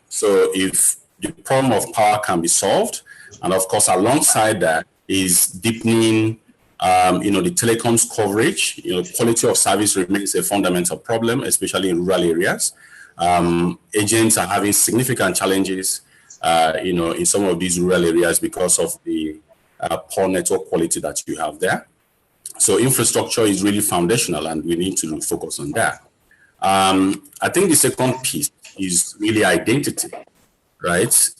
Speaker 13: So if the problem of power can be solved, and of course, alongside that is deepening, you know, the telecoms coverage. You know, quality of service remains a fundamental problem, especially in rural areas. Agents are having significant challenges, you know, in some of these rural areas because of the poor network quality that you have there. So infrastructure is really foundational, and we need to focus on that. I think the second piece is really identity, right?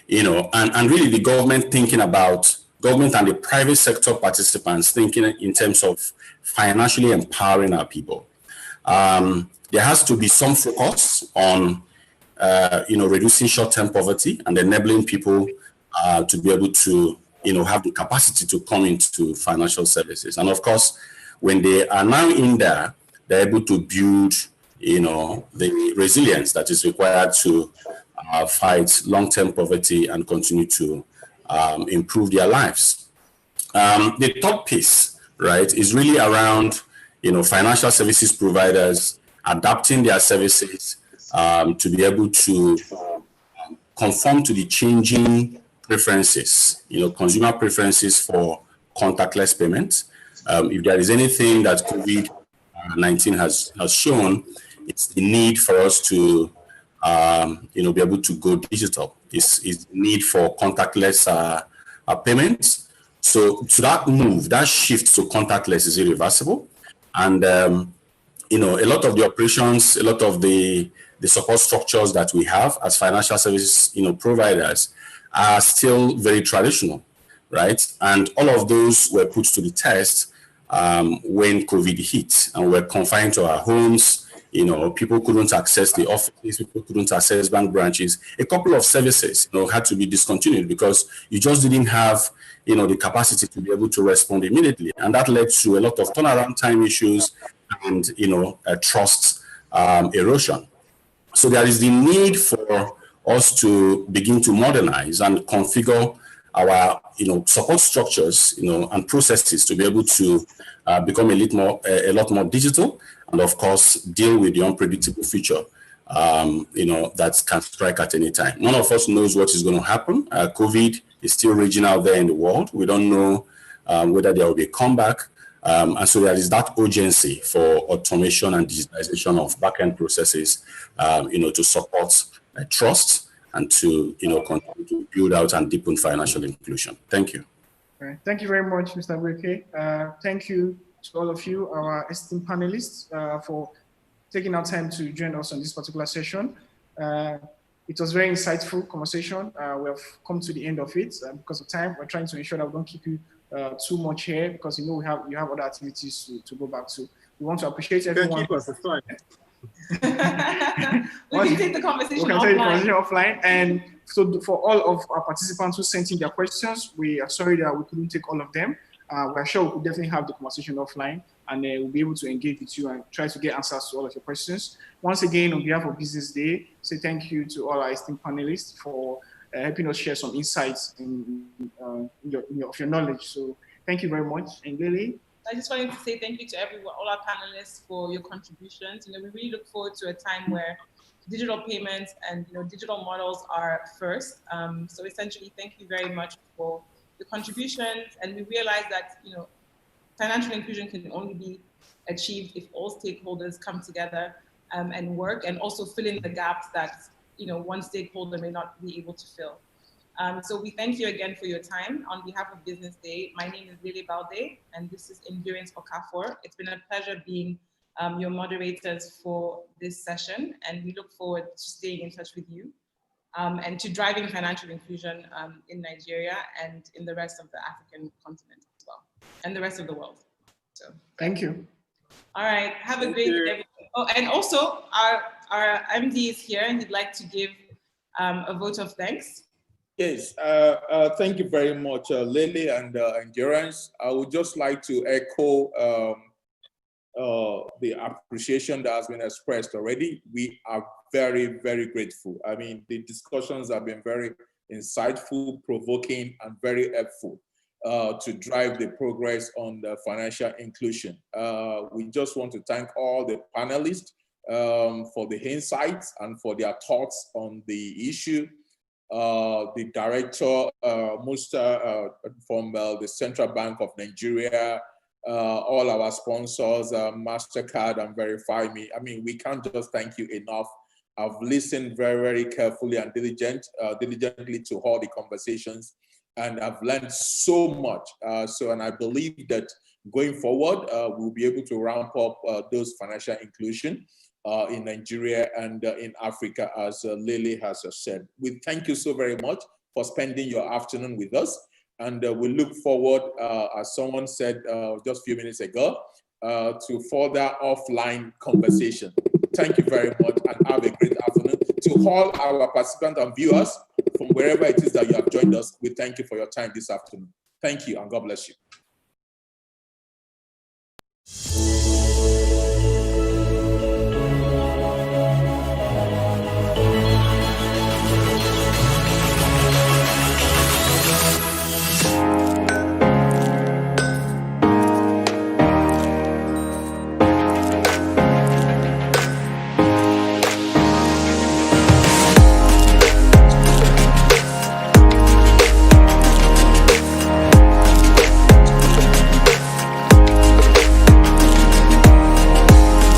Speaker 13: You know, and really the government thinking about government and the private sector participants thinking in terms of financially empowering our people. There has to be some focus on, you know, reducing short-term poverty and enabling people to be able to, you know, have the capacity to come into financial services. And of course, when they are now in there, they're able to build, you know, the resilience that is required to fight long-term poverty and continue to improve their lives. The third piece, right, is really around, you know, financial services providers adapting their services to be able to conform to the changing preferences, you know, consumer preferences for contactless payments. If there is anything that COVID-19 has shown, it's the need for us to, you know, be able to go digital. It's the need for contactless payments. So that move, that shift to contactless is irreversible. And, you know, a lot of the operations, a lot of the support structures that we have as financial services, you know, providers are still very traditional, right? And all of those were put to the test when COVID hit, and we're confined to our homes. You know, people couldn't access the offices, people couldn't access bank branches. A couple of services, you know, had to be discontinued because you just didn't have, you know, the capacity to be able to respond immediately. And that led to a lot of turnaround time issues and, you know, trust erosion. So there is the need for us to begin to modernize and configure our, you know, support structures, you know, and processes to be able to become a lot more digital, and of course deal with the unpredictable future, you know, that can strike at any time. None of us knows what is going to happen. COVID is still raging out there in the world. We don't know whether there will be a comeback, and so there is that urgency for automation and digitalization of back-end processes, you know, to support trust and to, you know, continue to build out and deepen financial inclusion. Thank you.
Speaker 4: All right. Thank you very much, Mr. Weke. Thank you to all of you, our esteemed panelists, for taking our time to join us on this particular session. It was a very insightful conversation. We have come to the end of it. Because of time, we're trying to ensure that we don't keep you too much here because you have other activities to go back to. We want to appreciate everyone.
Speaker 11: Keep us aside.
Speaker 3: We can take the conversation
Speaker 4: offline. And so for all of our participants who sent in their questions, we are sorry that we couldn't take all of them. We're sure we could definitely have the conversation offline, and we'll be able to engage with you and try to get answers to all of your questions. Once again, on behalf of Business Day, say thank you to all our esteemed panelists for helping us share some insights of your knowledge. So thank you very much. And Lehle?
Speaker 3: I just wanted to say thank you to everyone, all our panelists, for your contributions. We really look forward to a time where digital payments and digital models are first. So essentially, thank you very much for the contributions. And we realize that financial inclusion can only be achieved if all stakeholders come together and work, and also fill in the gaps that one stakeholder may not be able to fill. So we thank you again for your time. On behalf of Business Day, my name is Lehle Balde, and this is Endurance Okafor. It's been a pleasure being your moderators for this session, and we look forward to staying in touch with you and to driving financial inclusion in Nigeria and in the rest of the African continent as well, and the rest of the world. So
Speaker 4: thank you.
Speaker 3: All right, have a great day, everyone. Oh, and also our MD is here, and he'd like to give a vote of thanks.
Speaker 1: Yes, thank you very much, Lehle and Endurance. I would just like to echo the appreciation that has been expressed already. We are very, very grateful. I mean, the discussions have been very insightful, provoking, and very helpful to drive the progress on the financial inclusion. We just want to thank all the panelists for the insights and for their thoughts on the issue. The director, Musta, from the Central Bank of Nigeria, all our sponsors, MasterCard and Verify Me. I mean, we can't just thank you enough. I've listened very, very carefully and diligently to all the conversations, and I've learned so much. And I believe that going forward, we'll be able to ramp up those financial inclusion in Nigeria and in Africa, as Lehle has said. We thank you so very much for spending your afternoon with us. And we look forward, as someone said just a few minutes ago, to further offline conversation. Thank you very much, and have a great afternoon. To all our participants and viewers from wherever it is that you have joined us, we thank you for your time this afternoon. Thank you, and God bless you.